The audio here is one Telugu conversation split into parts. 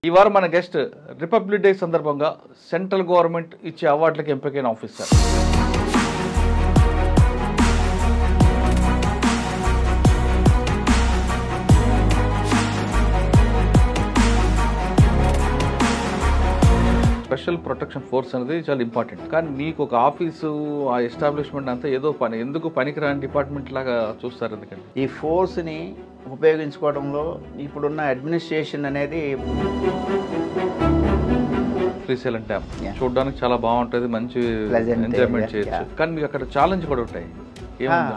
ఈ వారం మన గెస్ట్ రిపబ్లిక్ డే సందర్భంగా సెంట్రల్ గవర్నమెంట్ ఇచ్చే అవార్డులకు ఎంపికైన ఆఫీసర్. స్పెషల్ ప్రొటెక్షన్ ఫోర్స్ అనేది చాలా ఇంపార్టెంట్. కానీ మీకు ఒక ఆఫీసు ఆ ఎస్టాబ్లిష్మెంట్ అంతా ఏదో పని ఎందుకు పనికిరాని డిపార్ట్మెంట్ లాగా చూస్తారు. ఎందుకంటే ఈ ఫోర్స్ని ఉపయోగించుకోవడంలో ఇప్పుడున్న అడ్మినిస్ట్రేషన్ అనేది శ్రీశైలం డ్యామ్ చూడడానికి చాలా బాగుంటుంది, మంచి ఎంజాయ్మెంట్ చేయొచ్చు. కానీ మీకు అక్కడ ఛాలెంజ్ కూడా ఉంటాయి.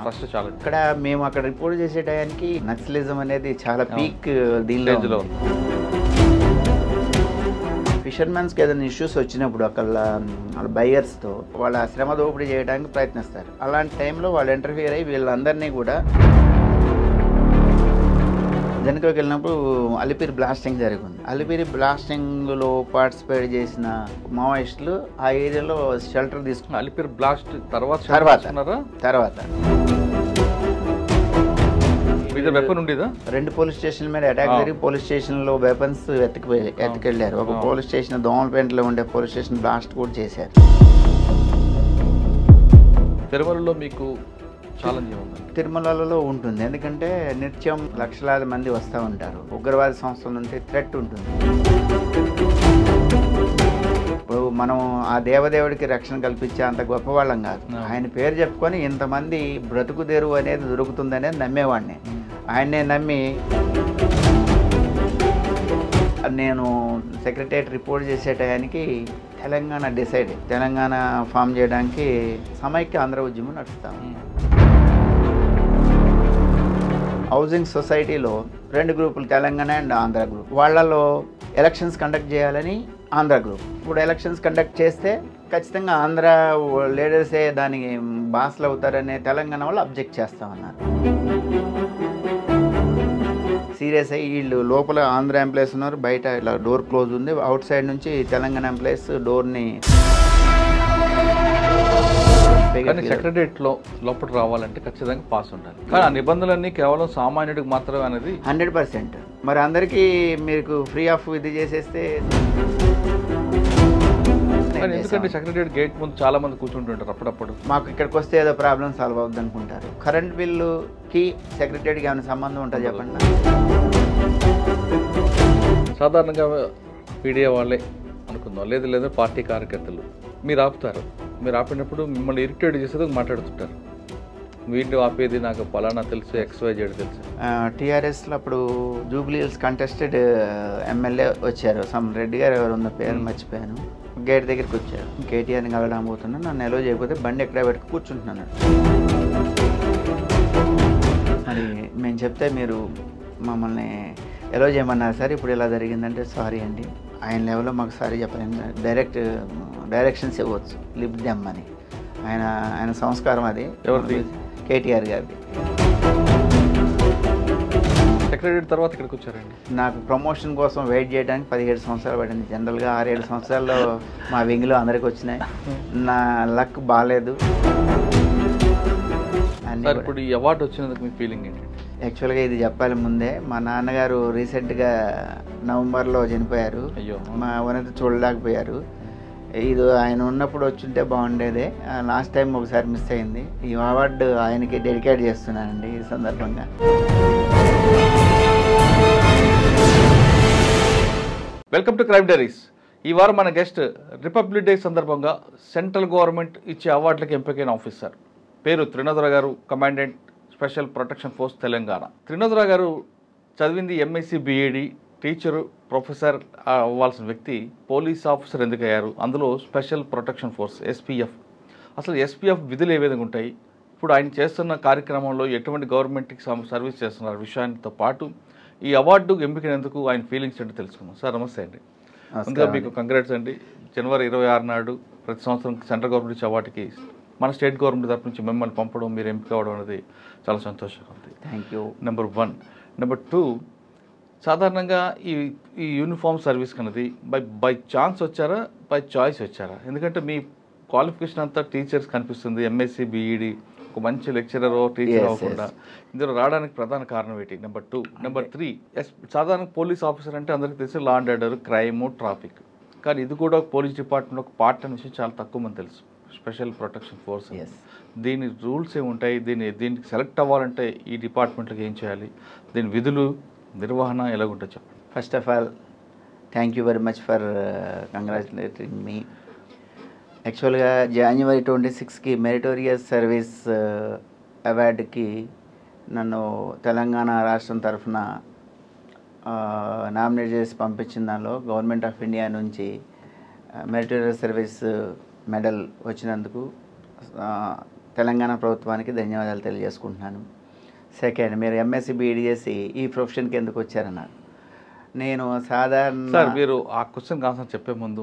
ఫస్ట్ ఛాలెంజ్ ఇక్కడ మేము అక్కడ రిపోర్ట్ చేసే టయానికి నక్సలిజం అనేది చాలా పీక్ దీనిలో. ఫిషర్మెన్స్కి ఏదైనా ఇష్యూస్ వచ్చినప్పుడు అక్కడ బయర్స్తో వాళ్ళ శ్రమ దోపిడీ చేయడానికి ప్రయత్నిస్తారు. అలాంటి టైంలో వాళ్ళు ఇంటర్ఫియర్ అయ్యి వీళ్ళందరినీ కూడా జనకకి వెళ్ళినప్పుడు అలిపిరి బ్లాస్టింగ్ జరిగింది. అలిపిరి బ్లాస్టింగ్లో పార్టిసిపేట్ చేసిన మావోయిస్టులు ఆ ఏరియాలో షెల్టర్ తీసుకున్నారు. అలిపిరి బ్లాస్ట్ తర్వాత వెపన్ ఉండేదా? 2 పోలీస్ స్టేషన్ల మీద అటాక్ జరిగి పోలీస్ స్టేషన్లో వెపన్స్ ఎత్తుకెళ్ళారు. ఒక పోలీస్ స్టేషన్ దోమలపేటలో ఉండే పోలీస్ స్టేషన్ బ్లాస్ట్ కూడా చేశారు. తిరుమలలో మీకు ఛాలెంజ్ ఏముంది? తిరుమలలో ఉంటుంది, ఎందుకంటే నిత్యం లక్షలాది మంది వస్తూ ఉంటారు. ఉగ్రవాద సంస్థల నుండి థ్రెట్ ఉంటుంది. ఇప్పుడు మనం ఆ దేవదేవుడికి రక్షణ కల్పించే అంత గొప్పవాళ్ళం కాదు. ఆయన పేరు చెప్పుకొని ఇంతమంది బ్రతుకుదేరు అనేది దొరుకుతుందనేది నమ్మేవాడిని. ఆయన్నే నమ్మి నేను సెక్రటరియట్ రిపోర్ట్ చేసే టయానికి తెలంగాణ ఫామ్ చేయడానికి సమైక్య ఆంధ్ర ఉద్యమం నడుస్తాము. హౌసింగ్ సొసైటీలో 2 గ్రూపులు, తెలంగాణ అండ్ ఆంధ్ర గ్రూప్. వాళ్ళలో ఎలక్షన్స్ కండక్ట్ చేయాలని ఆంధ్ర గ్రూప్. ఇప్పుడు ఎలక్షన్స్ కండక్ట్ చేస్తే ఖచ్చితంగా ఆంధ్ర లీడర్సే దానికి బాస్లు అవుతారనే తెలంగాణ వాళ్ళు అబ్జెక్ట్ చేస్తామన్నారు. సీరియస్ అయ్యి వీళ్ళు లోపల ఆంధ్ర ఎంప్లాయీస్ ఉన్నారు, బయట ఇలా డోర్ క్లోజ్ ఉంది. అవుట్ సైడ్ నుంచి తెలంగాణ ఎంప్లాయీస్ డోర్ని సెక్రటరియట్ లోపల రావాలంటే ఖచ్చితంగా పాస్ ఉండాలి. కానీ ఆ నిబంధనలన్నీ కేవలం సామాన్యుడికి మాత్రమే అనేది 100%. మరి అందరికీ మీకు ఫ్రీ ఆఫ్ ఇది చేసేస్తే ఎందుకంటే సెక్రటరియట్ గేట్ ముందు చాలా మంది కూర్చుంటుంటారు. అప్పుడప్పుడు మాకు ఇక్కడికి వస్తే ఏదో ప్రాబ్లం సాల్వ్ అవుద్ది అనుకుంటారు. కరెంట్ బిల్లుకి సెక్రటరియట్కి ఏమైనా సంబంధం ఉంటుంది చెప్పండి. సాధారణంగా పీడియా వాళ్ళే అనుకుందాం, లేదా పార్టీ కార్యకర్తలు మీరు ఆపుతారు. మీరు ఆపినప్పుడు మిమ్మల్ని ఇరిటేట్ చేసేది మాట్లాడుతుంటారు. వీళ్ళు ఆపేది నాకు పలానా తెలుసు, XYZ తెలుసు. టీఆర్ఎస్లో అప్పుడు జూబ్లీ హిల్స్ కంటెస్టెడ్ ఎమ్మెల్యే వచ్చారు, సమ్ రెడ్డి గారు ఎవరు ఉన్న పేరు మర్చిపోయాను. గేట్ దగ్గరికి వచ్చారు. కేటీఆర్ని కలవడం పోతున్నాను, నన్ను ఎలో చేయకపోతే బండి ఎక్కడ పెట్టుకు కూర్చుంటున్నాను. మరి మేము చెప్తే మీరు మమ్మల్ని ఎలో చేయమన్నారు సార్, ఇప్పుడు ఇలా జరిగిందంటే సారీ అండి, ఆయన లెవెల్లో మాకు సారీ చెప్పలేము, డైరెక్షన్స్ ఇవ్వచ్చు లిప్ దెమ్ అని. ఆయన సంస్కారం అది. ఎవరిది? కేటీఆర్ గారిది. సెక్రటరీ తర్వాత ఇక్కడికి వచ్చారండి. నాకు ప్రమోషన్ కోసం వెయిట్ చేయడానికి 17 సంవత్సరాలు పడింది. జనరల్గా 6-7 సంవత్సరాల్లో మా వింగ్లో అందరికి వచ్చినాయి. నా లక్ బాగాలేదు. ఇప్పుడు ఈ అవార్డు వచ్చినందుకు మీ ఫీలింగ్ ఏంటి? యాక్చువల్గా ఇది చెప్పాలి ముందే, మా నాన్నగారు రీసెంట్గా నవంబర్లో చనిపోయారు. అయ్యో. మా వనత చూడలేకపోయారు. ఇది ఆయన ఉన్నప్పుడు వచ్చుంటే బాగుండేదే. లాస్ట్ టైం ఒకసారి మిస్ అయింది. ఈ అవార్డు ఆయనకి డెడికేట్ చేస్తున్నానండి ఈ సందర్భంగా. Welcome to Crime Diaries. ఈ వారం మన గెస్ట్ రిపబ్లిక్ డే సందర్భంగా సెంట్రల్ గవర్నమెంట్ ఇచ్చే అవార్డులకు ఎంపికైన ఆఫీసర్. పేరు Trinodara garu, commandant special protection force Telangana. Trinodara garu చదివింది MSc BEd, టీచరు, ప్రొఫెసర్ అవ్వాల్సిన వ్యక్తి పోలీస్ ఆఫీసర్ ఎందుకు అయ్యారు? అందులో స్పెషల్ ప్రొటెక్షన్ ఫోర్స్ SPF. అసలు SPF విధులు ఏ విధంగా ఉంటాయి? ఇప్పుడు ఆయన చేస్తున్న కార్యక్రమంలో ఎటువంటి గవర్నమెంట్కి సర్వీస్ చేస్తున్నారు విషయానితో పాటు ఈ అవార్డు ఎంపికైనందుకు ఆయన ఫీలింగ్స్ ఏంటో తెలుసుకుందాం. సార్ నమస్తే అండి. ముందుగా మీకు కంగ్రాట్స్ అండి. జనవరి 26 నాడు ప్రతి సంవత్సరం సెంట్రల్ గవర్నమెంట్ ఇచ్చే అవార్డుకి మన స్టేట్ గవర్నమెంట్ తరఫు నుంచి మిమ్మల్ని పంపడం, మీరు ఎంపిక అవ్వడం అనేది చాలా సంతోషంగా ఉంది. Thank you. నెంబర్ 1. నెంబర్ 2, సాధారణంగా ఈ యూనిఫామ్ సర్వీస్ అనేది బై ఛాన్స్ వచ్చారా, బై చాయిస్ వచ్చారా? ఎందుకంటే మీ క్వాలిఫికేషన్ అంతా టీచర్స్ కనిపిస్తుంది, MSc BEd ఒక మంచి లెక్చరర్ టీచర్ Yes, అవ్వకుండా ఇందులో రావడానికి ప్రధాన కారణం ఏంటి? నెంబర్ 2. నెంబర్ 3, సాధారణ పోలీస్ ఆఫీసర్ అంటే అందరికీ తెలిసి law and order, crime, traffic. కానీ ఇది కూడా పోలీస్ డిపార్ట్మెంట్ ఒక పార్ట్ అనే విషయం చాలా తక్కువ మంది తెలుసు. Special protection force. దీని రూల్స్ ఏముంటాయి? దీనికి సెలెక్ట్ అవ్వాలంటే ఈ డిపార్ట్మెంట్కి ఏం చేయాలి? దీని విధులు, నిర్వహణ ఎలాగుంటుంది చెప్పండి. First of all thank you very much for congratulating మీ. యాక్చువల్గా January 26కి మెరిటోరియస్ సర్వీస్ అవార్డుకి నన్ను తెలంగాణ రాష్ట్రం తరఫున నామినేట్ చేసి పంపించిన దానిలో గవర్నమెంట్ ఆఫ్ ఇండియా నుంచి మెరిటోరియస్ సర్వీస్ మెడల్ వచ్చినందుకు తెలంగాణ ప్రభుత్వానికి ధన్యవాదాలు తెలియజేసుకుంటున్నాను. సెకండ్, మీరు MSc BEd చేసి ఈ ప్రొఫెషన్కి ఎందుకు వచ్చారన్నారు. నేను సాధారణ సార్, మీరు ఆ క్వశ్చన్కి ఆన్సర్ చెప్పే ముందు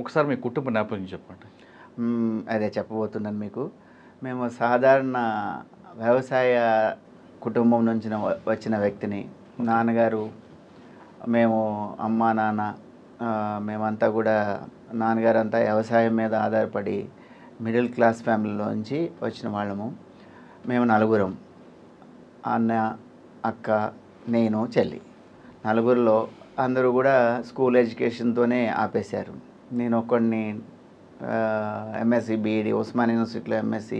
ఒకసారి మీ కుటుంబ నేపథ్యం చెప్పండి. అదే చెప్పబోతున్నాను మీకు. మేము సాధారణ వ్యవసాయ కుటుంబం నుంచి వచ్చిన వ్యక్తిని. నాన్నగారు, మేము అమ్మ నాన్న మేమంతా కూడా, నాన్నగారు అంతా వ్యవసాయం మీద ఆధారపడి మిడిల్ క్లాస్ ఫ్యామిలీలోంచి వచ్చిన వాళ్ళము. మేము నలుగురం, అన్న, అక్క, నేను, చెల్లి. నలుగురిలో అందరూ కూడా స్కూల్ ఎడ్యుకేషన్తోనే ఆపేశారు. నేను ఒక్కడిని MSc BEd, ఉస్మాన్ యూనివర్సిటీలో MSc,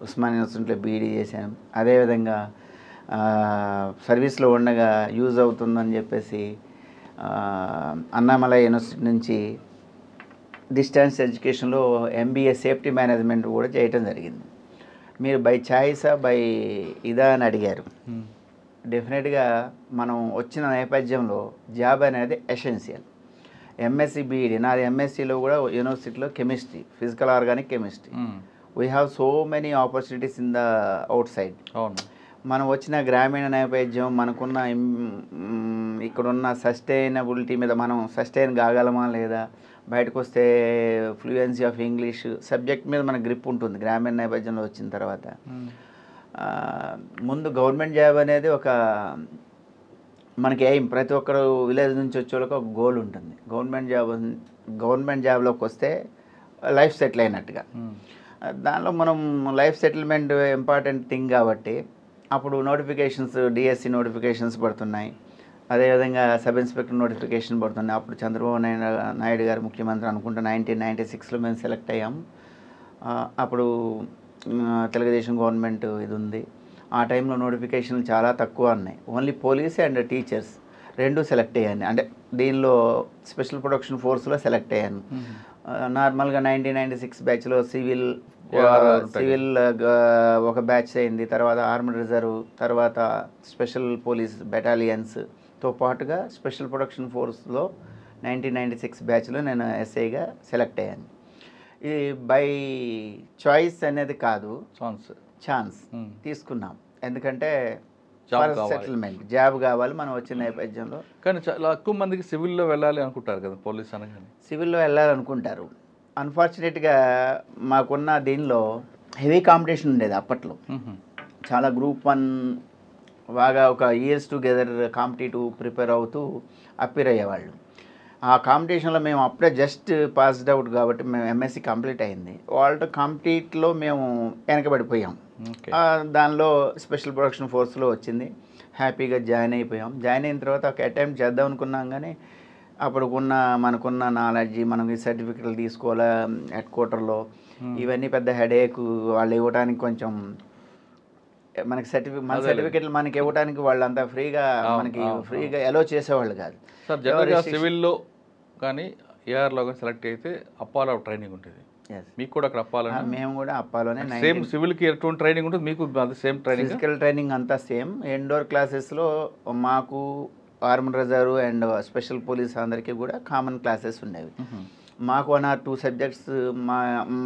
ఉస్మాన్ యూనివర్సిటీలో BEd చేశాను. అదేవిధంగా సర్వీస్లో ఉండగా యూజ్ అవుతుందని చెప్పేసి అన్నామలై యూనివర్సిటీ నుంచి డిస్టెన్స్ ఎడ్యుకేషన్లో MBA సేఫ్టీ మేనేజ్మెంట్ కూడా చేయటం జరిగింది. మీరు బై ఛాయిసా బై ఇదా అని అడిగారు. డెఫినెట్గా మనం వచ్చిన నేపథ్యంలో జాబ్ అనేది ఎసెన్షియల్. MSc BEd, నాది MScలో కూడా యూనివర్సిటీలో chemistry, physical organic chemistry. We have so many opportunities in the out side. మనం వచ్చిన గ్రామీణ నేపథ్యం, మనకున్న ఇక్కడున్న సస్టైనబిలిటీ మీద మనం సస్టైన్ కాగలమా లేదా, బయటకు వస్తే ఫ్లూయెన్సీ ఆఫ్ ఇంగ్లీష్ సబ్జెక్ట్ మీద మన గ్రిప్ ఉంటుంది గ్రామీణ నేపథ్యంలో వచ్చిన తర్వాత. ముందు గవర్నమెంట్ జాబ్ అనేది ఒక మనకి ఎయిమ్. ప్రతి ఒక్కరు విలేజ్ నుంచి వచ్చే వాళ్ళకి ఒక గోల్ ఉంటుంది. గవర్నమెంట్ జాబ్లోకి వస్తే లైఫ్ సెటిల్ అయినట్టుగా. దానిలో మనం లైఫ్ సెటిల్మెంట్ ఇంపార్టెంట్ థింగ్ కాబట్టి అప్పుడు నోటిఫికేషన్స్, DSC నోటిఫికేషన్స్ పడుతున్నాయి. అదేవిధంగా సబ్ ఇన్స్పెక్టర్ నోటిఫికేషన్ పడుతున్నాయి. అప్పుడు చంద్రబాబు నాయుడు గారు ముఖ్యమంత్రి అనుకుంటా 1996లో మేము సెలెక్ట్ అయ్యాం. అప్పుడు తెలుగుదేశం గవర్నమెంట్ ఇది ఉంది. ఆ టైంలో నోటిఫికేషన్లు చాలా తక్కువ ఉన్నాయి. ఓన్లీ పోలీస్ అండ్ టీచర్స్ రెండు సెలెక్ట్ అయ్యాను. అంటే దీనిలో స్పెషల్ ప్రొటెక్షన్ ఫోర్స్లో సెలెక్ట్ అయ్యాను. నార్మల్గా 1996 బ్యాచ్లో సివిల్ ఒక బ్యాచ్ అయింది. తర్వాత ఆర్మడ్ రిజర్వ్, తర్వాత స్పెషల్ పోలీస్ బెటాలియన్స్తో పాటుగా స్పెషల్ ప్రొటెక్షన్ ఫోర్స్లో 1996 బ్యాచ్లో నేను SIగా సెలెక్ట్ అయ్యాను. ఇది బై చాయిస్ అనేది కాదు, ఛాన్స్ తీసుకున్నాం. ఎందుకంటే సెటిల్మెంట్, జాబ్ కావాలి మనం వచ్చిన నేపథ్యంలో. కానీ చాలా ఎక్కువ మందికి సివిల్లో వెళ్ళాలి అనుకుంటారు కదా, పోలీస్ అనగానే సివిల్లో వెళ్ళాలనుకుంటారు. అన్ఫార్చునేట్గా మాకున్న దీనిలో హెవీ కాంపిటీషన్ ఉండేది అప్పట్లో. చాలా గ్రూప్ 1 బాగా ఒక ఇయర్స్ టుగెదర్ కాంపిటేటివ్ ప్రిపేర్ అవుతూ అప్పీర్ అయ్యేవాళ్ళు. ఆ కాంపిటీషన్లో మేము అప్పుడే జస్ట్ పాస్డ్ అవుట్ కాబట్టి మేము MSc కంప్లీట్ అయింది. వాళ్ళతో కాంపిటీట్లో మేము వెనకబడిపోయాం. దానిలో స్పెషల్ ప్రొటెక్షన్ ఫోర్స్లో వచ్చింది. హ్యాపీగా జాయిన్ అయిపోయాం. జాయిన్ అయిన తర్వాత ఒక అటెంప్ట్ చేద్దాం అనుకున్నాం. కానీ అప్పుడు మనకున్న నాలెడ్జి, మనం ఈ సర్టిఫికెట్లు తీసుకోవాలా హెడ్ క్వార్టర్లో, ఇవన్నీ పెద్ద హెడేక్. వాళ్ళు ఇవ్వడానికి కొంచెం మనకి సర్టిఫికెట్లు మనకి ఇవ్వడానికి వాళ్ళంతా ఫ్రీగా అలో చేసేవాళ్ళు కాదు. సార్, జనరల్గా సివిల్లో కానీ ARలో కానీ సెలెక్ట్ అయితే అప్పాలో ట్రైనింగ్ ఉంటుంది. మీకు కూడా అక్కడ అప్పాలో? మేము కూడా అప్పాలోనే. సేమ్ సివిల్కి ఎటువంటి ట్రైనింగ్ ఉంటుంది మీకు? అది సేమ్ ట్రైనింగ్, ఫిజికల్ ట్రైనింగ్ అంతా సేమ్. ఇండోర్ క్లాసెస్లో మాకు armed reserve and special police అందరికీ కూడా కామన్ క్లాసెస్ ఉండేవి. మాకు 1 or 2 సబ్జెక్ట్స్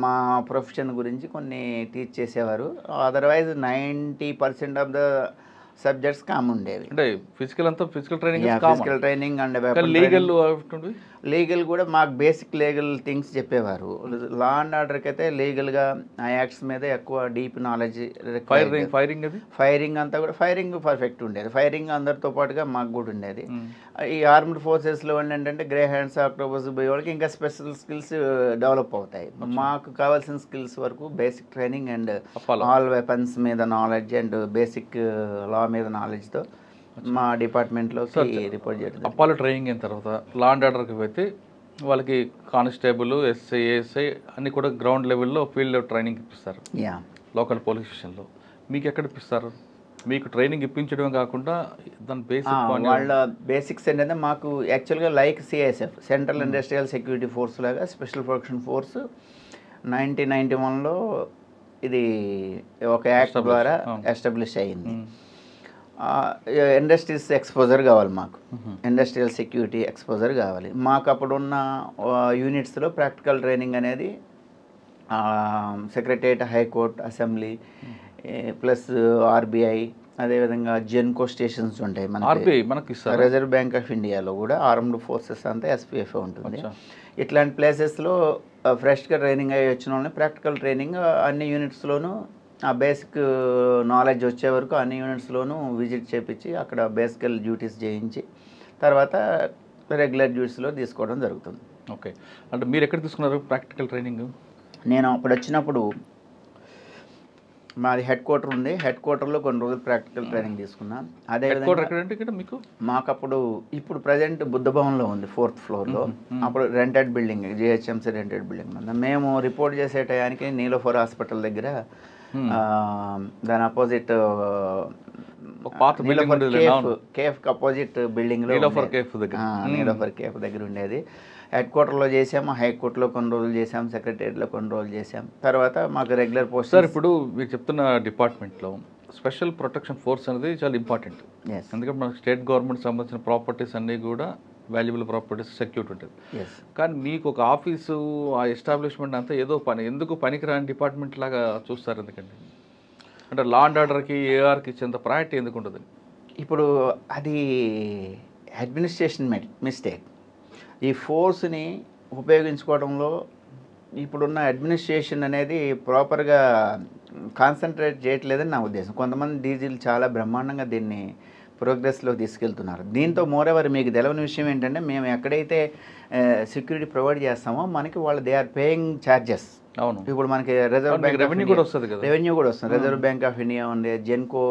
మా ప్రొఫెషన్ గురించి కొన్ని టీచ్ చేసేవారు. Otherwise 90% of the subjects common ఉండేవి. అంటే ఫిజికల్ అంతా physical training physical training and legal legal కూడా మాకు బేసిక్ లీగల్ థింగ్స్ చెప్పేవారు. లా అండ్ ఆర్డర్కి అయితే లీగల్గా ఆ యాక్ట్స్ మీద ఎక్కువ డీప్ నాలెడ్జ్. ఫైరింగ్ అంతా కూడా ఫైరింగ్ పర్ఫెక్ట్ ఉండేది. ఫైరింగ్ అందరితో పాటుగా మాకు కూడా ఉండేది. ఈ ఆర్మ్డ్ ఫోర్సెస్లో ఏంటంటే గ్రే హ్యాండ్స్, ఆక్టోబస్ పోయే వాళ్ళకి ఇంకా స్పెషల్ స్కిల్స్ డెవలప్ అవుతాయి. మాకు కావాల్సిన స్కిల్స్ వరకు basic training and all weapons మీద నాలెడ్జ్ అండ్ బేసిక్ లా మీద నాలెడ్జ్తో మా డిపార్ట్మెంట్లోకి రిపోర్ట్ చేయడం. అప్పాలో ట్రైనింగ్ అయిన తర్వాత లా అండ్ ఆర్డర్కి అయితే వాళ్ళకి కానిస్టేబుల్, ఎస్ఐ, ఏఎస్ఐ అన్ని కూడా గ్రౌండ్ లెవెల్లో ఫీల్డ్ ట్రైనింగ్ ఇప్పిస్తారు. లోకల్ పోలీస్ స్టేషన్లో మీకు ఎక్కడ ఇప్పిస్తారు? మీకు ట్రైనింగ్ ఇప్పించడం కాకుండా దాని బేసిక్ వాళ్ళ బేసిక్స్ ఏంటంటే మాకు యాక్చువల్గా like CISF, central industrial security force లాగా స్పెషల్ ప్రొటెక్షన్ ఫోర్స్ 1991లో ఇది ఒక యాక్ట్ ద్వారా ఎస్టాబ్లిష్ అయ్యింది. ఇండస్ట్రీస్ ఎక్స్పోజర్ కావాలి మాకు, ఇండస్ట్రియల్ సెక్యూరిటీ ఎక్స్పోజర్ కావాలి మాకు. అప్పుడున్న యూనిట్స్లో ప్రాక్టికల్ ట్రైనింగ్ అనేది secretariat, high court, assembly plus RBI, అదేవిధంగా జెన్కో స్టేషన్స్ ఉంటాయి మనకి. రిజర్వ్ బ్యాంక్ ఆఫ్ ఇండియాలో కూడా ఆర్మ్డ్ ఫోర్సెస్ అంతా ఎస్పీఎఫ్ ఉంటుంది. ఇట్లాంటి ప్లేసెస్లో ఫ్రెష్గా ట్రైనింగ్ అయ్యి వచ్చిన వాళ్ళని ప్రాక్టికల్ ట్రైనింగ్ అన్ని యూనిట్స్లోనూ ఆ బేసిక్ నాలెడ్జ్ వచ్చే వరకు అన్ని యూనిట్స్లోనూ విజిట్ చేయించి అక్కడ బేసికల్ డ్యూటీస్ చేయించి తర్వాత రెగ్యులర్ డ్యూటీస్లో తీసుకోవడం జరుగుతుంది. ఓకే, అంటే మీరు ఎక్కడ తీసుకున్నారు ప్రాక్టికల్ ట్రైనింగ్? నేను అప్పుడు వచ్చినప్పుడు మాది హెడ్ క్వార్టర్ ఉంది. హెడ్ క్వార్టర్లో కొన్ని రోజులు ప్రాక్టికల్ ట్రైనింగ్ తీసుకున్నాను. అదేవిధంగా మీకు మాకు అప్పుడు ఇప్పుడు ప్రజెంట్ బుద్ధభవన్లో ఉంది 4th ఫ్లోర్లో. అప్పుడు rented building, GHMC rented building ఉంది. మేము రిపోర్ట్ చేసే టయానికి నీలోఫర్ హాస్పిటల్ దగ్గర దాని అపోజిట్ కేఫ్ అపోజిట్ బిల్డింగ్లో నీలోఫర్ కేఫ్ దగ్గర ఉండేది. హెడ్ క్వార్టర్లో చేసాము, హైకోర్టులో కొన్ని రోజులు చేసాం, సెక్రటేరియట్లో కొన్ని రోజులు చేసాం. తర్వాత మాకు రెగ్యులర్ పోస్ట్. సార్, ఇప్పుడు మీరు చెప్తున్న డిపార్ట్మెంట్లో స్పెషల్ ప్రొటెక్షన్ ఫోర్స్ అనేది చాలా ఇంపార్టెంట్. ఎందుకంటే మనకు స్టేట్ గవర్నమెంట్ సంబంధించిన ప్రాపర్టీస్ అన్నీ కూడా వాల్యుబుల్ ప్రాపర్టీస్ సెక్యూరిటీ ఉంటుంది. కానీ మీకు ఒక ఆఫీసు, ఆ ఎస్టాబ్లిష్మెంట్ అంతా ఏదో ఎందుకు పనికిరాని డిపార్ట్మెంట్ లాగా చూస్తారు? ఎందుకండి అంటే లా అండ్ ఆర్డర్కి, ఏఆర్కి ఇచ్చేంత ప్రయారిటీ ఎందుకు ఉంటుంది? ఇప్పుడు అది అడ్మినిస్ట్రేషన్ మిస్టేక్. ఈ ఫోర్స్ని ఉపయోగించుకోవడంలో ఇప్పుడున్న అడ్మినిస్ట్రేషన్ అనేది ప్రాపర్గా కాన్సన్ట్రేట్ చేయట్లేదని నా ఉద్దేశం. కొంతమంది డీజీలు చాలా బ్రహ్మాండంగా దీన్ని ప్రోగ్రెస్లో తీసుకెళ్తున్నారు. దీంతో మోరెవర్ మీకు తెలవని విషయం ఏంటంటే, మేము ఎక్కడైతే సెక్యూరిటీ ప్రొవైడ్ చేస్తామో మనకి వాళ్ళు దే ఆర్ పేయింగ్ ఛార్జెస్. అవును, ఇప్పుడు మనకి రిజర్వ్ బ్యాంక్ రెవెన్యూ కూడా వస్తుంది కదా. రెవెన్యూ కూడా వస్తుంది. రిజర్వ్ బ్యాంక్ ఆఫ్ ఇండియా ఉంది, జెన్కో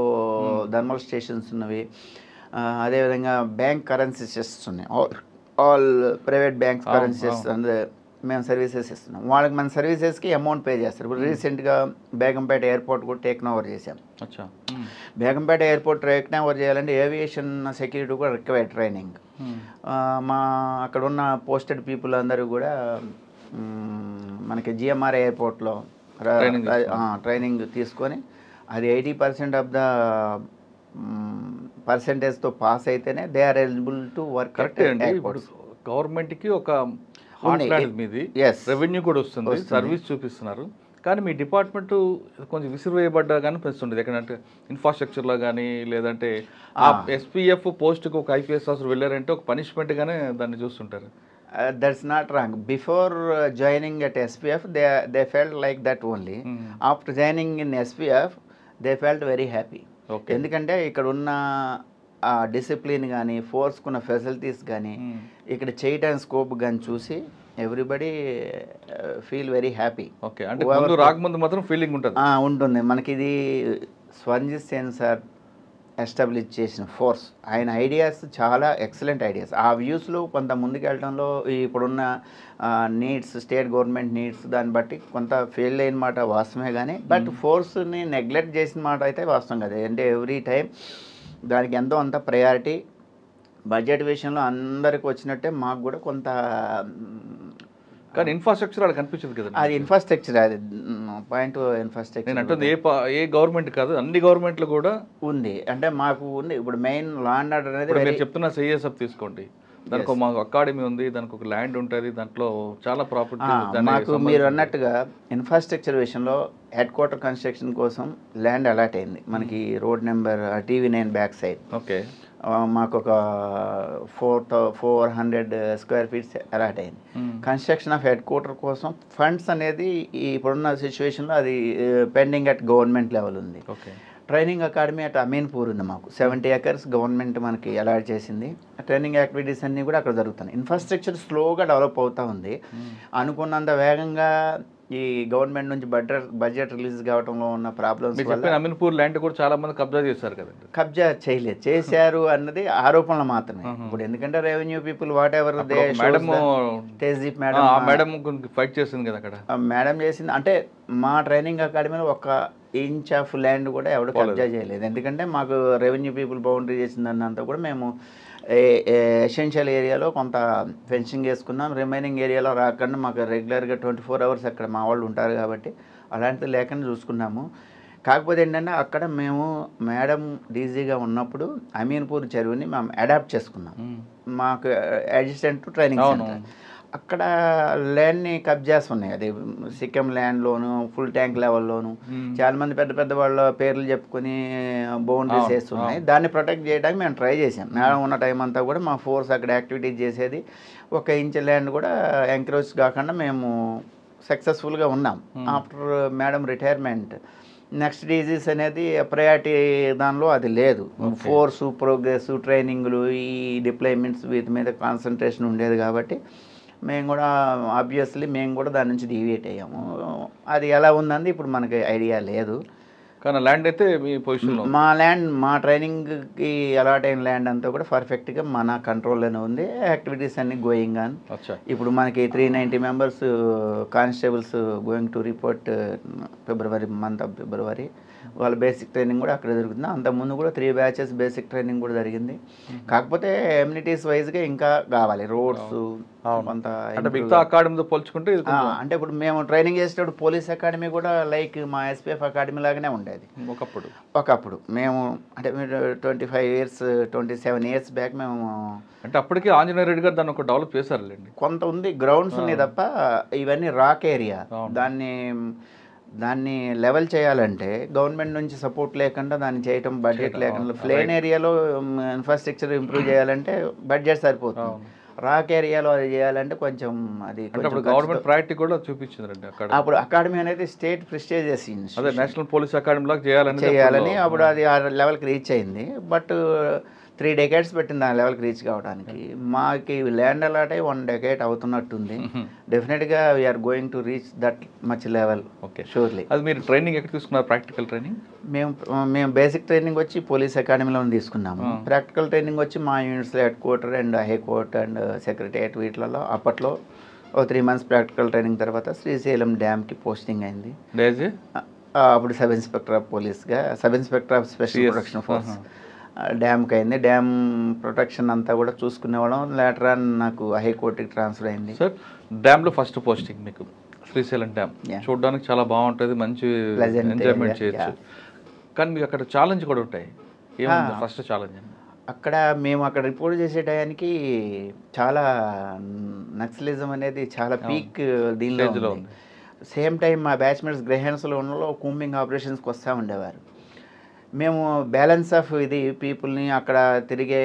థర్మల్ స్టేషన్స్ ఉన్నవి, అదేవిధంగా బ్యాంక్ కరెన్సీ చెస్ట్స్ ఉన్నాయి. ఆల్ ప్రైవేట్ బ్యాంక్స్ కరెన్సీస్ మేము సర్వీసెస్ ఇస్తున్నాం. వాళ్ళకి మన సర్వీసెస్కి అమౌంట్ పే చేస్తారు. ఇప్పుడు రీసెంట్గా బేగంపేట ఎయిర్పోర్ట్ కూడా టేక్ ఓవర్ చేశాం. బేగంపేట ఎయిర్పోర్ట్ టేక్ ఓవర్ చేయాలంటే ఏవియేషన్ సెక్యూరిటీ కూడా రిక్వైర్డ్ ట్రైనింగ్. మా అక్కడ ఉన్న పోస్టెడ్ పీపుల్ అందరూ కూడా మనకి జిఎంఆర్ ఎయిర్పోర్ట్లో ట్రైనింగ్ తీసుకొని అది 80% ఆఫ్ ద పర్సెంటేజ్తో పాస్ అయితేనే they are eligible to work. Correct అండి. గవర్నమెంట్కి ఒక మీది రెవెన్యూ కూడా వస్తుంది, సర్వీస్ చూపిస్తున్నారు. కానీ మీ డిపార్ట్మెంట్ కొంచెం విసిరివేయబడ్డా కానీ పెంచుతుండేది. ఎక్కడంటే ఇన్ఫ్రాస్ట్రక్చర్లో కానీ, లేదంటే ఆ ఎస్పీఎఫ్ పోస్ట్కి ఒక ఐపీఎస్ ఆఫీసర్ వెళ్ళారంటే ఒక పనిష్మెంట్గానే దాన్ని చూస్తుంటారు. That's not wrong. Before joining at SPF, they felt like that only. After joining in SPF, they felt very happy. ఎందుకంటే ఇక్కడ ఉన్న డిసిప్లిన్ కానీ, ఫోర్స్కున్న ఫెసిలిటీస్ కానీ, ఇక్కడ చేయడానికి స్కోప్ కానీ చూసి everybody feel very happy. Okay, అంటే రాకముందు మాత్రం ఫీలింగ్ ఉంటుంది. మనకి ఇది స్వంజిత్ సేన్ సార్ ఎస్టాబ్లిష్ చేసిన ఫోర్స్. ఆయన ఐడియాస్ చాలా ఎక్సలెంట్ ఐడియాస్. ఆ వ్యూస్లో కొంత ముందుకెళ్ళడంలో ఇప్పుడున్న నీడ్స్, స్టేట్ గవర్నమెంట్ నీడ్స్ దాన్ని బట్టి కొంత ఫెయిల్ అయిన మాట వాస్తవమే. కానీ బట్ ఫోర్స్ని నెగ్లెక్ట్ చేసిన మాట అయితే వాస్తవం కదా. అంటే ఎవ్రీ టైం దానికి ఎంతో అంత ప్రయారిటీ. బడ్జెట్ విషయంలో అందరికి వచ్చినట్టే మాకు కూడా కొంత, కానీ ఇన్ఫ్రాస్ట్రక్చర్ అలా కనిపించదు కదా. అది ఇన్ఫ్రాస్ట్రక్చర్, అది పాయింట్ ఇన్ఫ్రాస్ట్రక్చర్. నేను అంటుంది ఏ గవర్నమెంట్ కాదు, అన్ని గవర్నమెంట్లు కూడా ఉంది. అంటే మాకు ఉంది. ఇప్పుడు మెయిన్ లా అండ్ ఆర్డర్ అనేది మీరు చెప్తున్న సిఐఎస్ఎఫ్ తీసుకోండి, దానికి మాకు అకాడమీ ఉంది, దానికి ఒక ల్యాండ్ ఉంటుంది, దాంట్లో చాలా ప్రాపర్టీ. మాకు మీరు అన్నట్టుగా ఇన్ఫ్రాస్ట్రక్చర్ విషయంలో హెడ్ క్వార్టర్ కన్స్ట్రక్షన్ కోసం ల్యాండ్ అలాట్ అయింది మనకి road number TV9 back side. Okay, మాకు ఒక 400 స్క్వేర్ ఫీట్స్ అలాట్ అయింది. కన్స్ట్రక్షన్ ఆఫ్ హెడ్ క్వార్టర్ కోసం ఫండ్స్ అనేది ఇప్పుడున్న సిచ్యువేషన్లో అది పెండింగ్ అట్ గవర్నమెంట్ లెవెల్ ఉంది. Okay, training academy at Ameenpur ఉంది మాకు. 70 acres గవర్నమెంట్ మనకి అలాట్ చేసింది. ట్రైనింగ్ యాక్టివిటీస్ అన్నీ కూడా అక్కడ జరుగుతున్నాయి. ఇన్ఫ్రాస్ట్రక్చర్ స్లోగా డెవలప్ అవుతూ ఉంది. అనుకున్నంత వేగంగా ఈ గవర్నమెంట్ నుంచి బడ్జెట్ రిలీజ్ కావడంలో ఉన్న ప్రాబ్లమ్స్ వల్ల అమీన్పూర్ ల్యాండ్ కూడా చాలా మంది కబ్జా చేశారు కదండి. కబ్జా చేశారు అన్నది ఆరోపణలు మాత్రమే. ఇప్పుడు ఎందుకంటే revenue people whatever Tejdeep madam fight చేసింది కదా అక్కడ. మేడం చేసింది అంటే మా ట్రైనింగ్ అకాడమీలో ఒక ఇంచ్ ఆఫ్ ల్యాండ్ కూడా ఎవరు కబ్జా చేయలేదు. ఎందుకంటే మాకు రెవెన్యూ పీపుల్ బౌండరీ చేసిందన్నంతా కూడా మేము ఎసెన్షియల్ ఏరియాలో కొంత ఫెన్సింగ్ వేసుకున్నాం. రిమైనింగ్ ఏరియాలో రాకుండా మాకు రెగ్యులర్గా 24 hours అక్కడ మా వాళ్ళు ఉంటారు కాబట్టి అలాంటిది లేకుండా చూసుకున్నాము. కాకపోతే ఏంటంటే అక్కడ మేము మేడం డీజీగా ఉన్నప్పుడు అమీన్పూర్ చెరువుని మేము అడాప్ట్ చేసుకున్నాం. మాకు అడ్జస్టెంట్ ట్రైనింగ్ సెంటర్ అక్కడ ల్యాండ్ని కబ్జాస్ ఉన్నాయి. అది సిక్కిం ల్యాండ్లోను ఫుల్ ట్యాంక్ లెవెల్లోను చాలా మంది పెద్ద పెద్ద వాళ్ళ పేర్లు చెప్పుకొని బౌండరీస్ వేస్తున్నాయి. దాన్ని ప్రొటెక్ట్ చేయడానికి మేము ట్రై చేసాం. మేడం ఉన్న టైం అంతా కూడా మా ఫోర్స్ అక్కడ యాక్టివిటీస్ చేసేది. 1 inch ల్యాండ్ కూడా ఎంక్రోచ్ కాకుండా మేము సక్సెస్ఫుల్గా ఉన్నాం. After madam retirement next DG's అనేది ప్రయారిటీ దానిలో అది లేదు. ఫోర్సు ప్రోగ్రెస్ ట్రైనింగ్లు ఈ డిప్లాయ్మెంట్స్ వీటి మీద కాన్సన్ట్రేషన్ ఉండేది కాబట్టి మేము కూడా ఆబ్వియస్లీ మేము కూడా దాని నుంచి డీవియేట్ అయ్యాము. అది ఎలా ఉందండి ఇప్పుడు మనకి ఐడియా లేదు. కానీ ల్యాండ్ అయితే మీ పొజిషన్లో మా ట్రైనింగ్కి అలాట్ అయిన ల్యాండ్ అంతా కూడా పర్ఫెక్ట్గా మన కంట్రోల్లోనే ఉంది. యాక్టివిటీస్ అన్ని గోయింగ్ ఆన్. ఇప్పుడు మనకి 390 members constables going to report month of February. వాళ్ళ బేసిక్ ట్రైనింగ్ కూడా అక్కడ జరుగుతుంది. అంతకుముందు కూడా 3 batches బేసిక్ ట్రైనింగ్ కూడా జరిగింది. కాకపోతే ఎమ్యూనిటీస్ వైజ్గా ఇంకా కావాలి రోడ్స్ కొంత. మిగతా అకాడమీతో పోల్చుకుంటే అంటే ఇప్పుడు మేము ట్రైనింగ్ చేసేటప్పుడు పోలీస్ అకాడమీ కూడా లైక్ మా SPF అకాడమీ లాగానే ఉండేది ఒకప్పుడు. మేము అంటే 25 years 27 years బ్యాక్ మేము అంటే అప్పటికే ఆంజనేయ రెడ్డి గారు దాన్ని ఒక డెవలప్ చేశారులేండి. కొంత ఉంది గ్రౌండ్స్ ఉన్నాయి తప్ప ఇవన్నీ రాక్ ఏరియా. దాన్ని లెవెల్ చేయాలంటే గవర్నమెంట్ నుంచి సపోర్ట్ లేకుండా దాన్ని చేయటం బడ్జెట్ లేకుండా ప్లేన్ ఏరియాలో ఇన్ఫ్రాస్ట్రక్చర్ ఇంప్రూవ్ చేయాలంటే బడ్జెట్ సరిపోతుంది. రాక్ ఏరియాలో అది చేయాలంటే కొంచెం అది గవర్నమెంట్ ప్రయారిటీ కూడా చూపించింది. అప్పుడు అకాడమీ అనేది state prestigious national police academy లాగా చేయాలని అప్పుడు అది ఆ లెవెల్కి రీచ్ అయింది. బట్ 3 decades పెట్టింది ఆ లెవెల్కి రీచ్ కావడానికి. మాకు ల్యాండ్ అలాట్ అయ్యి 1 decade అవుతున్నట్టుంది. డెఫినెట్గా we are going to reach that much level. Okay, surely. అది మీరు ట్రైనింగ్ ఎక్కడ తీసుకున్నారు? ప్రాక్టికల్ ట్రైనింగ్ మేము బేసిక్ ట్రైనింగ్ వచ్చి పోలీస్ అకాడమీలో తీసుకున్నాము. ప్రాక్టికల్ ట్రైనింగ్ వచ్చి మా యూనిట్స్లో head quarter and high court and secretariat వీటిలలో అప్పట్లో 3 months ప్రాక్టికల్ ట్రైనింగ్ తర్వాత శ్రీశైలం డ్యామ్కి పోస్టింగ్ అయింది. అప్పుడు సబ్ ఇన్స్పెక్టర్ ఆఫ్ పోలీస్గా sub inspector of special protection force డ్యామ్కి అయింది. డ్యామ్ ప్రొటెక్షన్ అంతా కూడా చూసుకునేవాళ్ళం. లేటర్ ఆన్ నాకు హైకోర్టుకి ట్రాన్స్ఫర్ అయింది. సార్, డ్యామ్లో ఫస్ట్ పోస్టింగ్ మీకు శ్రీశైలం డ్యామ్ చూడడానికి చాలా బాగుంటుంది, మంచి ఎంజాయ్మెంట్ చేయొచ్చు. కానీ మీకు అక్కడ ఛాలెంజ్ కూడా ఉంటాయి. ఏముంది ఫస్ట్ ఛాలెంజ్? మేము అక్కడ రిపోర్ట్ చేసే టయానికి చాలా నక్సలిజం అనేది చాలా పీక్ దీనిలో. సేమ్ టైం మా బ్యాచ్మెంట్స్ గ్రహణస్లో ఉన్న కూంబింగ్ ఆపరేషన్స్కి వస్తూ ఉండేవారు. మేము బ్యాలెన్స్ ఆఫ్ ఇది పీపుల్ని అక్కడ తిరిగే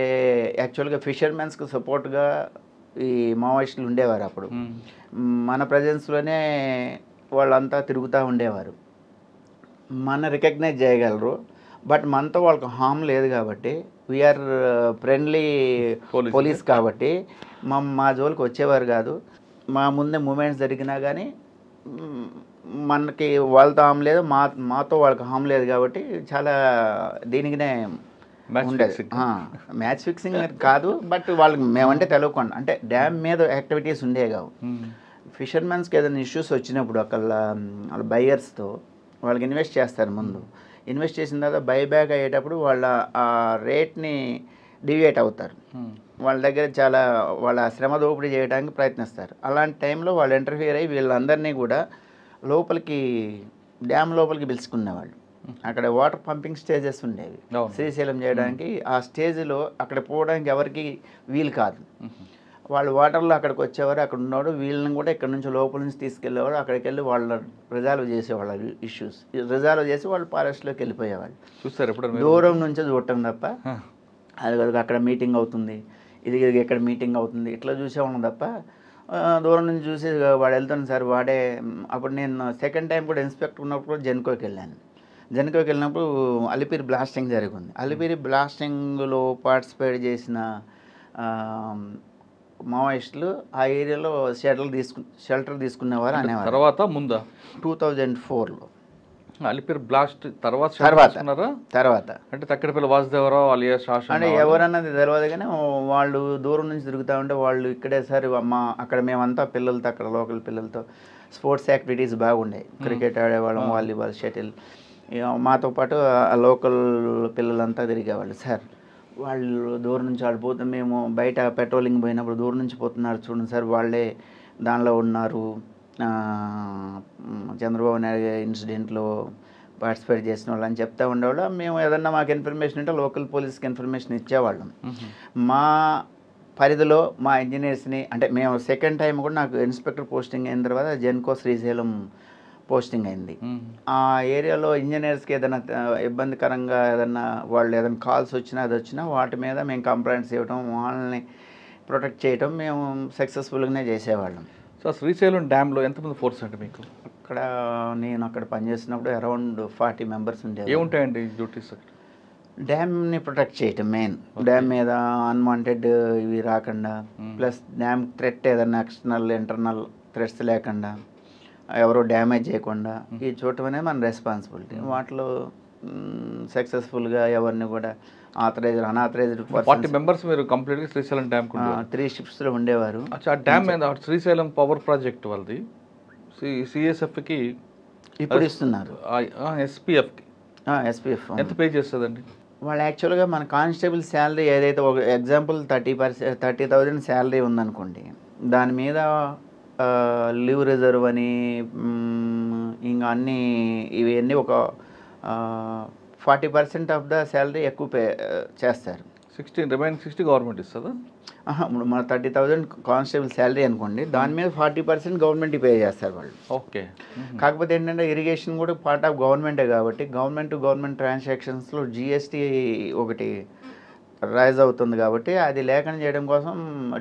యాక్చువల్గా ఫిషర్మెన్స్కి సపోర్ట్గా ఈ మావోయిస్టులు ఉండేవారు. అప్పుడు మన ప్రజెన్స్లోనే వాళ్ళంతా తిరుగుతూ ఉండేవారు. మన రికగ్నైజ్ చేయగలరు, బట్ మనతో వాళ్ళకి హామ్ లేదు కాబట్టి వీఆర్ ఫ్రెండ్లీ పోలీస్ కాబట్టి మా జోలికి వచ్చేవారు కాదు. మా ముందే మూమెంట్స్ జరిగినా కానీ మనకి వాళ్ళతో హామ్ లేదు, మాతో వాళ్ళకి హామ్ లేదు కాబట్టి చాలా దీనికినే ఉండేది. మ్యాచ్ ఫిక్సింగ్ కాదు, బట్ వాళ్ళకి మేమంటే తెలియకుండా అంటే డ్యామ్ మీద యాక్టివిటీస్ ఉండే కావు. ఫిషర్మెన్స్కి ఏదైనా ఇష్యూస్ వచ్చినప్పుడు అక్కడ వాళ్ళ బయర్స్తో వాళ్ళకి ఇన్వెస్ట్ చేస్తారు. ముందు ఇన్వెస్ట్ చేసిన తర్వాత బైబ్యాక్ అయ్యేటప్పుడు వాళ్ళ ఆ రేట్ని డివియేట్ అవుతారు. వాళ్ళ దగ్గర చాలా వాళ్ళ శ్రమ దోపిడీ చేయడానికి ప్రయత్నిస్తారు. అలాంటి టైంలో వాళ్ళు ఇంటర్ఫియర్ అయ్యి వీళ్ళందరినీ కూడా లోపలికి డ్యామ్ లోపలికి పిలుచుకునేవాళ్ళు. అక్కడ వాటర్ పంపింగ్ స్టేజెస్ ఉండేవి శ్రీశైలం చేయడానికి. ఆ స్టేజ్లో అక్కడ పోవడానికి ఎవరికి వీలు కాదు. వాళ్ళు వాటర్లో అక్కడికి వచ్చేవారు, అక్కడ ఉన్నవాడు వీళ్ళని కూడా ఇక్కడ నుంచి లోపల నుంచి తీసుకెళ్ళేవారు, అక్కడికి వెళ్ళి వాళ్ళ రిజాల్వ్ చేసేవాళ్ళు ఇష్యూస్, రిజాల్వ్ చేసి వాళ్ళు ఫారెస్ట్లోకి వెళ్ళిపోయేవాళ్ళు. చూస్తారు ఎప్పుడు దూరం నుంచే చూడటం తప్ప, అది అక్కడ మీటింగ్ అవుతుంది, ఇది ఇక్కడ మీటింగ్ అవుతుంది, ఇట్లా చూసేవాళ్ళం తప్ప దూరం నుంచి చూసి వాడు వెళ్తాను సార్ వాడే. అప్పుడు నేను సెకండ్ టైం కూడా ఇన్స్పెక్టర్ ఉన్నప్పుడు జెన్కోకి వెళ్ళాను. జెన్కోకి వెళ్ళినప్పుడు అలిపిరి బ్లాస్టింగ్ జరిగింది. అలిపిరి బ్లాస్టింగ్లో పార్టిసిపేట్ చేసిన మావోయిస్టులు ఆ ఏరియాలో షెల్టర్ తీసుకునేవారు అనేవారు. తర్వాత ముందా 2004లో అలిపిరి బ్లాస్ట్ తర్వాత అంటే తక్కడపల్లి వాసుదేవరావు అలియాస్ శాసన్ అంటే ఎవరన్నది తెలియదు, కానీ వాళ్ళు దూరం నుంచి తిరుగుతూ ఉంటే వాళ్ళు ఇక్కడే సార్ అక్కడ మేమంతా పిల్లలతో, అక్కడ లోకల్ పిల్లలతో స్పోర్ట్స్ యాక్టివిటీస్ బాగుండేవి. క్రికెట్ ఆడేవాళ్ళం, వాలీబాల్, షటిల్. మాతో పాటు ఆ లోకల్ పిల్లలంతా తిరిగేవాళ్ళు. సార్ వాళ్ళు దూరం నుంచి ఆడిపోతే మేము బయట పెట్రోలింగ్ పోయినప్పుడు దూరం నుంచి పోతున్నారు చూడండి సార్, వాళ్ళే దానిలో ఉన్నారు, చంద్రబాబు నాయుడు ఇన్సిడెంట్లో పార్టిసిపేట్ చేసిన వాళ్ళు అని చెప్తా ఉండేవాళ్ళు. మేము ఏదన్నా మాకు ఇన్ఫర్మేషన్ ఉంటే లోకల్ పోలీస్కి ఇన్ఫర్మేషన్ ఇచ్చేవాళ్ళం. మా పరిధిలో మా ఇంజనీర్స్ని, అంటే మేము సెకండ్ టైం కూడా నాకు ఇన్స్పెక్టర్ పోస్టింగ్ అయిన తర్వాత జెన్కో శ్రీశైలం పోస్టింగ్ అయింది. ఆ ఏరియాలో ఇంజనీర్స్కి ఏదైనా ఇబ్బందికరంగా ఏదన్నా వాళ్ళు ఏదైనా కాల్స్ వచ్చినా అది వచ్చినా వాటి మీద మేము కంప్లైంట్స్ ఇవ్వడం, వాళ్ళని ప్రొటెక్ట్ చేయడం మేము సక్సెస్ఫుల్గానే చేసేవాళ్ళం. సో శ్రీశైలం డ్యామ్లో ఎంతమంది ఫోర్స్ అంటే మీకు? నేను అక్కడ పనిచేసినప్పుడు అరౌండ్ 40 మెంబర్స్ ఉండేవి. ఏముంటాయండి డ్యూటీస్? డ్యామ్ని ప్రొటెక్ట్ చేయటం మెయిన్. డ్యామ్ మీద అన్వాంటెడ్ ఇవి రాకుండా, ప్లస్ డ్యామ్ థ్రెట్ ఏదైనా ఎక్స్టర్నల్ ఇంటర్నల్ థ్రెట్స్ లేకుండా, ఎవరో డ్యామేజ్ చేయకుండా ఈ చూడటం అనేది మన రెస్పాన్సిబిలిటీ. వాటిలో సక్సెస్ఫుల్గా ఎవరిని కూడా ఆథరైజ్డ్ అన్ఆథరైజ్డ్ 40 మెంబర్స్ మీరు కంప్లీట్గా శ్రీశైలం డ్యామ్ 3 షిప్స్లో ఉండేవారు. ఆ డ్యామ్ మీద శ్రీశైలం పవర్ ప్రాజెక్ట్ వాళ్ళది సిఎస్ఎఫ్కి ఇప్పుడు ఇస్తున్నారు, ఎస్పీఎఫ్కి. ఎస్పీఎఫ్ ఎంత పే చేస్తుందండి వాళ్ళు? యాక్చువల్గా మన కానిస్టేబుల్ శాలరీ ఏదైతే ఒక ఎగ్జాంపుల్ 30,000 శాలరీ ఉందనుకోండి, దాని మీద లీవ్ రిజర్వ్ అని ఇంకా అన్నీ ఇవన్నీ ఒక 40% ఆఫ్ ద శాలరీ ఎక్కువ పే చేస్తారు. రిమైనింగ్ 60 గవర్నమెంట్ ఇస్తుందా? ఇప్పుడు మన 30,000 కానిస్టేబుల్ శాలరీ అనుకోండి, దాని మీద 40% గవర్నమెంట్ పే చేస్తారు వాళ్ళు. ఓకే. కాకపోతే ఏంటంటే ఇరిగేషన్ కూడా పార్ట్ ఆఫ్ గవర్నమెంటే కాబట్టి గవర్నమెంట్ టు గవర్నమెంట్ ట్రాన్సాక్షన్స్లో జిఎస్టీ ఒకటి రైజ్ అవుతుంది కాబట్టి అది లేకుండా చేయడం కోసం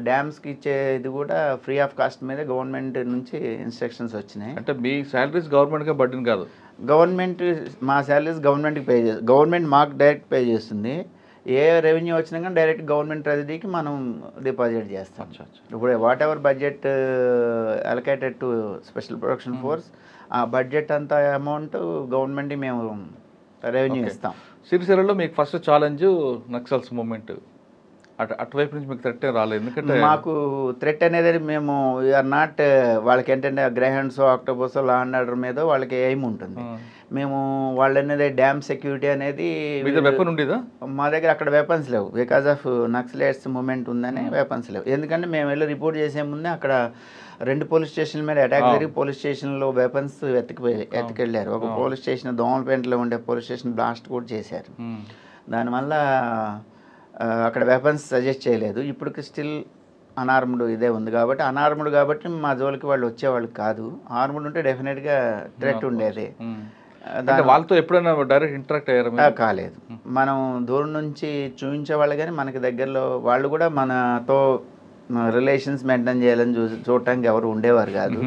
డ్యామ్స్కి ఇచ్చేది కూడా ఫ్రీ ఆఫ్ కాస్ట్ మీద గవర్నమెంట్ నుంచి ఇన్స్ట్రక్షన్స్ వచ్చినాయి. అంటే మీ శాలరీస్ గవర్నమెంట్గా బడ్డీని కాదు, గవర్నమెంట్ మా శాలరీస్ గవర్నమెంట్కి పే చేస్తుంది, గవర్నమెంట్ మాకు డైరెక్ట్ పే చేస్తుంది. ఏ రెవెన్యూ వచ్చినా కానీ డైరెక్ట్ గవర్నమెంట్ ట్రెజరీకి మనం డిపాజిట్ చేస్తాం. ఇప్పుడు what ever budget allocated to special protection force, ఆ బడ్జెట్ అంత అమౌంట్ గవర్నమెంట్కి మేము రెవెన్యూ ఇస్తాం. శ్రీశైలంలో మీకు ఫస్ట్ ఛాలెంజ్ నక్సల్స్ మూమెంట్, అటువైపు నుంచి మీకు థ్రెట్ రాలేదు? ఎందుకంటే మాకు థ్రెట్ అనేది మేము వీఆర్ నాట్, వాళ్ళకి ఏంటంటే గ్రహండ్స్ ఆక్టోబస్ లా అండ్ ఆర్డర్ మీద వాళ్ళకి ఎయిమ్ ఉంటుంది. మేము వాళ్ళు అనేది డ్యామ్ సెక్యూరిటీ అనేది వెపన్ ఉండేదా? మా దగ్గర అక్కడ వెపన్స్ లేవు, బికాజ్ ఆఫ్ నక్సలైట్స్ మూమెంట్ ఉందని వెపన్స్ లేవు. ఎందుకంటే మేము వెళ్ళి రిపోర్ట్ చేసే ముందే అక్కడ 2 పోలీస్ స్టేషన్ల మీద అటాక్ జరిగి పోలీస్ స్టేషన్లో వెపన్స్ ఎత్తుకెళ్ళారు. ఒక పోలీస్ స్టేషన్ దోమలపేటలో ఉండే పోలీస్ స్టేషన్ బ్లాస్ట్ కూడా చేశారు. దానివల్ల అక్కడ వెపన్స్ సజెస్ట్ చేయలేదు. ఇప్పటికి స్టిల్ అనార్మ్డ్ ఇదే ఉంది కాబట్టి, అనార్మ్డ్ కాబట్టి మా జోలికి వాళ్ళు వచ్చేవాళ్ళు కాదు. ఆర్మ్డ్ ఉంటే డెఫినెట్గా థ్రెట్ ఉండేది. వాళ్ళతో ఎప్పుడైనా డైరెక్ట్ ఇంటరాక్ట్ అయ్యారు? కాలేదు. మనం దూరం నుంచి చూపించేవాళ్ళు, కానీ మనకి దగ్గరలో వాళ్ళు కూడా మనతో రిలేషన్స్ మెయింటైన్ చేయాలని చూడటానికి ఎవరు ఉండేవారు కాదు.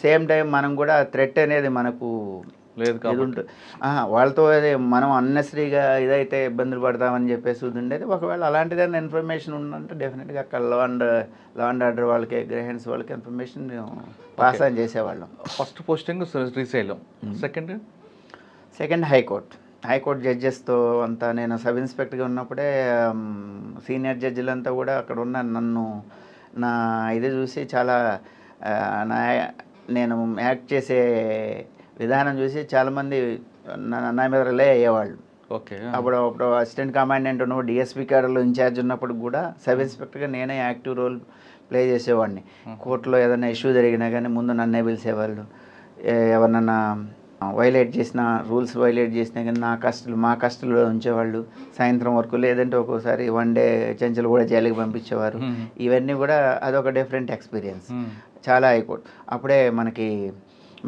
సేమ్ టైం మనం కూడా థ్రెట్ అనేది మనకు లేదు కాబట్టి వాళ్ళతో అదే మనం అన్నెసరీగా ఇదైతే ఇబ్బందులు పడతామని చెప్పేసి ఉండేది. ఒకవేళ అలాంటిదైనా ఇన్ఫర్మేషన్ ఉందంటే డెఫినెట్గా అక్కడ లా అండ్ ఆర్డర్ వాళ్ళకి గ్రహెండ్స్ వాళ్ళకి ఇన్ఫర్మేషన్ మేము పాస్ ఆన్ చేసేవాళ్ళం. First posting Srisailam, second high court జడ్జెస్తో అంతా. నేను సబ్ ఇన్స్పెక్టర్గా ఉన్నప్పుడే సీనియర్ జడ్జిలంతా కూడా అక్కడ ఉన్న నన్ను నా ఇది చూసి చాలా నేను యాక్ట్ చేసే విధానం చూసి చాలామంది నా మీద రిలే అయ్యేవాళ్ళు. ఓకే. అప్పుడు అసిస్టెంట్ కమాండెంట్ ఉన్నప్పుడు డిఎస్పీ క్యాడర్లో ఇన్ఛార్జ్ ఉన్నప్పుడు కూడా సబ్ ఇన్స్పెక్టర్గా నేనే యాక్టివ్ రోల్ ప్లే చేసేవాడిని. కోర్టులో ఏదైనా ఇష్యూ జరిగినా కానీ ముందు నన్నే పిలిచేవాళ్ళు. ఎవరినన్నా వైలేట్ చేసిన రూల్స్ వైలేట్ చేసినా కానీ మా కస్టడీలో ఉంచేవాళ్ళు సాయంత్రం వరకు, లేదంటే ఒక్కోసారి వన్ డే చెంచలు కూడా జైలుకి పంపించేవారు. ఇవన్నీ కూడా అదొక డిఫరెంట్ ఎక్స్పీరియన్స్. చాలా హైకోర్టు అప్పుడే మనకి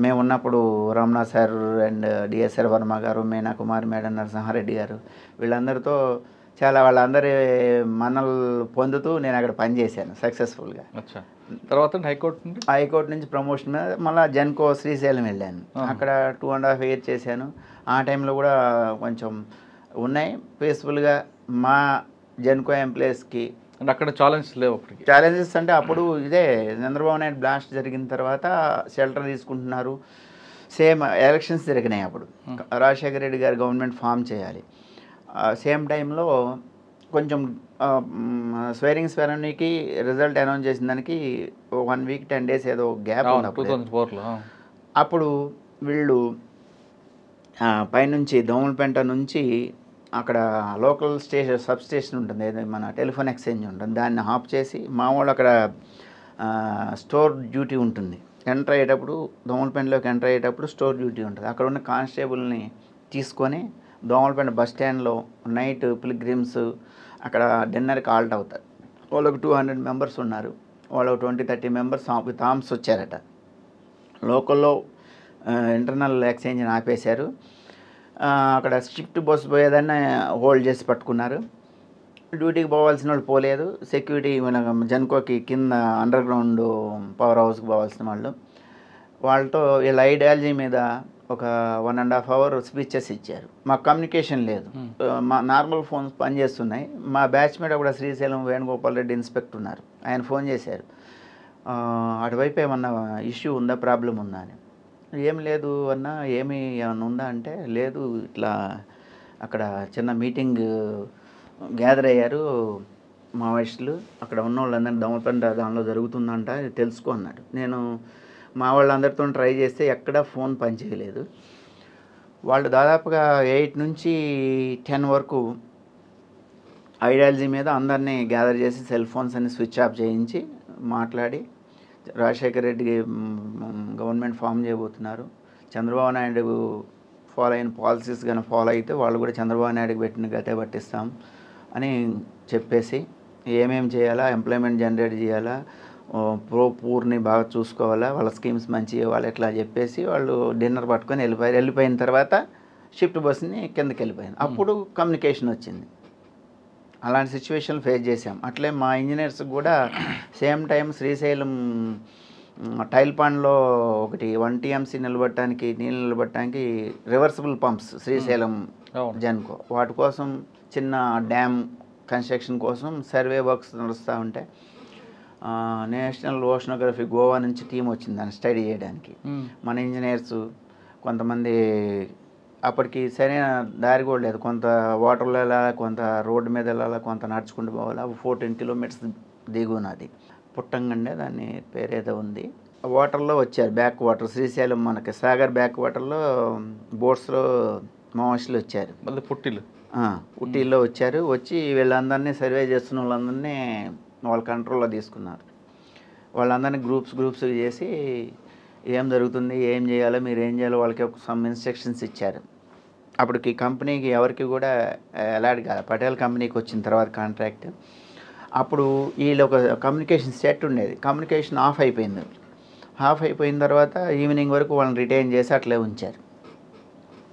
మేము ఉన్నప్పుడు Ramnath sir and DSR Varma గారు, మీనా కుమార్ మేడం, నరసింహారెడ్డి గారు, వీళ్ళందరితో చాలా వాళ్ళందరి మనలు పొందుతూ నేను అక్కడ పనిచేశాను సక్సెస్ఫుల్గా. తర్వాత హైకోర్టు నుంచి ప్రమోషన్ మీద మళ్ళీ జెన్కో శ్రీశైలం వెళ్ళాను. అక్కడ 2.5 years చేశాను. ఆ టైంలో కూడా కొంచెం ఉన్నాయి పీస్ఫుల్గా. మా జెన్కో ఎంప్లాయీస్కి అంటే అక్కడ ఛాలెంజెస్ లేవు. అప్పటికి ఛాలెంజెస్ అంటే అప్పుడు ఇదే చంద్రబాబు నాయుడు బ్లాస్ట్ జరిగిన తర్వాత షెల్టర్ తీసుకుంటున్నారు. సేమ్ ఎలక్షన్స్ జరిగినాయి. అప్పుడు రాజశేఖర రెడ్డి గారు గవర్నమెంట్ ఫామ్ చేయాలి. సేమ్ టైంలో కొంచెం స్వేరింగ్ సెరమనీకి రిజల్ట్ అనౌన్స్ చేసిన దానికి 1 week 10 days ఏదో గ్యాప్ ఉన్నప్పుడు 2004లో అప్పుడు వీళ్ళు పైనుంచి దోమలపేంట నుంచి అక్కడ లోకల్ సబ్ స్టేషన్ ఉంటుంది, మన టెలిఫోన్ ఎక్స్చేంజ్ ఉంటుంది, దాన్ని ఆఫ్ చేసి మా వాళ్ళు అక్కడ స్టోర్ డ్యూటీ ఉంటుంది. ఎంటర్ అయ్యేటప్పుడు దోమలపేంటలోకి ఎంటర్ అయ్యేటప్పుడు స్టోర్ డ్యూటీ ఉంటుంది. అక్కడ ఉన్న కానిస్టేబుల్ని తీసుకొని దోమలపేంట బస్ స్టాండ్లో నైట్ పిల్గ్రిమ్స్ అక్కడ డిన్నర్కి ఆల్ట్ అవుతారు. వాళ్ళకు 200 members ఉన్నారు. వాళ్ళు 20-30 members విత్ ఆర్మ్స్ వచ్చారట. లోకల్లో ఇంటర్నల్ ఎక్స్చేంజ్ని ఆపేశారు. అక్కడ షిఫ్ట్ బస్సు పోయేదాన్ని హోల్డ్ చేసి పట్టుకున్నారు. డ్యూటీకి పోవాల్సిన వాళ్ళు పోలేదు. సెక్యూరిటీ మన జన్కోకి కింద అండర్ గ్రౌండ్ పవర్ హౌస్కి పోవాల్సిన వాళ్ళతో వీళ్ళ ఐడియాలజీ మీద ఒక 1.5 hour స్పీచెస్ ఇచ్చారు. మాకు కమ్యూనికేషన్ లేదు. మా నార్మల్ ఫోన్స్ పనిచేస్తున్నాయి. మా బ్యాచ్మేట్ అక్కడ శ్రీశైలం వేణుగోపాల్ రెడ్డి ఇన్స్పెక్టర్ ఉన్నారు. ఆయన ఫోన్ చేశారు, అటువైపు ఏమన్నా ఇష్యూ ఉందా, ప్రాబ్లం ఉందా అని. ఏం లేదు అన్న, ఏమన్నా ఉందా అంటే, లేదు ఇట్లా అక్కడ చిన్న మీటింగ్ గ్యాదర్ అయ్యారు మావోయిస్టులు, అక్కడ ఉన్న వాళ్ళందరినీ దోమలపేంట దానిలో జరుగుతుందంట, తెలుసుకో అన్నాడు. నేను మా వాళ్ళందరితో ట్రై చేస్తే ఎక్కడా ఫోన్ పనిచేయలేదు. వాళ్ళు దాదాపుగా 8 నుంచి 10 వరకు ఐడియాలజీ మీద అందరినీ గ్యాదర్ చేసి సెల్ ఫోన్స్ అన్ని స్విచ్ ఆఫ్ చేయించి మాట్లాడి, రాజశేఖర రెడ్డికి గవర్నమెంట్ ఫామ్ చేయబోతున్నారు, చంద్రబాబు నాయుడు ఫాలో అయిన పాలసీస్ కానీ ఫాలో అయితే వాళ్ళు కూడా చంద్రబాబు నాయుడుకి పెట్టిన గతే పట్టిస్తాం అని చెప్పేసి, ఏమేమి చేయాలా, ఎంప్లాయ్మెంట్ జనరేట్ చేయాలా, పూర్ని బాగా చూసుకోవాలా, వాళ్ళ స్కీమ్స్ మంచిగా వాళ్ళు ఎట్లా చెప్పేసి వాళ్ళు డిన్నర్ పట్టుకొని వెళ్ళిపోయారు. వెళ్ళిపోయిన తర్వాత షిఫ్ట్ బస్సుని కిందకి వెళ్ళిపోయింది. అప్పుడు కమ్యూనికేషన్ వచ్చింది. అలాంటి సిచ్యువేషన్లు ఫేస్ చేసాం. అట్లే మా ఇంజనీర్స్ కూడా సేమ్ టైం శ్రీశైలం టైల్ పాండ్లో ఒకటి 1 TMC నిలబడటానికి, నీళ్ళు నిలబడటానికి రివర్సిబుల్ పంప్స్ శ్రీశైలం జన్కో, వాటి కోసం చిన్న డ్యామ్ కన్స్ట్రక్షన్ కోసం సర్వే వర్క్స్ నడుస్తూ ఉంటే నేషనల్ ఓషనోగ్రఫీ గోవా నుంచి టీం వచ్చింది దాన్ని స్టడీ చేయడానికి. మన ఇంజనీర్స్ కొంతమంది అప్పటికి సరైన దారి కూడా లేదు, కొంత వాటర్లో వెళ్ళాలి, కొంత రోడ్డు మీద వెళ్ళాలి, కొంత నడుచుకుంటూ పోవాలి. 14 kilometers దిగునది పుట్టంగండే దాని పేరేదో ఉంది. వాటర్లో వచ్చారు, బ్యాక్ వాటర్ శ్రీశైలం మనకి సాగర్ బ్యాక్ వాటర్లో బోట్స్లో మావోయిస్టులు వచ్చారు. మళ్ళీ పుట్టిల్లో వచ్చారు. వచ్చి వీళ్ళందరినీ సర్వే చేస్తున్న వాళ్ళందరినీ వాళ్ళ కంట్రోల్లో తీసుకున్నారు. వాళ్ళందరినీ గ్రూప్స్ చేసి ఏం జరుగుతుంది, ఏం చేయాలో, మీరు ఏం చేయాలో వాళ్ళకి ఒక సమ్ ఇన్స్ట్రక్షన్స్ ఇచ్చారు. అప్పటికి కంపెనీకి ఎవరికి కూడా అలాట్ కాదు, పటేల్ కంపెనీకి వచ్చిన తర్వాత కాంట్రాక్ట్. అప్పుడు వీళ్ళు ఒక కమ్యూనికేషన్ సెట్ ఉండేది, కమ్యూనికేషన్ ఆఫ్ అయిపోయింది. ఆఫ్ అయిపోయిన తర్వాత ఈవినింగ్ వరకు వాళ్ళని రిటైన్ చేసి అట్లే ఉంచారు.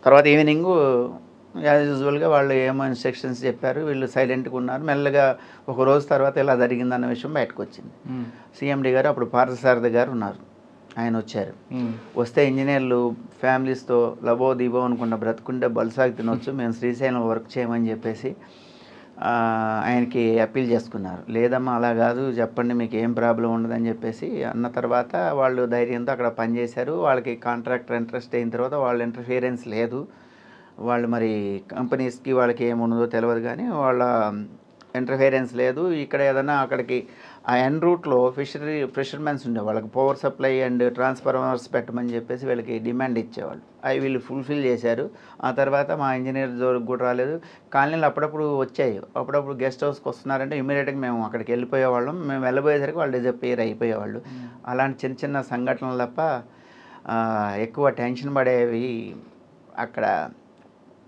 తర్వాత ఈవినింగ్ యాజ్ యూజువల్గా వాళ్ళు ఏమో ఇన్స్ట్రక్షన్స్ చెప్పారు, వీళ్ళు సైలెంట్గా ఉన్నారు. మెల్లగా ఒక రోజు తర్వాత ఇలా జరిగిందన్న విషయం బయటకు వచ్చింది. CMD గారు అప్పుడు పార్థసారథి గారు ఉన్నారు, ఆయన వచ్చారు. వస్తే ఇంజనీర్లు ఫ్యామిలీస్తో లబో దిబో అనుకున్న బ్రతుకుంటే బల్సాగి తినొచ్చు, మేము శ్రీశైలం వర్క్ చేయమని చెప్పేసి ఆయనకి అప్పీల్ చేసుకున్నారు. లేదమ్మా అలా కాదు, చెప్పండి మీకు ఏం ప్రాబ్లం ఉండదని చెప్పేసి అన్న తర్వాత వాళ్ళు ధైర్యంతో అక్కడ పనిచేశారు. వాళ్ళకి కాంట్రాక్టర్ ఇంట్రెస్ట్ అయిన తర్వాత వాళ్ళ ఇంటర్ఫియరెన్స్ లేదు. వాళ్ళు మరి కంపెనీస్కి వాళ్ళకి ఏమున్నదో తెలియదు, కానీ వాళ్ళ ఇంటర్ఫియరెన్స్ లేదు. ఇక్కడ ఏదైనా అక్కడికి ఆ ఎన్ రూట్లో ఫిషర్మెన్స్ ఉండే వాళ్ళకి పవర్ సప్లై అండ్ ట్రాన్స్ఫార్మర్స్ పెట్టమని చెప్పేసి వీళ్ళకి డిమాండ్ ఇచ్చేవాళ్ళు. అవి వీళ్ళు ఫుల్ఫిల్ చేశారు. ఆ తర్వాత మా ఇంజనీర్ జోలికి కూడా రాలేదు. కాలనీలు అప్పుడప్పుడు వచ్చాయి, అప్పుడప్పుడు గెస్ట్ హౌస్కి వస్తున్నారంటే ఇమీడియట్గా మేము అక్కడికి వెళ్ళిపోయేవాళ్ళం. మేము వెళ్ళబోయేసరికి వాళ్ళు డిజపేర్ అయిపోయేవాళ్ళు. అలాంటి చిన్న చిన్న సంఘటనలు తప్ప ఎక్కువ టెన్షన్ పడేవి అక్కడ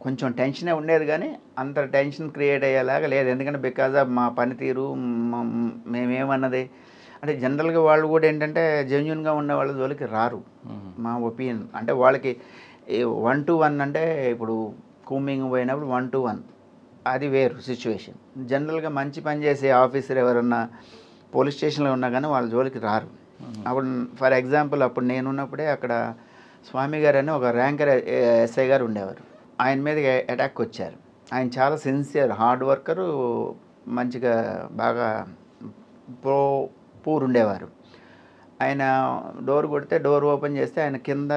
కొంచెం టెన్షనే ఉండేది, కానీ అంత టెన్షన్ క్రియేట్ అయ్యేలాగా లేదు. ఎందుకంటే బికాజ్ ఆఫ్ మా పనితీరు, మేమేమన్నది అంటే జనరల్గా వాళ్ళు కూడా ఏంటంటే జెన్యున్గా ఉన్న వాళ్ళ జోలికి రారు. మా ఒపీనియన్ అంటే వాళ్ళకి 1-to-1 అంటే ఇప్పుడు కూమింగ్ పోయినప్పుడు 1-to-1 అది వేరు సిచ్యువేషన్. జనరల్గా మంచి పని చేసే ఆఫీసర్ ఎవరన్నా పోలీస్ స్టేషన్లో ఉన్నా కానీ వాళ్ళ జోలికి రారు. అప్పుడు ఫర్ ఎగ్జాంపుల్ అప్పుడు నేనున్నప్పుడే అక్కడ స్వామి గారు అని ఒక ర్యాంకర్ ఎస్ఐ గారు ఉండేవారు. ఆయన మీద అటాక్ వచ్చారు. ఆయన చాలా సిన్సియర్ హార్డ్ వర్కరు, మంచిగా బాగా పూర్ ఉండేవారు. ఆయన డోర్ కొడితే డోర్ ఓపెన్ చేస్తే ఆయన కింద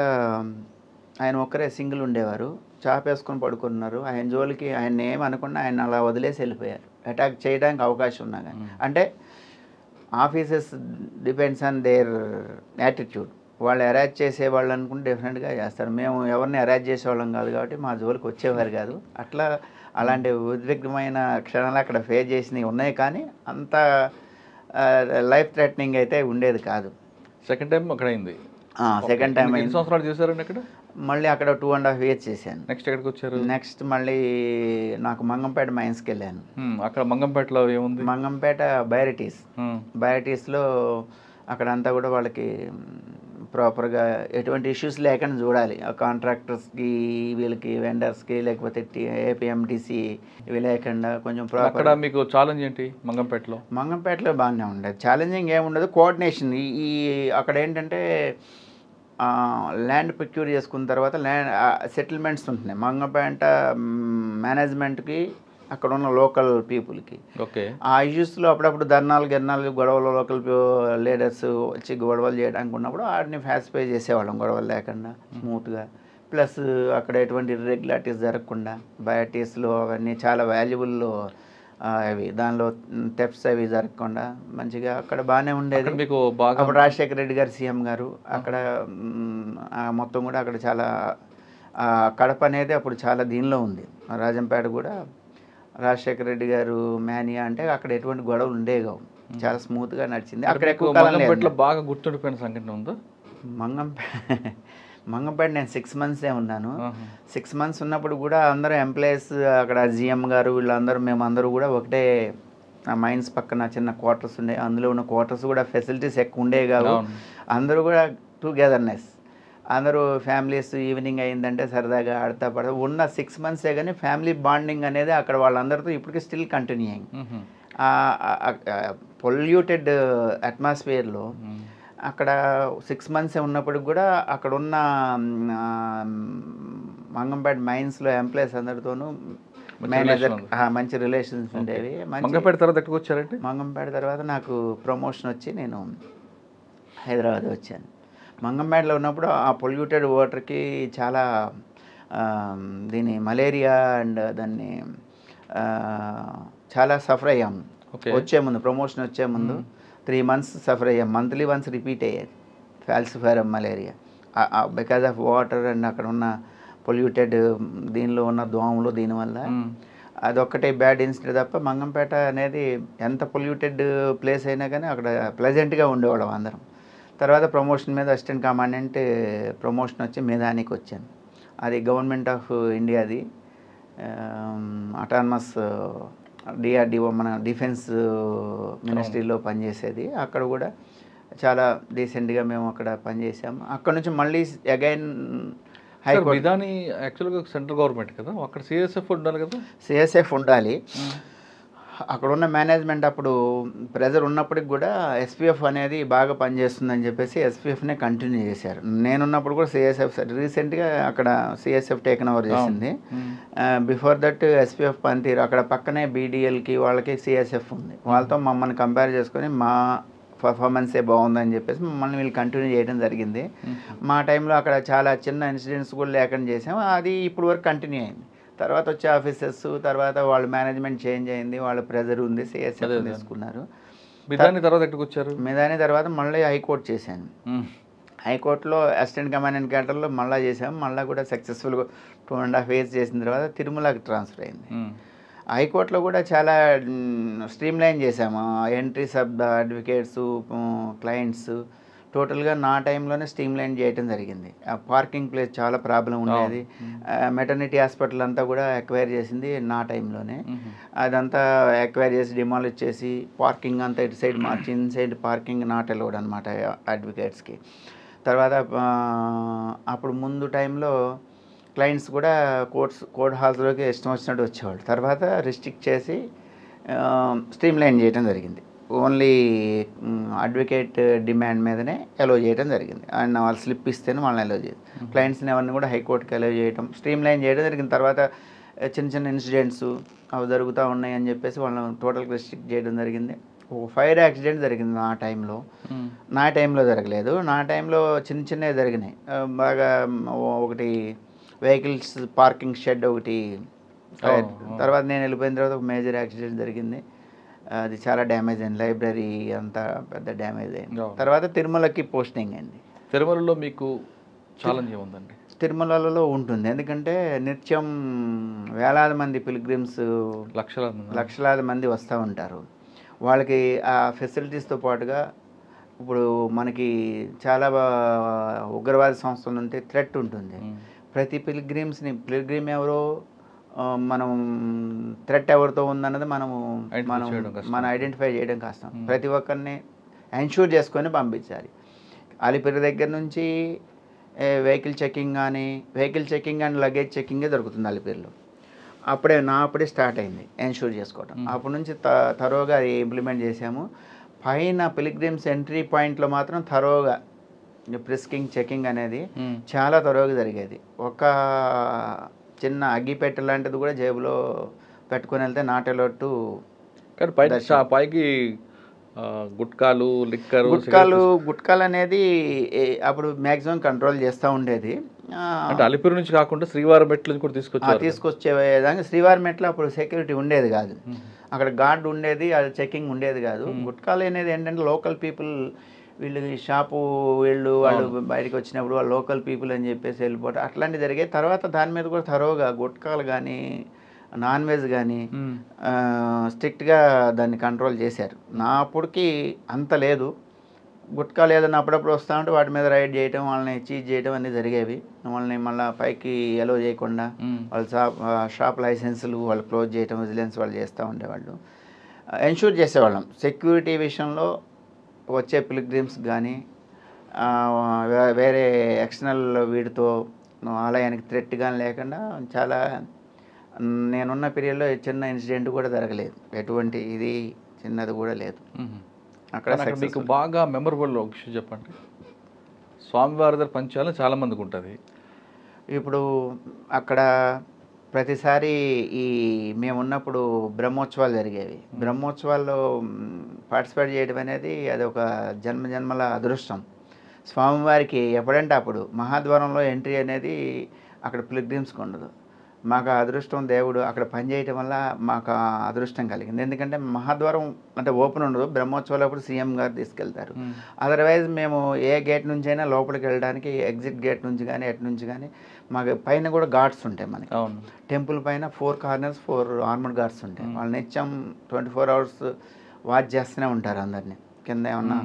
ఆయన ఒక్కరే సింగిల్ ఉండేవారు. చాపేసుకొని పడుకున్నారు. ఆయన జోలికి ఆయన ఏమనకుండా ఆయన అలా వదిలేసి వెళ్ళిపోయారు, అటాక్ చేయడానికి అవకాశం ఉన్నా కానీ. అంటే officers depends on their attitude. వాళ్ళు అరేంజ్ చేసేవాళ్ళు అనుకుంటే డెఫినెట్గా చేస్తారు. మేము ఎవరిని అరేంజ్ చేసేవాళ్ళం కాదు కాబట్టి మా జోలికి వచ్చేవారు కాదు. అట్లా అలాంటి ఉద్విగ్నమైన క్షణాలు అక్కడ ఫేస్ చేసినవి ఉన్నాయి, కానీ అంత లైఫ్ థ్రెటనింగ్ అయితే ఉండేది కాదు. సెకండ్ టైం అక్కడ అయింది. సెకండ్ టైం ఎన్ని సంవత్సరాలు చేశారండి అక్కడ? మళ్ళీ అక్కడ 2.5 years చేశాను. నెక్స్ట్ ఎక్కడికి వచ్చారు? నెక్స్ట్ మళ్ళీ నాకు మంగంపేట మైన్స్కి వెళ్ళాను. అక్కడ మంగంపేటలో ఏముంది? మంగంపేట బయటిస్లో అక్కడంతా కూడా వాళ్ళకి ప్రాపర్గా ఎటువంటి ఇష్యూస్ లేకుండా చూడాలి. ఆ కాంట్రాక్టర్స్కి, వీళ్ళకి, వెండర్స్కి, లేకపోతే ఏపీఎంటీసీ ఇవి లేకుండా కొంచెం అక్కడ మీకు ఛాలెంజ్ ఏంటి మంగంపేటలో? మంగంపేటలో బాగానే ఉండదు, ఛాలెంజింగ్ ఏముండదు. కోఆర్డినేషన్ ఈ అక్కడ ఏంటంటే ల్యాండ్ ప్రొక్యూర్ చేసుకున్న తర్వాత సెటిల్మెంట్స్ ఉంటున్నాయి మంగంపేట మేనేజ్మెంట్కి, అక్కడ ఉన్న లోకల్ పీపుల్కి. ఓకే. ఆ ఇష్యూస్లో అప్పుడప్పుడు గిర్నాలు గొడవలు, లోకల్ లీడర్స్ వచ్చి గొడవలు చేయడానికి ఉన్నప్పుడు వాటిని పాసిఫై చేసేవాళ్ళం గొడవలు లేకుండా స్మూత్గా. ప్లస్ అక్కడ ఎటువంటి ఇర్రెగ్యులారిటీస్ జరగకుండా, బయోటీస్లో అవన్నీ చాలా వాల్యుబుల్ అవి, దానిలో టెప్స్ అవి జరగకుండా మంచిగా అక్కడ బాగానే ఉండేది. మీకు బాగా అప్పుడు రాజశేఖర రెడ్డి గారు సీఎం గారు అక్కడ మొత్తం కూడా అక్కడ చాలా కడప అనేది అప్పుడు చాలా దీనిలో ఉంది. రాజంపేట కూడా రాజశేఖర రెడ్డి గారు మేనియా అంటే అక్కడ ఎటువంటి గొడవలు ఉండేవి కావు, చాలా స్మూత్గా నడిచింది. అక్కడ ఎక్కువ మంగంపేటలో బాగా గుర్తుండిపోయిన సంఘటన ఉందా? మంగంపేట నేను 6 months ఉన్నాను. 6 months ఉన్నప్పుడు కూడా అందరూ ఎంప్లాయీస్ అక్కడ జిఎం గారు వీళ్ళందరూ మేమందరూ కూడా ఒకటే మైన్స్ పక్కన చిన్న క్వార్టర్స్ ఉండే, అందులో ఉన్న క్వార్టర్స్ కూడా ఫెసిలిటీస్ ఎక్కువ ఉండేవి కావు. అందరూ కూడా టుగెదర్నెస్, అందరూ ఫ్యామిలీస్ ఈవినింగ్ అయిందంటే సరదాగా ఆడతా పడతా ఉన్న 6 months కానీ ఫ్యామిలీ బాండింగ్ అనేది అక్కడ వాళ్ళందరితో ఇప్పటికీ స్టిల్ కంటిన్యూ అయింది. పొల్యూటెడ్ అట్మాస్ఫియర్లో అక్కడ 6 months ఉన్నప్పుడు కూడా అక్కడ ఉన్న మంగంపేట మైన్స్లో ఎంప్లాయీస్ అందరితోనూ మేనేజర్ మంచి రిలేషన్స్ ఉండేవి. మంగంపేట తర్వాత ఎక్కడికి వచ్చారంటే? మంగంపేట తర్వాత నాకు ప్రమోషన్ వచ్చి నేను హైదరాబాద్ వచ్చాను. మంగంపేటలో ఉన్నప్పుడు ఆ పొల్యూటెడ్ వాటర్కి చాలా దీని మలేరియా అండ్ దాన్ని చాలా సఫర్ అయ్యాము. వచ్చే ముందు ప్రమోషన్ వచ్చే ముందు 3 months సఫర్ అయ్యాం. మంత్లీ వన్స్ రిపీట్ అయ్యేది falciparum malaria because of water and అక్కడ ఉన్న పొల్యూటెడ్ దీనిలో ఉన్న దోమలు, దీనివల్ల అదొక్కటే బ్యాడ్ ఇన్సిడెంట్ తప్ప మంగంపేట అనేది ఎంత పొల్యూటెడ్ ప్లేస్ అయినా కానీ అక్కడ ప్లెజెంట్గా ఉండేవాళ్ళం అందరం. తర్వాత ప్రమోషన్ మీద అసిస్టెంట్ కమాండెంట్ ప్రమోషన్ వచ్చి మేధానికి వచ్చాను. అది గవర్నమెంట్ ఆఫ్ ఇండియాది అటానమస్ డిఆర్డిఓ మన డిఫెన్స్ మినిస్ట్రీలో పనిచేసేది. అక్కడ కూడా చాలా డీసెంట్గా మేము అక్కడ పనిచేసాము. అక్కడ నుంచి మళ్ళీ అగైన్ హైకోర్టు. మిధాని యాక్చువల్గా సెంట్రల్ గవర్నమెంట్ కదా, అక్కడ సిఎస్ఎఫ్ ఉండాలి కదా? సిఎస్ఎఫ్ ఉండాలి. అక్కడ ఉన్న మేనేజ్మెంట్ అప్పుడు ప్రెజర్ ఉన్నప్పటికి కూడా ఎస్పీఎఫ్ అనేది బాగా పనిచేస్తుందని చెప్పేసి ఎస్పీఎఫ్నే కంటిన్యూ చేశారు. నేనున్నప్పుడు కూడా సిఎస్ఎఫ్ రీసెంట్గా అక్కడ సిఎస్ఎఫ్ టేకన్ ఓవర్ చేసింది. బిఫోర్ దట్ ఎస్పీఎఫ్ పనితీరు అక్కడ పక్కనే బీడీఎల్కి వాళ్ళకి సిఎస్ఎఫ్ ఉంది. వాళ్ళతో మమ్మల్ని కంపేర్ చేసుకొని మా పర్ఫార్మెన్సే బాగుందని చెప్పేసి మమ్మల్ని వీళ్ళు కంటిన్యూ చేయడం జరిగింది. మా టైంలో అక్కడ చాలా చిన్న ఇన్సిడెంట్స్ కూడా లేకుండా చేసాము. అది ఇప్పుడు వరకు కంటిన్యూ అయింది. తర్వాత వచ్చే ఆఫీసర్స్ తర్వాత వాళ్ళ మేనేజ్మెంట్ చేంజ్ అయింది, వాళ్ళ ప్రెజర్ ఉంది, సిఎస్ఎఫ్ తీసుకున్నారు. మిధాని తర్వాత ఎక్కడికి వచ్చారు? మిధాని తర్వాత మళ్ళీ హైకోర్టు చేశాను. హైకోర్టులో అసిస్టెంట్ కమాండెంట్ క్యాడర్లో మళ్ళీ చేసాము. మళ్ళీ కూడా సక్సెస్ఫుల్గా 2.5 years చేసిన తర్వాత తిరుమలకి ట్రాన్స్ఫర్ అయింది. హైకోర్టులో కూడా చాలా స్ట్రీమ్ లైన్ చేసాము. Entries of the advocates, clients, టోటల్గా నా టైంలోనే స్ట్రీమ్ లైన్ చేయడం జరిగింది. ఆ పార్కింగ్ ప్లేస్ చాలా ప్రాబ్లం ఉండేది. మెటర్నిటీ హాస్పిటల్ అంతా కూడా ఎక్వైర్ చేసింది నా టైంలోనే. అదంతా ఎక్వైర్ చేసి డిమాలిష్ చేసి పార్కింగ్ అంతా ఇటు side March inside parking not allowed అనమాట అడ్వకేట్స్కి. తర్వాత అప్పుడు ముందు టైంలో క్లయింట్స్ కూడా కోర్ట్ హాల్స్లోకి ఇష్టం వచ్చినట్టు వచ్చేవాళ్ళు. తర్వాత రిస్ట్రిక్ట్ చేసి స్ట్రీమ్ లైన్ చేయడం జరిగింది. ఓన్లీ అడ్వకేట్ డిమాండ్ మీదనే అలో చేయడం జరిగింది. అండ్ వాళ్ళు స్లిప్ ఇస్తేనే వాళ్ళని అలో చేయదు. క్లయింట్స్ని ఎవరిని కూడా హైకోర్టుకి అలో చేయడం, స్ట్రీమ్ లైన్ చేయడం జరిగింది. తర్వాత చిన్న చిన్న ఇన్సిడెంట్స్ అవి జరుగుతూ ఉన్నాయి అని చెప్పేసి వాళ్ళని టోటల్గా రెస్ట్రిక్ట్ చేయడం జరిగింది. ఒక ఫైర్ యాక్సిడెంట్ జరిగింది నా టైంలో జరగలేదు. నా టైంలో చిన్న చిన్నవి జరిగినాయి. బాగా ఒకటి వెహికల్స్ పార్కింగ్ షెడ్ ఒకటి, తర్వాత నేను వెళ్ళిపోయిన తర్వాత ఒక మేజర్ యాక్సిడెంట్ జరిగింది. అది చాలా డ్యామేజ్ అయింది. లైబ్రరీ అంతా పెద్ద డ్యామేజ్ అయింది. తర్వాత తిరుమలకి పోస్టింగ్ అయింది. తిరుమలలో మీకు ఛాలెంజ్ ఏముందండి? తిరుమలలో ఉంటుంది, ఎందుకంటే నిత్యం వేలాది మంది పిల్గ్రిమ్స్, లక్షలాది మంది వస్తూ ఉంటారు. వాళ్ళకి ఆ ఫెసిలిటీస్తో పాటుగా ఇప్పుడు మనకి చాలా ఉగ్రవాద సంస్థల నుండి థ్రెట్ ఉంటుంది. ప్రతి పిల్గ్రిమ్ ఎవరో మనం థ్రెట్ ఎవరితో ఉందన్నది మనం ఐడెంటిఫై చేయడం కష్టం. ప్రతి ఒక్కరిని ఎన్ష్యూర్ చేసుకొని పంపించాలి. అలిపిరి దగ్గర నుంచి వెహికల్ చెకింగ్ అండ్ లగేజ్ చెకింగే దొరుకుతుంది అలిపిరిలో. అప్పుడే స్టార్ట్ అయింది ఎన్ష్యూర్ చేసుకోవడం. అప్పటి నుంచి తరోగా అది ఇంప్లిమెంట్ చేసాము. పైన పిల్గ్రిమ్స్ ఎంట్రీ పాయింట్లో మాత్రం తరోగా ప్రిస్కింగ్ చెకింగ్ అనేది చాలా తరోగా జరిగేది. ఒక చిన్న అగ్గిపెట్టె లాంటిది కూడా జేబులో పెట్టుకొని వెళ్తే నాటెలోట్టు. పైకి గుట్కాలు అనేది అప్పుడు మ్యాక్సిమం కంట్రోల్ చేస్తూ ఉండేది. అంటే అలిపిరి నుంచి కాకుండా శ్రీవారి మెట్ల కూడా తీసుకొచ్చే విధంగా. శ్రీవారి మెట్లు అప్పుడు సెక్యూరిటీ ఉండేది కాదు, అక్కడ గార్డ్ ఉండేది, అది చెకింగ్ ఉండేది కాదు. గుట్కాలు అనేది ఏంటంటే లోకల్ పీపుల్, వీళ్ళు షాపు వాళ్ళు బయటకు వచ్చినప్పుడు వాళ్ళు లోకల్ పీపుల్ అని చెప్పేసి వెళ్ళిపోవడం అట్లాంటివి జరిగాయి. తర్వాత దాని మీద కూడా తరోగా గుట్కాలు కానీ నాన్ వెజ్ కానీ స్ట్రిక్ట్గా దాన్ని కంట్రోల్ చేశారు. నా అప్పటికి అంత లేదు. గుట్కాలు ఏదైనా అప్పుడప్పుడు వస్తూ ఉంటే వాటి మీద రైడ్ చేయడం, వాళ్ళని చీజ్ చేయడం అన్నీ జరిగేవి. వాళ్ళని మళ్ళీ పైకి అలో చేయకుండా వాళ్ళ షాప్ లైసెన్సులు వాళ్ళు క్లోజ్ చేయడం, విజిలెన్స్ వాళ్ళు చేస్తూ ఉండేవాళ్ళు. ఎన్ష్యూర్ చేసేవాళ్ళం సెక్యూరిటీ విషయంలో. వచ్చే పిల్గ్రిమ్స్ కానీ వేరే ఎక్స్టర్నల్ వీడితో ఆలయానికి థ్రెట్ కానీ లేకుండా చాలా, నేనున్న పీరియడ్లో చిన్న ఇన్సిడెంట్ కూడా జరగలేదు, ఎటువంటి ఇది చిన్నది కూడా లేదు. అక్కడ మీకు బాగా మెమరబుల్ ఒక విషయం చెప్పండి. స్వామివారి దగ్గర పంచాలు చాలామందికి ఉంటుంది. ఇప్పుడు అక్కడ ప్రతిసారి మేమున్నప్పుడు బ్రహ్మోత్సవాలు జరిగేవి. బ్రహ్మోత్సవాల్లో పార్టిసిపేట్ చేయడం అనేది అది ఒక జన్మల అదృష్టం. స్వామివారికి ఎప్పుడంటే అప్పుడు మహాద్వారంలో ఎంట్రీ అనేది అక్కడ పిల్గ్రిమ్స్కి ఉండదు. మాకు అదృష్టం, దేవుడు అక్కడ పనిచేయటం వల్ల మాకు అదృష్టం కలిగింది. ఎందుకంటే మహాద్వారం అంటే ఓపెన్ ఉండదు, బ్రహ్మోత్సవాలు అప్పుడు సీఎం గారు తీసుకెళ్తారు. అదర్వైజ్ మేము ఏ గేట్ నుంచి అయినా లోపలికి వెళ్ళడానికి ఎగ్జిట్ గేట్ నుంచి కానీ ఎటు నుంచి కానీ మాకు పైన కూడా గార్డ్స్ ఉంటాయి. మనకి టెంపుల్ పైన 4 కార్నర్స్ 4 ఆర్మర్డ్ గార్డ్స్ ఉంటాయి. వాళ్ళు నిత్యం 24 hours వాచ్ చేస్తూనే ఉంటారు అందరినీ. కింద ఏమన్నా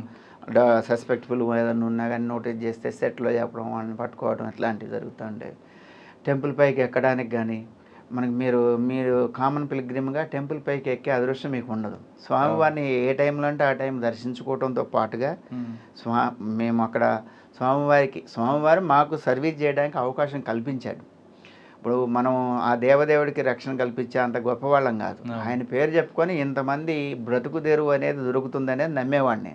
సస్పెక్ట్ఫుల్ ఏదైనా ఉన్నా కానీ నోటీస్ చేస్తే సెట్లో చెప్పడం, వాళ్ళని పట్టుకోవడం ఇట్లాంటివి జరుగుతూ ఉంటాయి. టెంపుల్ పైకి ఎక్కడానికి కానీ మనకి మీరు కామన్ పిల్గ్రిమ్గా టెంపుల్ పైకి ఎక్కే అదృష్టం మీకు ఉండదు. స్వామివారిని ఏ టైంలో అంటే ఆ టైం దర్శించుకోవడంతో పాటుగా మేము అక్కడ స్వామివారు మాకు సర్వీస్ చేయడానికి అవకాశం కల్పించాడు. ఇప్పుడు మనం ఆ దేవదేవుడికి రక్షణ కల్పించే అంత గొప్పవాళ్ళం కాదు. ఆయన పేరు చెప్పుకొని ఇంతమంది బ్రతుకు తెరువు అనేది దొరుకుతుందనేది నమ్మేవాడిని.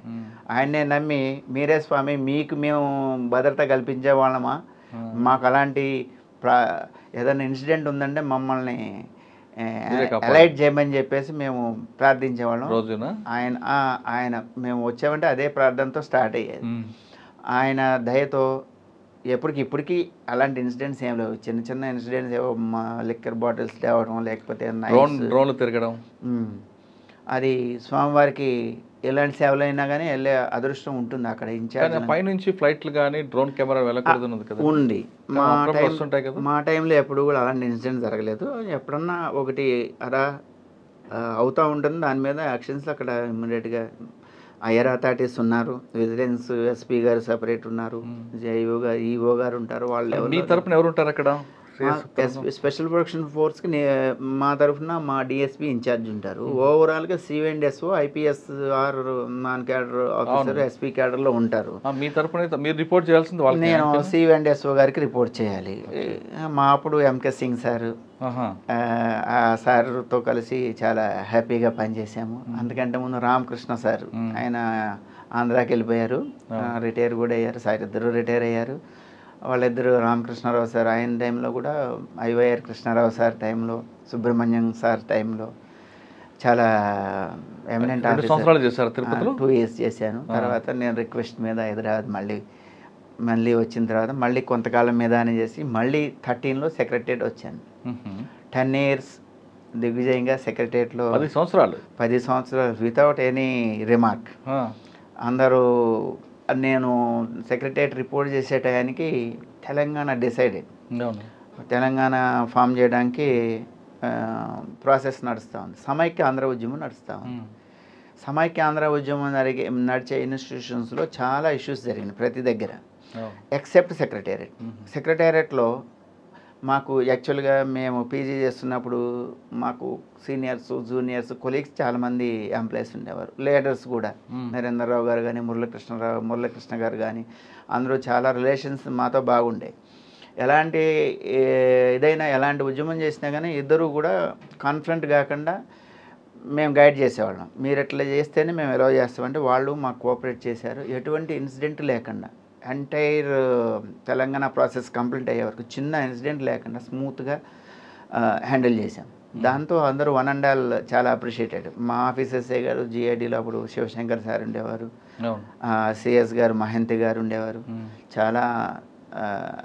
ఆయన్నే నమ్మి మీరే స్వామి మీకు మేము భద్రత కల్పించే వాళ్ళమా, మాకు అలాంటి ఏదైనా ఇన్సిడెంట్ ఉందంటే మమ్మల్ని అలైట్ చేయమని చెప్పేసి మేము ప్రార్థించేవాళ్ళం. ఆయన మేము వచ్చామంటే అదే ప్రార్థనతో స్టార్ట్ అయ్యేది. ఆయన దయతో ఇప్పటికీ అలాంటి ఇన్సిడెంట్స్ ఏం లేవు. చిన్న చిన్న ఇన్సిడెంట్స్ ఏవో లిక్కర్ బాటిల్స్ తేవడం, లేకపోతే డ్రోన్లు తిరగడం, అది స్వామివారికి ఎలాంటి సేవలు అయినా కానీ వెళ్ళే అదృష్టం ఉంటుంది. అక్కడ ఇన్ఛార్జ్ పైనుంచి ఫ్లైట్లు కానీ డ్రోన్ కెమెరా ఉంది. మా టైంలో ఎప్పుడు కూడా అలాంటి ఇన్సిడెంట్ జరగలేదు. ఎప్పుడన్నా ఒకటి అలా అవుతూ ఉంటుంది. దాని మీద యాక్షన్స్ అక్కడ ఇమ్మీడియట్గా హైయర్ అథారిటీస్ ఉన్నారు, విజిలెన్స్ ఎస్పీ గారు సపరేట్ ఉన్నారు, జైఓ గారు ఈఓ గారు ఉంటారు. వాళ్ళు మీ తరపున ఎవరు ఉంటారు అక్కడ? స్పెషల్ ప్రొటెక్షన్ ఫోర్స్కి మా తరఫున మా డిఎస్పీ ఇన్ఛార్జ్ ఉంటారు. ఓవరాల్గా సివిఎండ్ఎస్ఓ IPS or non cadre officer SP క్యాడర్లో ఉంటారు. మీ తరపున మీరు రిపోర్ట్ చేయాల్సింది వాళ్ళకి. నేను సివిఎండ్ఎస్ఓ గారికి రిపోర్ట్ చేయాలి. మా అప్పుడు ఎంకే సింగ్ సార్ సార్తో కలిసి చాలా హ్యాపీగా పనిచేసాము. అందుకంటే ముందు రామకృష్ణ సార్, ఆయన ఆంధ్రాకి వెళ్ళిపోయారు, రిటైర్ కూడా అయ్యారు. సార్ ఇద్దరు రిటైర్ అయ్యారు. వాళ్ళిద్దరు రామకృష్ణారావు సార్ ఆయన టైంలో కూడా, ఐవైఆర్ కృష్ణారావు సార్ టైంలో, సుబ్రహ్మణ్యం సార్ టైంలో చాలా ఎమినెంట్ సంవత్సరాలు చేశారు తిరుపతిలో. 2 years చేశాను. తర్వాత నేను రిక్వెస్ట్ మీద హైదరాబాద్ మళ్ళీ వచ్చిన తర్వాత మళ్ళీ కొంతకాలం మీద అని చేసి మళ్ళీ 13లో సెక్రటరియట్ వచ్చాను. 10 years దిగ్విజయంగా సెక్రటరియట్లో 10 సంవత్సరాలు వితౌట్ ఎనీ రిమార్క్. అందరూ నేను సెక్రటరియట్ రిపోర్ట్ చేసే టయానికి తెలంగాణ డిసైడెడ్, తెలంగాణ ఫామ్ చేయడానికి ప్రాసెస్ నడుస్తూ ఉంది. సమైక్య ఆంధ్ర ఉద్యమం నడుస్తూ ఉంది. సమైక్య ఆంధ్ర ఉద్యమం నడిచే ఇన్స్టిట్యూషన్స్లో చాలా ఇష్యూస్ జరిగినాయి ప్రతి దగ్గర, ఎక్సెప్ట్ సెక్రటేరియట్. సెక్రటేరియట్లో మాకు యాక్చువల్గా మేము పీజీ చేస్తున్నప్పుడు మాకు సీనియర్స్, జూనియర్స్, కొలీగ్స్ చాలామంది ఎంప్లాయీస్ ఉండేవారు. లీడర్స్ కూడా నరేంద్రరావు గారు కానీ, మురళీకృష్ణ గారు కానీ, అందరూ చాలా రిలేషన్స్ మాతో బాగుండే. ఎలాంటి ఉద్యమం చేసినా కానీ ఇద్దరు కూడా కాన్ఫిడెంట్ కాకుండా మేము గైడ్ చేసేవాళ్ళం. మీరు ఎట్లా చేస్తేనే మేము ఎలా చేస్తామంటే వాళ్ళు మాకు కోఆపరేట్ చేశారు. ఎటువంటి ఇన్సిడెంట్ లేకుండా ఎంటైర్ తెలంగాణ ప్రాసెస్ కంప్లీట్ అయ్యే వరకు చిన్న ఇన్సిడెంట్ లేకుండా స్మూత్గా హ్యాండిల్ చేశాం. దాంతో అందరూ వన్ అండ్ ఆల్ చాలా అప్రిషియేటెడ్. మా ఆఫీసర్సే గారు జిఐడిలో అప్పుడు శివశంకర్ సార్ ఉండేవారు, సిఎస్ గారు, మహంతి గారు ఉండేవారు. చాలా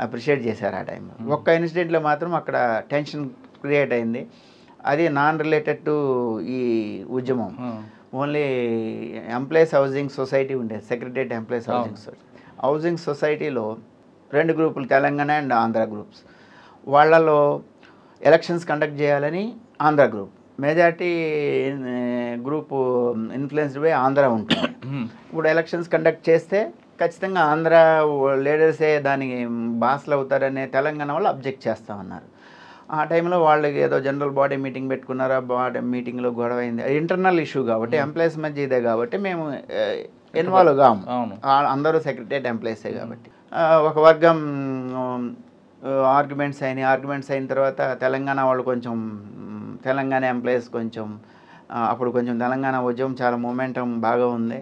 అప్రిషియేట్ చేశారు ఆ టైంలో. ఒక్క ఇన్సిడెంట్లో మాత్రం అక్కడ టెన్షన్ క్రియేట్ అయింది. అది నాన్ రిలేటెడ్ టు ఈ ఉద్యమం. ఓన్లీ ఎంప్లాయీస్ హౌసింగ్ సొసైటీ ఉండేది, సెక్రటరియట్ ఎంప్లాయీస్ హౌసింగ్ సొసైటీలో 2 గ్రూపులు, తెలంగాణ అండ్ ఆంధ్ర గ్రూప్స్. వాళ్ళలో ఎలక్షన్స్ కండక్ట్ చేయాలని Andhra group, majority group influenced by Andhra ఉంటుంది. ఇప్పుడు ఎలక్షన్స్ కండక్ట్ చేస్తే ఖచ్చితంగా ఆంధ్ర లీడర్సే దానికి బాస్లు అవుతారనే తెలంగాణ వాళ్ళు అబ్జెక్ట్ చేస్తూ ఉన్నారు. ఆ టైంలో వాళ్ళకి ఏదో జనరల్ బాడీ మీటింగ్ పెట్టుకున్నారా, బాడీ మీటింగ్లో గొడవ అయింది. ఇంటర్నల్ ఇష్యూ కాబట్టి, ఎంప్లాయీస్ మధ్య ఇదే కాబట్టి మేము ఇన్వాల్వ్ కాము. అందరూ సెక్రటరియట్ ఎంప్లాయీసే కాబట్టి ఒక వర్గం ఆర్గ్యుమెంట్స్ అయిన తర్వాత తెలంగాణ వాళ్ళు కొంచెం, తెలంగాణ ఎంప్లాయీస్ కొంచెం, అప్పుడు కొంచెం తెలంగాణ ఉద్యమం చాలా మూమెంటం బాగా ఉంది.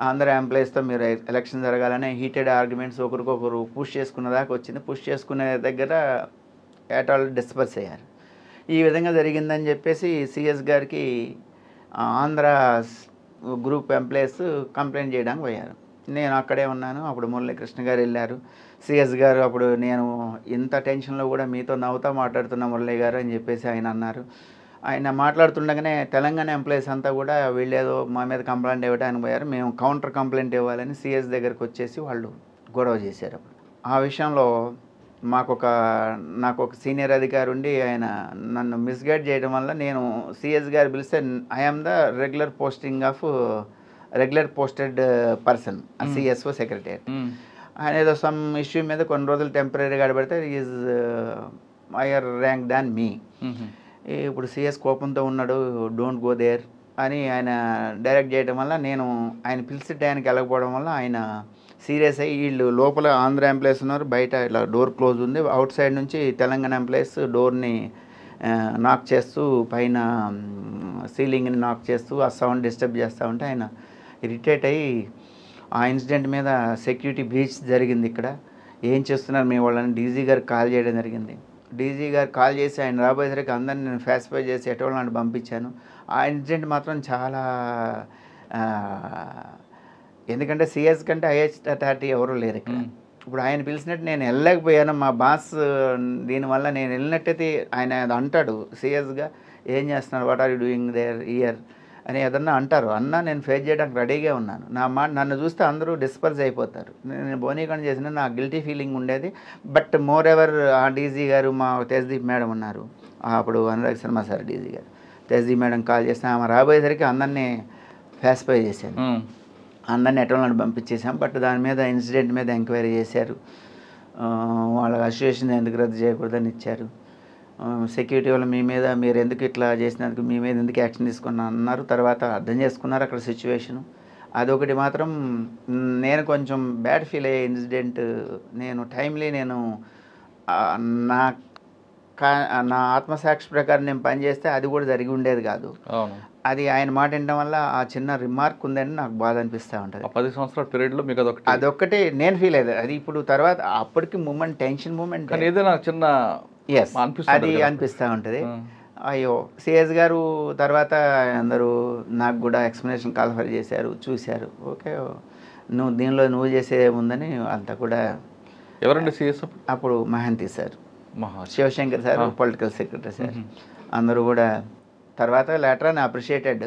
అందరూ ఎంప్లాయీస్తో మీరు ఎలక్షన్ జరగాలనే హీటెడ్ ఆర్గ్యుమెంట్స్ ఒకరికొకరు పుష్ చేసుకున్న దాకా వచ్చింది. పుష్ చేసుకునే దగ్గర ఏటాల్ డిస్పర్స్ అయ్యారు. ఈ విధంగా జరిగిందని చెప్పేసి సిఎస్ గారికి ఆంధ్ర గ్రూప్ ఎంప్లాయీస్ కంప్లైంట్ చేయడానికి పోయారు. నేను అక్కడే ఉన్నాను. అప్పుడు మురళీకృష్ణ గారు వెళ్ళారు. సిఎస్ గారు అప్పుడు నేను ఇంత టెన్షన్లో కూడా మీతో నవ్వుతా మాట్లాడుతున్న మురళీ గారు అని చెప్పేసి ఆయన అన్నారు. ఆయన మాట్లాడుతుండగానే తెలంగాణ ఎంప్లాయీస్ అంతా కూడా వీళ్ళేదో మా మీద కంప్లైంట్ ఇవ్వడానికి పోయారు. మేము కౌంటర్ కంప్లైంట్ ఇవ్వాలని సిఎస్ దగ్గరికి వచ్చేసి వాళ్ళు గొడవ చేశారు. అప్పుడు ఆ విషయంలో నాకు ఒక సీనియర్ అధికారి ఉండి ఆయన నన్ను మిస్గైడ్ చేయడం వల్ల నేను సిఎస్ గారు పిలిస్తే I'm the regular posted person CSO secretary. ఆయన ఏదో సమ్ ఇష్యూ మీద కొన్ని రోజులు టెంపరీగా పెడితే ఈజ్ హైయర్ ర్యాంక్ దాన్ మీ. ఇప్పుడు సిఎస్ కోపంతో ఉన్నాడు, డోంట్ గో దేర్ అని ఆయన డైరెక్ట్ చేయడం వల్ల నేను ఆయన పిలిచి టైంకి వెళ్ళకపోవడం వల్ల ఆయన సీరియస్ అయ్యి, వీళ్ళు లోపల ఆంధ్ర ఎంప్లాయీస్ ఉన్నారు, బయట ఇలా డోర్ క్లోజ్ ఉంది, అవుట్ సైడ్ నుంచి తెలంగాణ ఎంప్లాయీస్ డోర్ని నాక్ చేస్తూ పైన సీలింగ్ని నాక్ చేస్తూ ఆ సౌండ్ డిస్టర్బ్ చేస్తూ ఉంటే ఆయన ఇరిటేట్ అయ్యి ఆ ఇన్సిడెంట్ మీద సెక్యూరిటీ బ్రీచ్ జరిగింది, ఇక్కడ ఏం చేస్తున్నారు మీ వాళ్ళని డీజీ గారికి కాల్ చేయడం జరిగింది. డీజీ గారు కాల్ చేసి ఆయన రాబోయేసరికి అందరిని నేను ఫాస్టిఫై చేసి ఎటువంటి పంపించాను. ఆ ఇన్సిడెంట్ మాత్రం చాలా, ఎందుకంటే సిఎస్ కంటే హైయెస్ట్ అథారిటీ ఎవరు లేరు ఇక్కడ. ఇప్పుడు ఆయన పిలిచినట్టు నేను వెళ్ళలేకపోయాను. మా బాస్ దీనివల్ల నేను వెళ్ళినట్టయితే ఆయన అంటాడు సిఎస్గా, ఏం చేస్తున్నారు, what are you doing there year అని ఏదన్నా అంటారు. అన్నా నేను ఫేస్ చేయడానికి రెడీగా ఉన్నాను. నన్ను చూస్తే అందరూ డిస్పర్స్ అయిపోతారు. నేను బోనీకరణ చేసిన నాకు గిల్టీ ఫీలింగ్ ఉండేది. బట్ మోర్ ఎవర్ ఆ డీజీ గారు, మా తేజ్దీప్ మేడం ఉన్నారు, అప్పుడు అనురాగ్ శర్మ సార్ డీజీ గారు, తేజ్దీప్ మేడం కాల్ చేస్తే ఆమె రాబోయేసరికి అందరినీ ఫాస్టిఫై చేశాను. అందరిని ఎటువంటి పంపించేసాం. బట్ దాని మీద ఇన్సిడెంట్ మీద ఎంక్వైరీ చేశారు. వాళ్ళ అసోసియేషన్ ఎందుకు రద్దు చేయకూడదని ఇచ్చారు. సెక్యూరిటీ వాళ్ళు మీ మీద మీరు ఎందుకు ఇట్లా చేసినందుకు మీ మీద ఎందుకు యాక్షన్ తీసుకున్నా అన్నారు. తర్వాత అర్థం చేసుకున్నారు అక్కడ సిచ్యువేషను. అదొకటి మాత్రం నేను కొంచెం బ్యాడ్ ఫీల్ అయ్యే ఇన్సిడెంట్. నేను టైమ్లీ నా నా ఆత్మసాక్షి ప్రకారం నేను పనిచేస్తే అది కూడా జరిగి ఉండేది కాదు. అది ఆయన మాట వినడం వల్ల ఆ చిన్న రిమార్క్ ఉందని నాకు బాధ అనిపిస్తూ ఉంటుంది. 10 సంవత్సరాల పీరియడ్లో మీకు అదొక్కటే నేను ఫీల్ అయ్యేది. అది ఇప్పుడు తర్వాత అప్పటికి టెన్షన్ మూమెంట్ ఏదైనా చిన్న అది అనిపిస్తూ ఉంటుంది. అయ్యో సిఎస్ గారు తర్వాత అందరూ నాకు కూడా ఎక్స్ప్లెనేషన్ కాల్ఫర్ చేశారు, చూశారు. ఓకే దీనిలో నువ్వు చేసే ఉందని అంతా కూడా. ఎవరండి సిఎస్ అప్పుడు Mohanty sir, Shivshankar sir political secretary sir, అందరూ కూడా. తర్వాత లేటర్ అని appreciated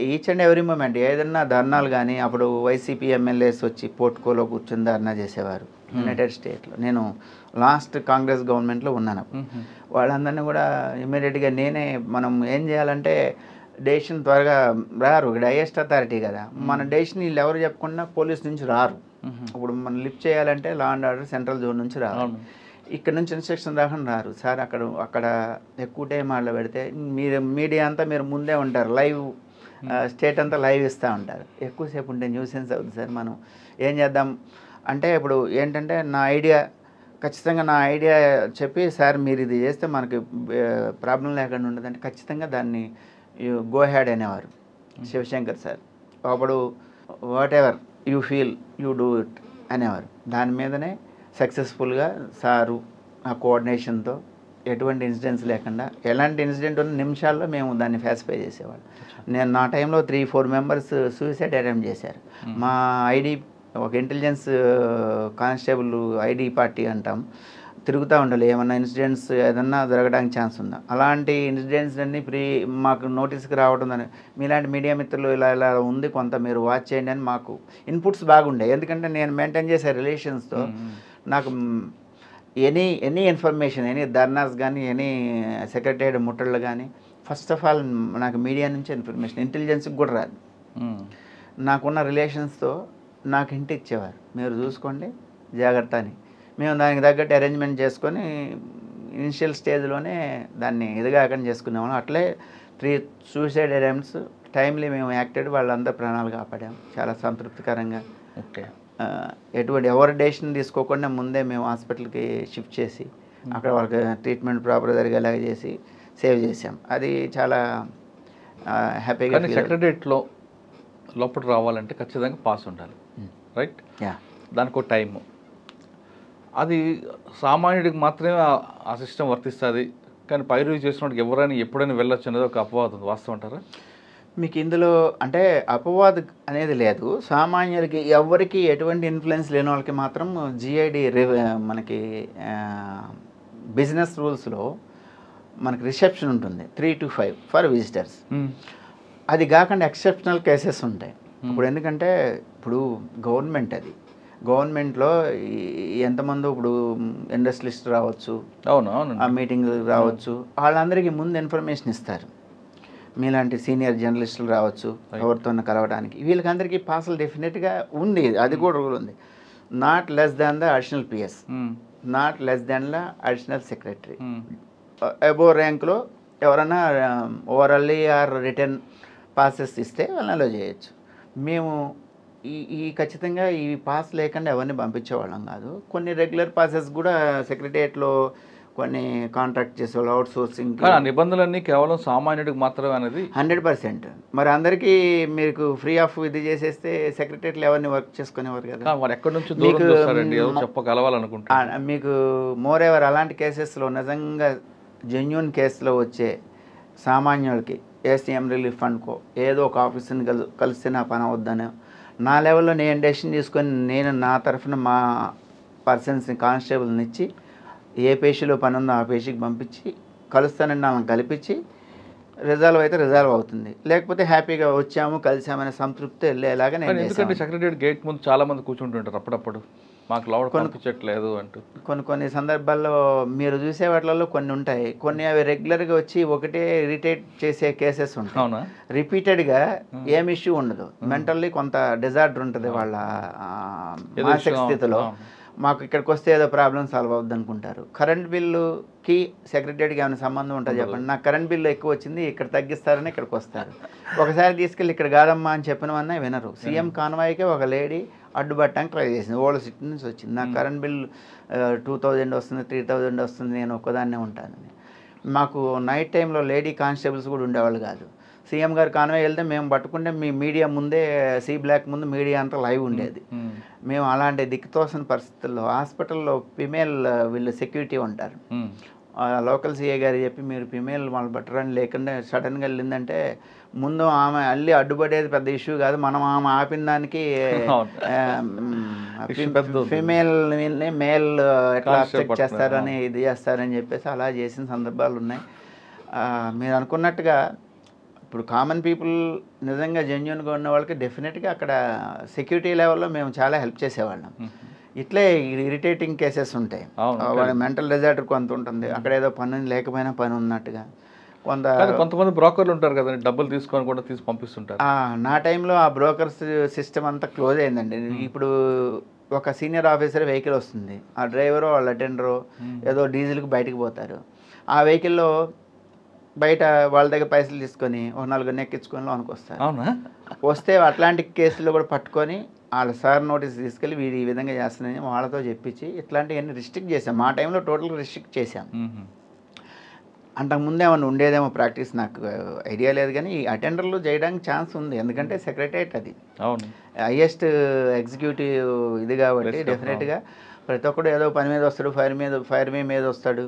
each and every moment. ఏదన్నా ధర్నాలు కానీ అప్పుడు వైసీపీ ఎమ్మెల్యేస్ వచ్చి పోర్టుకోలో కూర్చొని ధర్నా చేసేవారు యునైటెడ్ స్టేట్లో. నేను లాస్ట్ కాంగ్రెస్ గవర్నమెంట్లో ఉన్నాను. వాళ్ళందరినీ కూడా ఇమ్మీడియట్గా నేనే మనం ఏం చేయాలంటే డెసిషన్ త్వరగా రారు, ఇక్కడ హైయెస్ట్ అథారిటీ కదా, మన డెసిషన్ వీళ్ళు ఎవరు చెప్పకుండా పోలీస్ నుంచి రారు. ఇప్పుడు మనం లిఫ్ట్ చేయాలంటే law and order central zone నుంచి రారు, ఇక్కడ నుంచి ఇన్స్ట్రక్షన్ రాకుండా రారు. సార్ అక్కడ ఎక్కువ టైం ఆడలో పెడితే మీరు మీడియా అంతా మీరు ముందే ఉంటారు, లైవ్ స్టేట్ అంతా లైవ్ ఇస్తూ ఉంటారు. ఎక్కువసేపు ఉంటే న్యూసెన్స్ అవుతుంది సార్. మనం ఏం చేద్దాం అంటే ఇప్పుడు ఏంటంటే ఖచ్చితంగా నా ఐడియా చెప్పి సార్ మీరు ఇది చేస్తే మనకి ప్రాబ్లం లేకుండా ఉండదంటే ఖచ్చితంగా దాన్ని గో హ్యాడ్ అనేవారు శివశంకర్ సార్. అప్పుడు what ever you feel you do it అనేవారు. దాని మీదనే సక్సెస్ఫుల్గా సారు ఆ కోఆర్డినేషన్తో ఎటువంటి ఇన్సిడెంట్స్ లేకుండా, ఎలాంటి ఇన్సిడెంట్ ఉన్న నిమిషాల్లో మేము దాన్ని ఫాసిఫై చేసేవాళ్ళం. నేను నా టైంలో 3-4 మెంబర్స్ సూసైడ్ అటెంప్ట్ చేశారు. మా ఐడి ఒక ఇంటెలిజెన్స్ కానిస్టేబుల్ ఐడి పార్టీ అంటాం, తిరుగుతూ ఉండాలి. ఏమన్నా ఇన్సిడెంట్స్ ఏదన్నా జరగడానికి ఛాన్స్ ఉందా, అలాంటి ఇన్సిడెంట్స్ అన్నీ మాకు నోటీస్కి రావడం. మీలాంటి మీడియా మిత్రులు ఇలా ఉంది కొంత మీరు వాచ్ చేయండి అని మాకు ఇన్పుట్స్ బాగుండే. ఎందుకంటే నేను మెయింటైన్ చేసే రిలేషన్స్తో నాకు ఎనీ ఇన్ఫర్మేషన్, ఎనీ ధర్నాస్ కానీ, ఎనీ సెక్రటరీ ముట్టళ్ళు కానీ, ఫస్ట్ ఆఫ్ ఆల్ నాకు మీడియా నుంచి ఇన్ఫర్మేషన్, ఇంటెలిజెన్స్కి కూడా రాదు. నాకున్న రిలేషన్స్తో నాకు హింట్ ఇచ్చేవారు, మీరు చూసుకోండి జాగ్రత్త అని. మేము దానికి తగ్గట్టు అరేంజ్మెంట్ చేసుకొని ఇనిషియల్ స్టేజ్లోనే దాన్ని ఎదగాకని చేసుకునేవాళ్ళం. అట్లే 3 సూసైడ్ అటెంప్ట్స్ టైమ్లీ మేము యాక్టెడ్, వాళ్ళందరూ ప్రాణాలు కాపాడాము చాలా సంతృప్తికరంగా. ఓకే, ఎటువంటి ఎవరి డెసిషన్ తీసుకోకుండా ముందే మేము హాస్పిటల్కి షిఫ్ట్ చేసి అక్కడ వాళ్ళకి ట్రీట్మెంట్ ప్రాపర్ జరిగేలాగా చేసి సేవ్ చేసాం. అది చాలా హ్యాపీగా. సెక్రటరియట్లో లోపల రావాలంటే ఖచ్చితంగా పాస్ ఉండాలి, రైట్? దానికి ఒక టైము, అది సామాన్యుడికి మాత్రమే ఆ సిస్టమ్ వర్తిస్తుంది. కానీ పైరు చేసినప్పుడు ఎవరైనా ఎప్పుడైనా వెళ్ళొచ్చు అనేది ఒక అపవాదం, వాస్తవం అంటారా? మీకు ఇందులో అంటే అపవాదు అనేది లేదు. సామాన్యులకి ఎవరికి ఎటువంటి ఇన్ఫ్లుయెన్స్ లేని వాళ్ళకి మాత్రం జిఐడి మనకి బిజినెస్ రూల్స్లో మనకి రిసెప్షన్ ఉంటుంది 3 to 5 ఫర్ విజిటర్స్. అది కాకుండా ఎక్సెప్షనల్ కేసెస్ ఉంటాయి. ఇప్పుడు ఎందుకంటే ఇప్పుడు గవర్నమెంట్లో ఎంతమంది ఇప్పుడు ఇండస్ట్రియలిస్ట్ రావచ్చు, ఆ మీటింగ్ రావచ్చు, వాళ్ళందరికీ ముందు ఇన్ఫర్మేషన్ ఇస్తారు. మీలాంటి సీనియర్ జర్నలిస్టులు రావచ్చు ఎవరితో కలవడానికి. వీళ్ళకందరికీ పాసులు డెఫినెట్గా ఉంది, అది కూడా రూల్ ఉంది. Not less than the additional PS, not less than the additional secretary. Above ర్యాంక్లో ఎవరైనా ఓవరాల్లీ ఆర్ రిటర్న్ పాసెస్ ఇస్తే వాళ్ళని అలో చేయొచ్చు. మేము ఈ ఖచ్చితంగా ఈ పాస్ లేకుండా ఎవరిని పంపించేవాళ్ళం కాదు. కొన్ని రెగ్యులర్ పాసెస్ కూడా సెక్రటరియట్లో కొన్ని కాంట్రాక్ట్ చేసేవాళ్ళు, అవుట్ సోర్సింగ్. నిబంధనలన్నీ కేవలం సామాన్యుడికి మాత్రమే అనేది 100%. మరి అందరికీ మీకు ఫ్రీ ఆఫ్ ఇది చేసేస్తే సెక్రటరీలు ఎవరిని వర్క్ చేసుకునేవారు కదా. మరి ఎక్కడి నుంచి దూరం చూస్తారండి, చెప్పగలవాలనుకుంటా. మీకు మోర్ ఎవర్ అలాంటి కేసెస్లో నిజంగా జెన్యూన్ కేసులో వచ్చే సామాన్యులకి ఏసీఎం రిలీఫ్ ఫండ్కో ఏదో ఒక ఆఫీస్ని కలిస్తే నా పని అవద్దనే నా లెవెల్లో నేను డెసిషన్ తీసుకొని నేను నా తరఫున మా పర్సన్స్ని కానిస్టేబుల్ని ఇచ్చి ఏ పేషీలో పని ఉందో ఆ పేషీకి పంపించి కలుస్తానని వాళ్ళని కల్పించి రిజాల్వ్ అయితే రిజాల్వ్ అవుతుంది, లేకపోతే హ్యాపీగా వచ్చాము కలిసామనే సంతృప్తి వెళ్ళేలాగా నేను ఎందుకంటే సెక్రటరీ గేట్ ముందు చాలా మంది కూర్చుంటుంటారు అప్పుడప్పుడు, మాకు లోపల కనిపించట్లేదు అంటూ. కొన్ని సందర్భాల్లో మీరు చూసే వాటిలలో కొన్ని ఉంటాయి, కొన్ని అవి రెగ్యులర్గా వచ్చి ఒకటే ఇరిటేట్ చేసే కేసెస్ ఉంటాయి. అవునా? రిపీటెడ్గా ఏం ఇష్యూ ఉండదు, మెంటల్లీ కొంత డిజార్డర్ ఉంటుంది వాళ్ళ మానసిక స్థితిలో. మాకు ఇక్కడికి వస్తే ఏదో ప్రాబ్లం సాల్వ్ అవుద్ది అనుకుంటారు. కరెంట్ బిల్లుకి సెక్రటరీకి ఏమైనా సంబంధం ఉంటుంది చెప్పండి? నాకు కరెంట్ బిల్లు ఎక్కువ వచ్చింది, ఇక్కడ తగ్గిస్తారని ఇక్కడికి వస్తారు. ఒకసారి తీసుకెళ్ళి ఇక్కడ కాదమ్మా అని చెప్పినవన్నా వినరు. సీఎం కాన్వాయ్కే ఒక లేడీ అడ్డుపట్టడానికి ట్రై చేసింది, ఓల్డ్ సిటీ నుంచి వచ్చింది. నాకు కరెంట్ బిల్ 2000 వస్తుంది, 3000 వస్తుంది, నేను ఒక్కదాన్నే ఉంటానని. మాకు నైట్ టైంలో లేడీ కానిస్టేబుల్స్ కూడా ఉండేవాళ్ళు కాదు. సీఎం గారు కాన్వాయ్ వెళ్తే మేము పట్టుకుంటే మీ మీడియా ముందే సి బ్లాక్ ముందు మీడియా అంతా లైవ్ ఉండేది. మేము అలాంటి దిక్కుతోసిన పరిస్థితుల్లో హాస్పిటల్లో ఫిమేల్ వీళ్ళు సెక్యూరిటీ ఉంటారు, లోకల్ సీఏ గారు చెప్పి మీరు ఫిమేల్ వాళ్ళు పట్టరని లేకుండా సడన్గా వెళ్ళిందంటే ముందు ఆమె అల్లి అడ్డుపడేది పెద్ద ఇష్యూ కాదు, మనం ఆమె ఆపిన దానికి ఫిమేల్ మేల్ ఎట్లా అక్సెప్ట్ చేస్తారని ఇది చేస్తారని చెప్పేసి అలా చేసిన సందర్భాలు ఉన్నాయి. మీరు అనుకున్నట్టుగా ఇప్పుడు కామన్ పీపుల్ నిజంగా జెన్యున్గా ఉన్న వాళ్ళకి డెఫినెట్గా అక్కడ సెక్యూరిటీ లెవెల్లో మేము చాలా హెల్ప్ చేసేవాళ్ళం. ఇట్లే ఇరిటేటింగ్ కేసెస్ ఉంటాయి, వాడి మెంటల్ డిజార్డర్ కొంత ఉంటుంది, అక్కడ ఏదో పని లేకపోయినా పని ఉన్నట్టుగా. కొంతమంది బ్రోకర్లు ఉంటారు కదా, డబ్బులు తీసుకొని కూడా తీసి పంపిస్తుంటారు. నా టైంలో ఆ బ్రోకర్స్ సిస్టమ్ అంతా క్లోజ్ అయిందండి. ఇప్పుడు ఒక సీనియర్ ఆఫీసర్ వెహికల్ వస్తుంది, ఆ డ్రైవరు వాళ్ళ అటెండరు ఏదో డీజిల్కి బయటకు పోతారు, ఆ వెహికల్లో బయట వాళ్ళ దగ్గర పైసలు తీసుకొని ఒక 4 ఎక్కించుకొని లోనికి వస్తారు. అవునా? వస్తే అట్లాంటి కేసుల్లో కూడా పట్టుకొని వాళ్ళ సార్ నోటీస్ తీసుకెళ్ళి వీడు ఈ విధంగా చేస్తున్నాయని వాళ్ళతో చెప్పించి ఇట్లాంటివన్నీ రిస్ట్రిక్ట్ చేసాం. మా టైంలో టోటల్గా రిస్ట్రిక్ట్ చేసాం. అంతకుముందు ఏమన్నా ఉండేదేమో ప్రాక్టీస్, నాకు ఐడియా లేదు, కానీ ఈ అటెండర్లు చేయడానికి ఛాన్స్ ఉంది, ఎందుకంటే సెక్రటరియట్ అది హైయెస్ట్ ఎగ్జిక్యూటివ్ ఇది కాబట్టి డెఫినెట్గా ప్రతి ఒక్కడు ఏదో పని మీద వస్తాడు, ఫైర్ మీద వస్తాడు.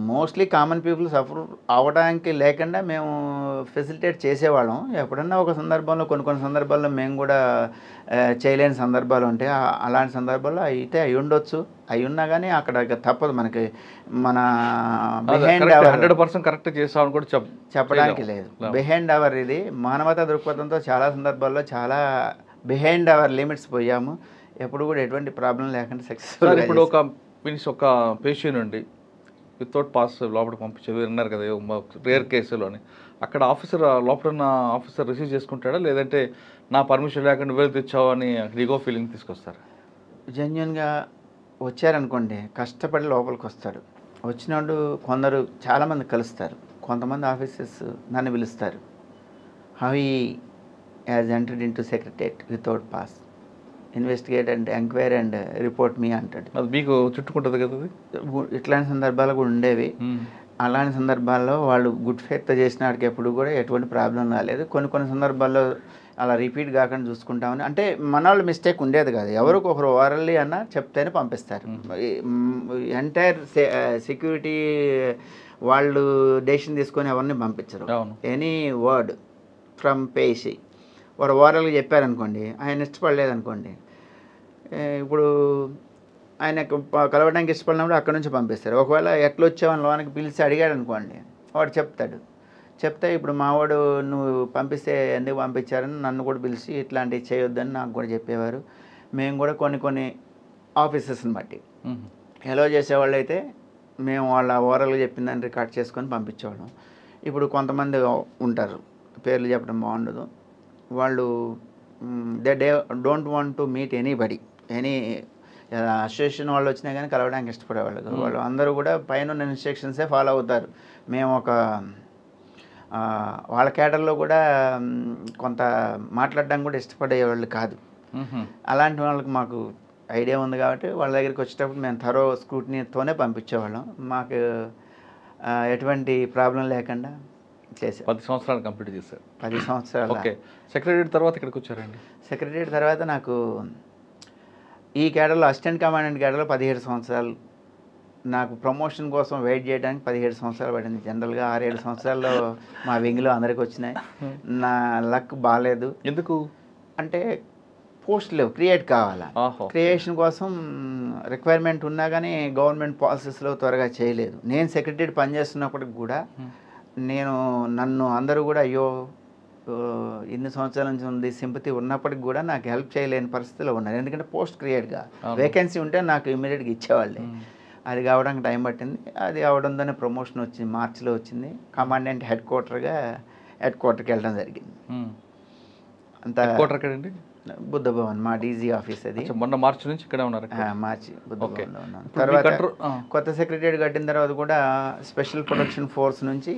మోస్ట్లీ కామన్ పీపుల్ సఫర్ అవ్వడానికి లేకుండా మేము ఫెసిలిటేట్ చేసేవాళ్ళం. ఎప్పుడన్నా ఒక సందర్భంలో కొన్ని సందర్భాల్లో మేము కూడా చేయలేని సందర్భాలు ఉంటాయి. అలాంటి సందర్భాల్లో అయితే అయి ఉండొచ్చు, అయి ఉన్నా కానీ అక్కడ తప్పదు మనకి. మన బిహైండ్ అవర్ 100% కరెక్ట్ చేసామని కూడా చెప్పడానికి లేదు. బిహైండ్ అవర్ ఇది మానవతా దృక్పథంతో చాలా సందర్భాల్లో చాలా బిహైండ్ అవర్ లిమిట్స్ పోయాము. ఎప్పుడు కూడా ఎటువంటి ప్రాబ్లం లేకుండా సక్సెస్ఫుల్. ఇప్పుడు ఒక పేషెంట్ ఉండి వితౌట్ పాస్ లోపల పంపించేది విన్నారు కదా రేర్ కేసులోని, అక్కడ ఆఫీసర్ లోపల ఉన్న ఆఫీసర్ రిసీవ్ చేసుకుంటాడా, లేదంటే నా పర్మిషన్ లేకుండా నువ్వే తెచ్చావు అని ఈగో ఫీలింగ్ తీసుకొస్తారు? జెన్యున్గా వచ్చారనుకోండి, కష్టపడి లోపలికి వస్తాడు. వచ్చినప్పుడు కొందరు చాలామంది కలుస్తారు, కొంతమంది ఆఫీసర్స్ నన్ను పిలుస్తారు, how he has entered into secretariat without pass, investigate and enquiry and report me అంటాడు. అది మీకు చుట్టుకుంటుంది కదా. ఇట్లాంటి సందర్భాలు కూడా ఉండేవి. అలాంటి సందర్భాల్లో వాళ్ళు గుడ్ ఫేత్తో చేసిన వాడికి ఎప్పుడు కూడా ఎటువంటి ప్రాబ్లం రాలేదు. కొన్ని సందర్భాల్లో అలా రిపీట్ కాకుండా చూసుకుంటామని, అంటే మన వాళ్ళు మిస్టేక్ ఉండేది కాదు, ఎవరికి ఒకరు ఓరల్లీ అన్న చెప్తేనే పంపిస్తారు. ఎంటైర్ సెక్యూరిటీ వాళ్ళు డెసిషన్ తీసుకొని ఎవరిని పంపించరు. ఎనీ వర్డ్ ఫ్రమ్ పేషి వారు ఓరల్గా చెప్పారనుకోండి, ఆయన ఇష్టపడలేదనుకోండి, ఇప్పుడు ఆయనకు కలవడానికి ఇష్టపడినప్పుడు అక్కడ నుంచి పంపిస్తారు. ఒకవేళ ఎట్లా వచ్చావని లోనికి పిలిచి అడిగాడు అనుకోండి, వాడు చెప్తే ఇప్పుడు మావాడు నువ్వు పంపిస్తే ఎందుకు పంపించారని నన్ను కూడా పిలిచి ఇట్లాంటివి చేయొద్దని నాకు కూడా చెప్పేవారు. మేము కూడా కొన్ని ఆఫీసర్స్ని బట్టి ఎలా చేసేవాళ్ళు అయితే మేము వాళ్ళ ఓరల్గా చెప్పిన దాన్ని రికార్డ్ చేసుకొని పంపించేవాళ్ళం. ఇప్పుడు కొంతమంది ఉంటారు, పేర్లు చెప్పడం బాగుండదు, వాళ్ళు they don't want to meet anybody, any association వాళ్ళు వచ్చినా కానీ కలవడానికి ఇష్టపడేవాళ్ళు. వాళ్ళు అందరూ కూడా పైన ఇన్స్ట్రక్షన్సే ఫాలో అవుతారు. మేము వాళ్ళ కేటర్లో కూడా కొంత మాట్లాడడానికి కూడా ఇష్టపడేవాళ్ళు కాదు. అలాంటి వాళ్ళకి మాకు ఐడియా ఉంది కాబట్టి వాళ్ళ దగ్గరికి వచ్చేటప్పుడు మేము థరో స్క్రూటినీతోనే పంపించేవాళ్ళం. మాకు ఎటువంటి ప్రాబ్లం లేకుండా చేశారు. 10 సంవత్సరాలు కంప్లీట్ చేశారు. 10 సంవత్సరాలు. ఓకే. సెక్రటరీ తర్వాత ఇక్కడికి వచ్చారండి? సెక్రటరీ తర్వాత నాకు ఈ కేడర్లో అసిస్టెంట్ కమాండెంట్ కేడర్లో 17 సంవత్సరాలు. నాకు ప్రమోషన్ కోసం వెయిట్ చేయడానికి 17 సంవత్సరాలు పడింది. జనరల్గా 6-7 సంవత్సరాల్లో మా వింగ్లో అందరికి వచ్చినాయి. నా లక్ బాగాలేదు. ఎందుకు అంటే పోస్టులు క్రియేట్ కావాలా, క్రియేషన్ కోసం రిక్వైర్మెంట్ ఉన్నా కానీ గవర్నమెంట్ పాలసీస్లో త్వరగా చేయలేదు. నేను సెక్రటరీ పనిచేస్తున్నప్పటికి కూడా నన్ను అందరూ కూడా అయ్యో ఇన్ని సంవత్సరాల నుంచి ఉంది సింపతి ఉన్నప్పటికి కూడా నాకు హెల్ప్ చేయలేని పరిస్థితిలో ఉన్నారు. ఎందుకంటే పోస్ట్ క్రియేట్గా వేకెన్సీ ఉంటే నాకు ఇమీడియట్గా ఇచ్చేవాళ్ళే. అది కావడానికి టైం పట్టింది. అది అవడంతోనే ప్రమోషన్ వచ్చింది, మార్చిలో వచ్చింది. కమాండెంట్ హెడ్ క్వార్టర్కి వెళ్ళడం జరిగింది. అంతా బుద్ధ భవన్ మా డీజీ ఆఫీస్. అది మొన్న మార్చి నుంచి ఇక్కడ ఉన్నారు. మార్చి బుద్ధ భవన్లో ఉన్నాను. తర్వాత కొత్త సెక్రటరియట్ కట్టిన తర్వాత కూడా స్పెషల్ ప్రొటెక్షన్ ఫోర్స్ నుంచి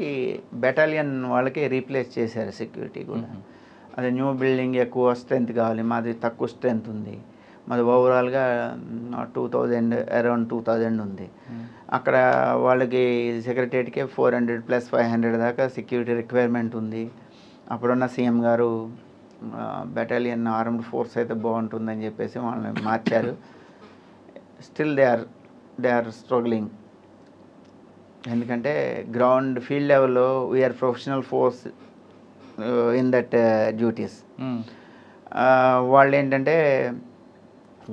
బెటాలియన్ వాళ్ళకి రీప్లేస్ చేశారు సెక్యూరిటీ కూడా. అది న్యూ బిల్డింగ్, ఎక్కువ స్ట్రెంత్ కావాలి, మాది తక్కువ స్ట్రెంత్ ఉంది. మాది ఓవరాల్గా 2000 అరౌండ్ 2000 ఉంది. అక్కడ వాళ్ళకి సెక్రటరియట్కే 400 + 500 దాకా సెక్యూరిటీ రిక్వైర్మెంట్ ఉంది. అప్పుడున్న సీఎం గారు బెటాలియన్ ఆర్మ్డ్ ఫోర్స్ అయితే బాగుంటుందని చెప్పేసి వాళ్ళని మార్చారు. Still they are struggling. ఎందుకంటే గ్రౌండ్ ఫీల్డ్ లెవెల్లో VR professional force in that duties. వాళ్ళు ఏంటంటే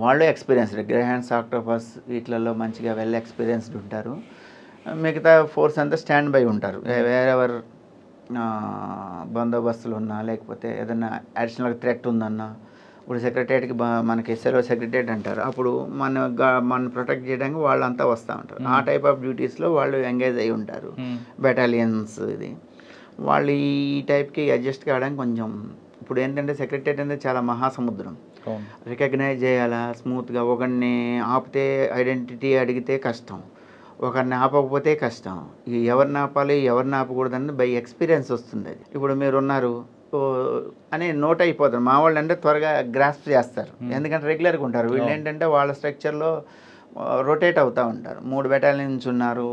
వాళ్ళు ఎక్స్పీరియన్స్డ్, గ్రేహాండ్స్, ఆక్టోపస్ వీటిలలో మంచిగా వెల్ ఎక్స్పీరియన్స్డ్ ఉంటారు. మిగతా ఫోర్స్ అంతా స్టాండ్ బై ఉంటారు. వేరెవర్ బందోబస్తులు ఉన్నా, లేకపోతే ఏదైనా అడిషనల్ థ్రెట్ ఉందన్నా, ఇప్పుడు సెక్రటరియట్కి మనకి సెలవు సెక్రటరియట్ అంటారు, అప్పుడు మన ప్రొటెక్ట్ చేయడానికి వాళ్ళంతా వస్తూ ఉంటారు. ఆ టైప్ ఆఫ్ డ్యూటీస్లో వాళ్ళు ఎంగేజ్ అయి ఉంటారు. బెటాలియన్స్ ఇది వాళ్ళు ఈ టైప్కి అడ్జస్ట్ కావడానికి కొంచెం, ఇప్పుడు ఏంటంటే సెక్రటరియట్ అనేది చాలా మహాసముద్రం. రికగ్నైజ్ చేయాలా స్మూత్గా. ఒకరిని ఆపితే ఐడెంటిటీ అడిగితే కష్టం, ఒకరిని ఆపకపోతే కష్టం. ఎవరిని ఆపాలి ఎవరిని ఆపకూడదని బై ఎక్స్పీరియన్స్ వస్తుంది. అది ఇప్పుడు మీరు ఉన్నారు అని నోట్ అయిపోతారు. మా వాళ్ళు అంటే త్వరగా గ్రాస్ప్ చేస్తారు, ఎందుకంటే రెగ్యులర్గా ఉంటారు. వీళ్ళు ఏంటంటే వాళ్ళ స్ట్రక్చర్లో రొటేట్ అవుతూ ఉంటారు. 3 బెటాలియన్స్ ఉన్నారు,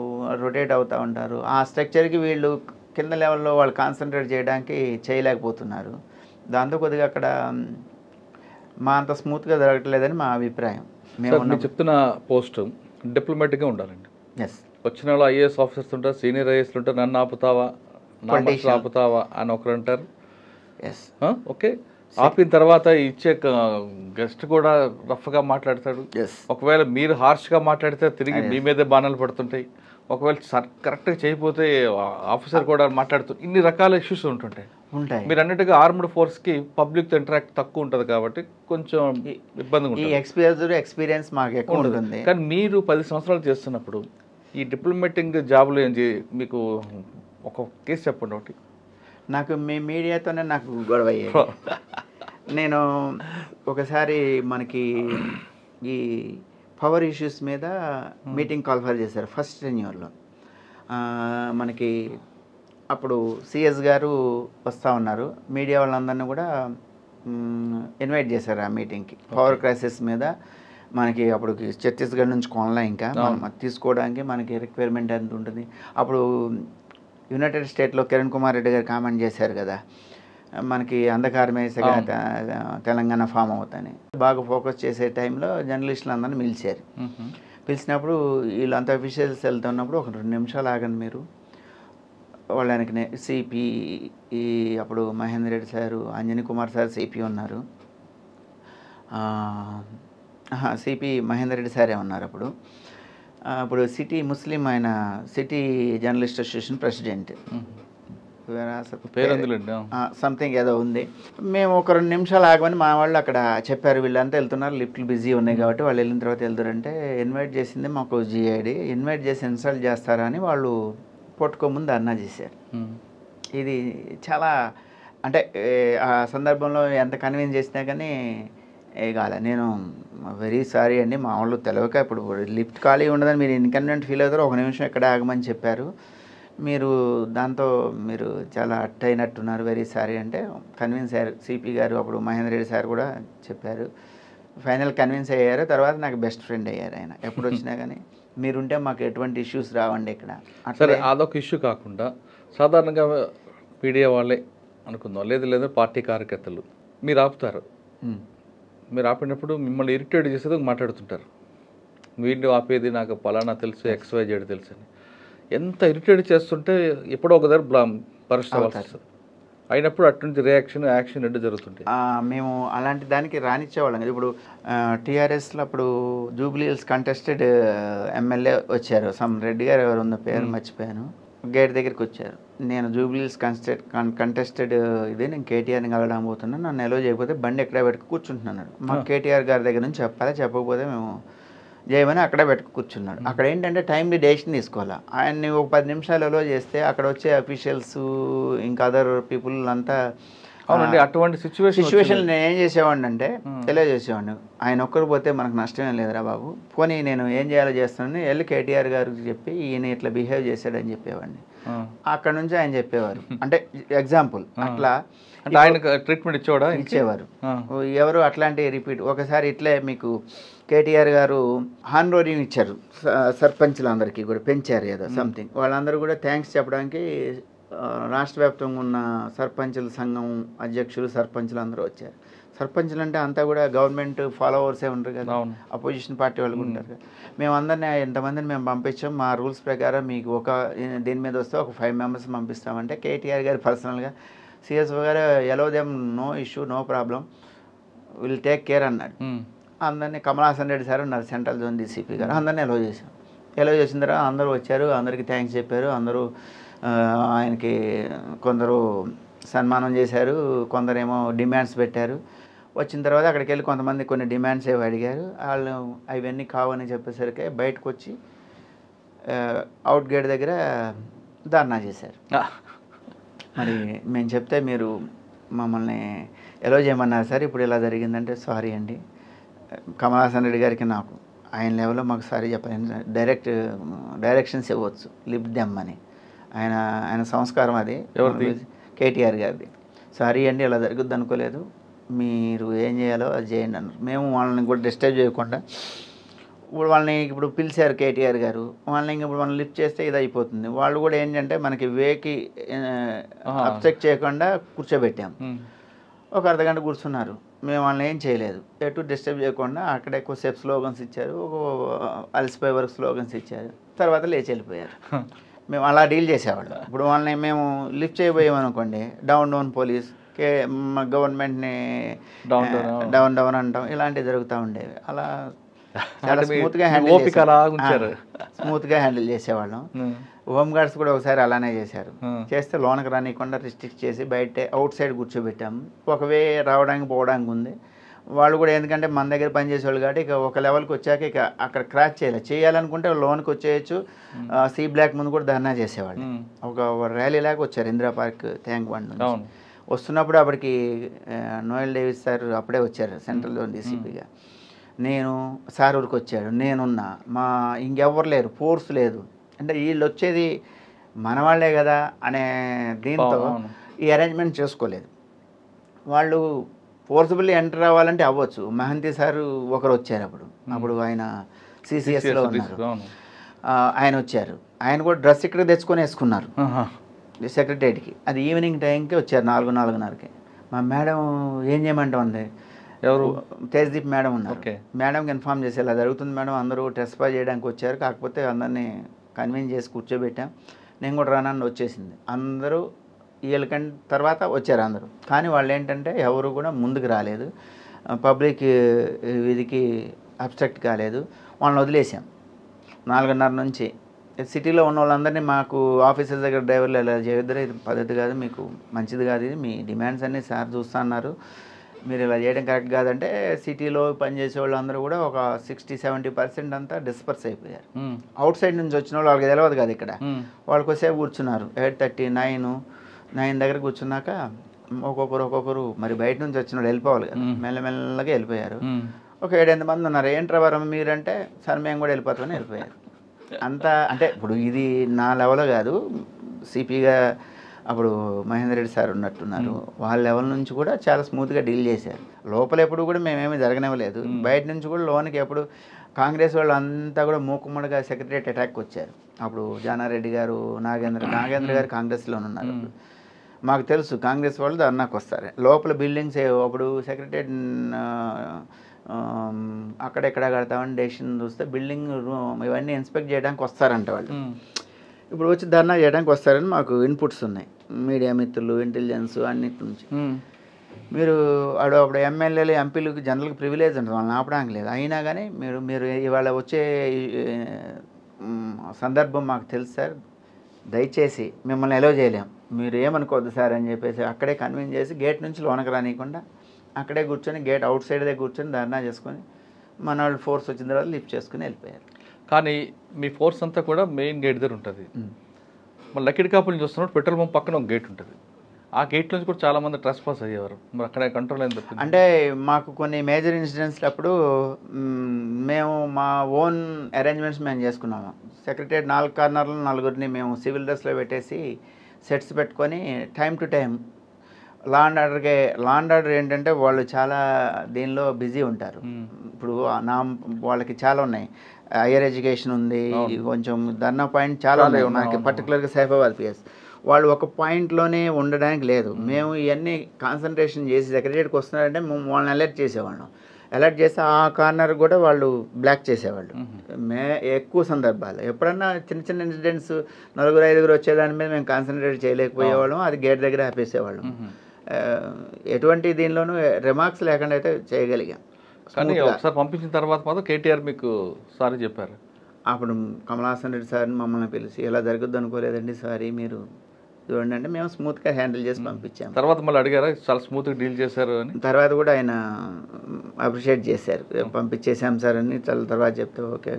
రొటేట్ అవుతూ ఉంటారు. ఆ స్ట్రక్చర్కి వీళ్ళు కింద లెవెల్లో వాళ్ళు కాన్సన్ట్రేట్ చేయడానికి చేయలేకపోతున్నారు. దాంతో కొద్దిగా అక్కడ మా అంత స్మూత్గా జరగట్లేదని మా అభిప్రాయం. మేము చెప్తున్న పోస్ట్ డిప్లొమాటిక్గా ఉండాలండి. ఎస్, వచ్చిన వాళ్ళు ఐఏఎస్ ఆఫీసర్స్ ఉంటారు, సీనియర్ ఐఏఎస్లు ఉంటారు. నన్ను ఆపుతావా, ఆపుతావా అని ఒకరు అంటారు. Yes, okay. ఆపిన తర్వాత ఇచ్చే గెస్ట్ కూడా రఫ్గా మాట్లాడతాడు. ఒకవేళ మీరు హార్ష్గా మాట్లాడితే తిరిగి మీ మీదే బాణాలు పడుతుంటాయి. ఒకవేళ కరెక్ట్గా చేయకపోతే ఆఫీసర్ కూడా మాట్లాడుతూ ఇన్ని రకాల ఇష్యూస్ ఉంటుంటాయి. మీరు అన్నట్టుగా ఆర్మ్డ్ ఫోర్స్కి పబ్లిక్తో ఇంటరాక్ట్ తక్కువ ఉంటుంది కాబట్టి కొంచెం ఇబ్బందిగా ఉంటుంది. ఎక్స్పీరియన్స్ మాకు ఎక్కువ ఉంటుంది. కానీ మీరు 10 సంవత్సరాలు చేస్తున్నప్పుడు ఈ డిప్లొమాటిక్ జాబులు ఏంటి, మీకు ఒక కేసు చెప్పండి ఒకటి. నాకు మీ మీడియాతోనే నాకు గొడవ అయ్యేది. నేను ఒకసారి మనకి ఈ పవర్ ఇష్యూస్ మీద మీటింగ్ కాల్ఫర్ చేశారు ఫస్ట్ టెన్యూర్లో. మనకి అప్పుడు సిఎస్ గారు వస్తూ ఉన్నారు. మీడియా వాళ్ళందరినీ కూడా ఇన్వైట్ చేశారు ఆ మీటింగ్కి. పవర్ క్రైసిస్ మీద మనకి అప్పుడు ఛత్తీస్గఢ్ నుంచి కొనలే, ఇంకా మనం తీసుకోవడానికి మనకి రిక్వైర్మెంట్ ఎంత ఉంటుంది. అప్పుడు యునైటెడ్ స్టేట్లో కిరణ్ కుమార్ రెడ్డి గారు కామెంట్ చేశారు కదా, మనకి అంధకారమే తెలంగాణ ఫామ్ అవుతాయని. బాగా ఫోకస్ చేసే టైంలో జర్నలిస్టులు అందరినీ పిలిచారు. పిలిచినప్పుడు వీళ్ళంతా అఫీషియల్స్ వెళ్తున్నప్పుడు ఒక 2 నిమిషాలు ఆగండి మీరు. వాళ్ళకి సిపి అప్పుడు Mahender Reddy sir, Anjani Kumar sir CP ఉన్నారు, సిపి మహేందర్ రెడ్డి సారే ఉన్నారు అప్పుడు. ఇప్పుడు సిటీ ముస్లిం ఆయన city journalist association president, something ఏదో ఉంది. మేము ఒక 2 నిమిషాలు ఆగమని మా వాళ్ళు అక్కడ చెప్పారు. వీళ్ళంతా వెళ్తున్నారు, లిఫ్ట్లు బిజీ ఉన్నాయి కాబట్టి వాళ్ళు వెళ్ళిన తర్వాత వెళ్తారంటే, ఇన్వైట్ చేసింది మాకు జిఐడి, ఇన్వైట్ చేసి ఇన్సల్ట్ చేస్తారా అని వాళ్ళు పట్టుకోముందు ధర్నా చేశారు. ఇది చాలా అంటే ఆ సందర్భంలో ఎంత కన్విన్స్ చేసినా కానీ కాలే. నేను వెరీ సారీ అండి, మా వాళ్ళు తెలియక ఇప్పుడు లిఫ్ట్ ఖాళీ ఉండదని మీరు ఇన్కన్వీనియంట్ ఫీల్ అవుతారు, 1 నిమిషం ఎక్కడ ఆగమని చెప్పారు, మీరు దాంతో మీరు చాలా అట్ అయినట్టున్నారు, వెరీ సారీ అంటే కన్విన్స్ అయ్యారు. సిపి గారు అప్పుడు మహేందర్ రెడ్డి సార్ కూడా చెప్పారు, ఫైనల్ కన్విన్స్ అయ్యారు. తర్వాత నాకు బెస్ట్ ఫ్రెండ్ అయ్యారు ఆయన. ఎప్పుడు వచ్చినా కానీ మీరుంటే మాకు ఎటువంటి ఇష్యూస్ రావండి ఇక్కడ. సరే, అదొక ఇష్యూ కాకుండా సాధారణంగా మీడియా వాళ్ళే అనుకుందాం, లేదా పార్టీ కార్యకర్తలు మీరు ఆపుతారు. మీరు ఆపినప్పుడు మిమ్మల్ని ఇరిటేట్ చేసేది మాట్లాడుతుంటారు, వీడియో ఆపేది నాకు పలానా తెలుసు, XYZ తెలుసు అని. ఎంత ఇరిటేట్ చేస్తుంటే ఎప్పుడో ఒక దగ్గర పరిస్థితి అయినప్పుడు అటువంటి యాక్షన్ రెండు జరుగుతుంటాయి. మేము అలాంటి దానికి రానిచ్చేవాళ్ళం కదా. ఇప్పుడు టీఆర్ఎస్లో అప్పుడు జూబ్లీ హిల్స్ కంటెస్టెడ్ ఎమ్మెల్యే వచ్చారు, సమ్ రెడ్డి గారు ఎవరు ఉన్న పేరు మర్చిపోయాను. గేట్ దగ్గరికి వచ్చారు. నేను జూబ్లీస్ కంటెస్టెడ్ ఇది, నేను కేటీఆర్ని కలవడం పోతున్నాను, నన్ను ఎలో చేయకపోతే బండి ఎక్కడే పెట్టుకు కూర్చుంటున్నాడు. మాకు కేటీఆర్ గారి దగ్గర నుంచి చెప్పాలి, చెప్పకపోతే మేము చేయమని అక్కడే పెట్టుకు కూర్చున్నాడు. అక్కడ ఏంటంటే టైంలీ డెసిషన్ తీసుకోవాలి. ఆయన్ని ఒక 10 నిమిషాలు ఎలో చేస్తే అక్కడ వచ్చే అఫీషియల్స్ ఇంకా అదర్ పీపుల్ అంతా అవునండి. అటువంటి సిచ్యువేషన్ నేను ఏం చేసేవాడిని అంటే తెలియజేసేవాడిని, ఆయన ఒక్కరు పోతే మనకు నష్టమేం లేదురా బాబు, పోనీ నేను ఏం చేయాలో చేస్తానని వెళ్ళి కేటీఆర్ గారికి చెప్పి ఈయన ఇట్లా బిహేవ్ చేశాడని చెప్పేవాడిని. అక్కడ నుంచి ఆయన చెప్పేవారు, అంటే ఎగ్జాంపుల్ అట్లా ఆయన ట్రీట్మెంట్ ఇచ్చేవారు. ఎవరు అట్లాంటి రిపీట్. ఒకసారి ఇట్లే మీకు కేటీఆర్ గారు హానరోరియం ఇచ్చారు సర్పంచ్లందరికీ కూడా, పెంచారు ఏదో సంథింగ్. వాళ్ళందరూ కూడా థ్యాంక్స్ చెప్పడానికి రాష్ట్ర వ్యాప్తంగా ఉన్న సర్పంచుల సంఘం అధ్యక్షులు సర్పంచులు అందరూ వచ్చారు. సర్పంచులు అంటే అంతా కూడా గవర్నమెంట్ ఫాలోవర్సే ఉంటారు కదా, అపోజిషన్ పార్టీ వాళ్ళు ఉంటారు కదా. మేము అందరినీ ఎంతమందిని మేము పంపించాం, మా రూల్స్ ప్రకారం మీకు ఒక దీని మీద వస్తే ఒక 5 మెంబర్స్ పంపిస్తామంటే కేటీఆర్ గారు పర్సనల్గా సిఎస్ఓ గారు allow them, no issue, no problem, will take care అన్నాడు. అందరినీ కమలాసన్ రెడ్డి సార్ ఉన్నారు సెంట్రల్ జోన్ డీసీపీ గారు, అందరినీ ఎలో చేశాం. ఎలో చేసిన తర్వాత అందరూ వచ్చారు, అందరికీ థ్యాంక్స్ చెప్పారు. అందరూ ఆయనకి కొందరు సన్మానం చేశారు, కొందరేమో డిమాండ్స్ పెట్టారు. వచ్చిన తర్వాత అక్కడికి వెళ్ళి కొంతమంది కొన్ని డిమాండ్స్ ఏవి అడిగారు. వాళ్ళు అవన్నీ కావని చెప్పేసరికి బయటకు వచ్చి అవుట్ గేట్ దగ్గర ధర్నా చేశారు. మరి మేము చెప్తే మీరు మమ్మల్ని ఎలో చేయమన్నారు సార్, ఇప్పుడు ఇలా జరిగిందంటే సారీ అండి, కమలాసన్ రెడ్డి గారికి నాకు ఆయన లెవెల్లో మాకు సారీ చెప్పాలి, డైరెక్షన్స్ ఇవ్వచ్చు, లిప్ దెమ్ అని. ఆయన సంస్కారం అది, కేటీఆర్ గారిది. సారీ అండి ఇలా జరుగుద్ది అనుకోలేదు, మీరు ఏం చేయాలో అది చేయండి అన్నారు. మేము వాళ్ళని కూడా డిస్టర్బ్ చేయకుండా ఇప్పుడు వాళ్ళని ఇప్పుడు పిలిచారు కేటీఆర్ గారు, వాళ్ళని ఇప్పుడు మనం లిఫ్ట్ చేస్తే ఇది అయిపోతుంది. వాళ్ళు కూడా ఏంటంటే మనకి వేకి అబ్స్ట్రక్ట్ చేయకుండా కూర్చోబెట్టాం. ఒక అర్ధగంట కూర్చున్నారు, మేము వాళ్ళని ఏం చేయలేదు, ఎటు డిస్టర్బ్ చేయకుండా అక్కడే ఎక్కువసేపు స్లోగన్స్ ఇచ్చారు, ఒక అలసిపోయే వరకు స్లోగన్స్ ఇచ్చారు, తర్వాత లేచి వెళ్ళిపోయారు. మేము అలా డీల్ చేసేవాళ్ళం. ఇప్పుడు వాళ్ళని మేము లిఫ్ట్ చేయబోయామనుకోండి, డౌన్ పోలీస్, గవర్నమెంట్ని డౌన్ అంటాం, ఇలాంటివి జరుగుతూ ఉండేవి. అలా చాలా స్మూత్గా హ్యాండిల్ చేసేవాళ్ళం. హోమ్ గార్డ్స్ కూడా ఒకసారి అలానే చేశారు. చేస్తే లోనకి రానికుండా రిస్ట్రిక్ట్ చేసి బయట అవుట్ సైడ్ కూర్చోబెట్టాము. ఒకవే రావడానికి పోవడానికి ఉంది. వాళ్ళు కూడా ఎందుకంటే మన దగ్గర పనిచేసేవాళ్ళు కాబట్టి ఇక ఒక లెవెల్కి వచ్చాక ఇక అక్కడ క్రాచ్ చేయాలనుకుంటే లోన్కి వచ్చేయచ్చు. సి బ్లాక్ ముందు కూడా ధర్నా చేసేవాళ్ళు. ఒక ర్యాలీ లాగా వచ్చారు ఇందిరా పార్క్ ట్యాంక్ బండ్ నుంచి. వస్తున్నప్పుడు అప్పటికి నోయల్ డేవిస్ సార్ అప్పుడే వచ్చారు సెంట్రల్ జోన్ డీసీపీగా. నేను సార్ ఊరికి వచ్చాడు, నేనున్నా, మా ఇంకెవ్వరు లేరు, ఫోర్స్ లేదు, అంటే వీళ్ళు వచ్చేది మన వాళ్ళే కదా అనే దీంతో ఈ అరేంజ్మెంట్ చేసుకోలేదు. వాళ్ళు ఫోర్సబుల్లీ ఎంటర్ అవ్వాలంటే అవ్వచ్చు. మహంతి సారు ఒకరు వచ్చారు, అప్పుడు ఆయన సిసిఎస్లో ఉన్నారు, ఆయన వచ్చారు. ఆయన కూడా డ్రెస్ ఇక్కడ తెచ్చుకొని వేసుకున్నారు సెక్రటరీకి. అది ఈవినింగ్ టైంకి వచ్చారు 4:30కి. మా మేడం ఏం చేయమంటా ఉంది, ఎవరు తేజ్దీప్ మేడం ఉన్నారు. మేడంకి ఇన్ఫామ్ చేసి ఇలా జరుగుతుంది మేడం, అందరూ టెస్టిఫై చేయడానికి వచ్చారు, కాకపోతే అందరినీ కన్విన్స్ చేసి కూర్చోబెట్టాం, నేను కూడా రానని వచ్చేసింది. అందరూ వీళ్ళకంటే తర్వాత వచ్చారు అందరూ. కానీ వాళ్ళు ఏంటంటే ఎవరు కూడా ముందుకు రాలేదు, పబ్లిక్ వీధికి అబ్స్ట్రక్ట్ కాలేదు, వాళ్ళని వదిలేసాం. 4:30 నుంచి సిటీలో ఉన్న వాళ్ళందరినీ మాకు ఆఫీసర్స్ దగ్గర డ్రైవర్లు ఇలా చేయొద్దురా, ఇది పద్ధతి కాదు, మీకు మంచిది కాదు, ఇది మీ డిమాండ్స్ అన్నీ సార్ చూస్తా అన్నారు, మీరు ఇలా చేయడం కరెక్ట్ కాదంటే సిటీలో పనిచేసే వాళ్ళు అందరూ కూడా ఒక 60-70% అంతా డిస్పర్స్ అయిపోయారు. అవుట్ సైడ్ నుంచి వచ్చిన వాళ్ళు వాళ్ళకి తెలియదు కదా, ఇక్కడ వాళ్ళకి వచ్చే కూర్చున్నారు. 8:30, 9 దగ్గర కూర్చున్నాక ఒక్కొక్కరు మరి బయట నుంచి వచ్చిన వాళ్ళు వెళ్ళిపోవాలి కదా, మెల్లమెల్లగా వెళ్ళిపోయారు. ఒక 7-8 మంది ఉన్నారు. ఏంట్రా వరం మీరంటే సార్ మేము కూడా వెళ్ళిపోతామని వెళ్ళిపోయారు. అంతా అంటే ఇప్పుడు ఇది నా లెవెల్ కాదు, సిపిగా అప్పుడు మహేందర్ రెడ్డి సార్ ఉన్నట్టున్నారు, వాళ్ళ లెవెల్ నుంచి కూడా చాలా స్మూత్గా డీల్ చేశారు. లోపల ఎప్పుడు కూడా మేమేమీ జరగనివ్వలేదు, బయట నుంచి కూడా లోనికి ఎప్పుడు కాంగ్రెస్ వాళ్ళు అంతా కూడా మూకుమ్మడిగా సెక్రటరియట్ అటాక్ వచ్చారు. అప్పుడు జానారెడ్డి గారు, నాగేంద్ర గారు కాంగ్రెస్లో ఉన్నారు. మాకు తెలుసు కాంగ్రెస్ వాళ్ళు ధర్నాకు వస్తారు, లోపల బిల్డింగ్స్ అప్పుడు సెక్రటరియట్ అక్కడెక్కడ కడతామని డెసిషన్ చూస్తే బిల్డింగ్ ఇవన్నీ ఇన్స్పెక్ట్ చేయడానికి వస్తారంట వాళ్ళు. ఇప్పుడు వచ్చి ధర్నా చేయడానికి వస్తారని మాకు ఇన్పుట్స్ ఉన్నాయి, మీడియా మిత్రులు, ఇంటెలిజెన్స్ అన్నిటి నుంచి. మీరు అప్పుడు ఎమ్మెల్యేలు, ఎంపీలకు జనరల్కి ప్రివిలేజ్ ఉంటుంది, వాళ్ళని ఆపడానికి లేదు. అయినా కానీ మీరు ఇవాళ వచ్చే సందర్భం మాకు తెలుసు సార్, దయచేసి మిమ్మల్ని ఎలో చేయలేం, మీరు ఏమనుకోవద్దు సార్ అని చెప్పేసి అక్కడే కన్విన్స్ చేసి గేట్ నుంచి లోనకి రానియకుండా అక్కడే కూర్చొని గేట్ అవుట్ సైడ్దే కూర్చొని ధర్నా చేసుకొని మన వాళ్ళు ఫోర్స్ వచ్చిన తర్వాత లిఫ్ట్ చేసుకుని వెళ్ళిపోయారు. కానీ మీ ఫోర్స్ అంతా కూడా మెయిన్ గేట్ దగ్గర ఉంటుంది. మరి లక్కిడికాపుల నుంచి వస్తున్నప్పుడు పెట్రోల్ పంప్ పక్కన ఒక గేట్ ఉంటుంది. ఆ గేట్ నుంచి కూడా చాలామంది ట్రెస్ పాస్ అయ్యేవారు. మరి అక్కడ కంట్రోల్ అయింది తప్పింది. అంటే మాకు కొన్ని మేజర్ ఇన్సిడెంట్స్ అప్పుడు మేము మా ఓన్ అరేంజ్మెంట్స్ మేము చేసుకున్నాము. సెక్రటరియట్ 4 కార్నర్లు 4గురిని మేము సివిల్ డ్రెస్లో పెట్టేసి సెట్స్ పెట్టుకొని time to time law and order ఏంటంటే వాళ్ళు చాలా దీనిలో బిజీ ఉంటారు. ఇప్పుడు వాళ్ళకి చాలా ఉన్నాయి, హైయర్ ఎడ్యుకేషన్ ఉంది, కొంచెం ధర్నా పాయింట్ చాలా ఉన్నాయి మనకి, పర్టికులర్గా సైఫాబాద్ పిఎస్ వాళ్ళు ఒక పాయింట్లోనే ఉండడానికి లేదు. మేము ఇవన్నీ కాన్సన్ట్రేషన్ చేసి సెక్రటరియట్కి వస్తున్నారంటే మేము వాళ్ళని అలర్ట్ చేసేవాళ్ళం. అలర్ట్ చేస్తే ఆ కార్నర్ కూడా వాళ్ళు బ్లాక్ చేసేవాళ్ళు. ఎక్కువ సందర్భాలు ఎప్పుడన్నా చిన్న చిన్న ఇన్సిడెంట్స్ 4-5 వచ్చేదాని మీద మేము కాన్సన్ట్రేట్ చేయలేకపోయేవాళ్ళం, అది గేట్ దగ్గర ఆపేసేవాళ్ళం. ఎటువంటి దీనిలోనూ రిమార్క్స్ లేకుండా అయితే చేయగలిగాం. కానీ ఒకసారి పంపించిన తర్వాత మాత్రం కేటీఆర్ మీకు సారీ చెప్పారు. అప్పుడు కమల్ హాసన్ రెడ్డి సార్ని మమ్మల్ని పిలిచి ఇలా జరుగుద్ది అనుకోలేదండి, సారీ మీరు చూడండి అంటే మేము స్మూత్గా హ్యాండిల్ చేసి పంపించాము. తర్వాత మళ్ళీ అడిగారా చాలా స్మూత్గా డీల్ చేశారు అని? తర్వాత కూడా ఆయన అప్రిషియేట్ చేశారు, పంపించేసాం సార్ అని. తర్వాత చెప్తే ఓకే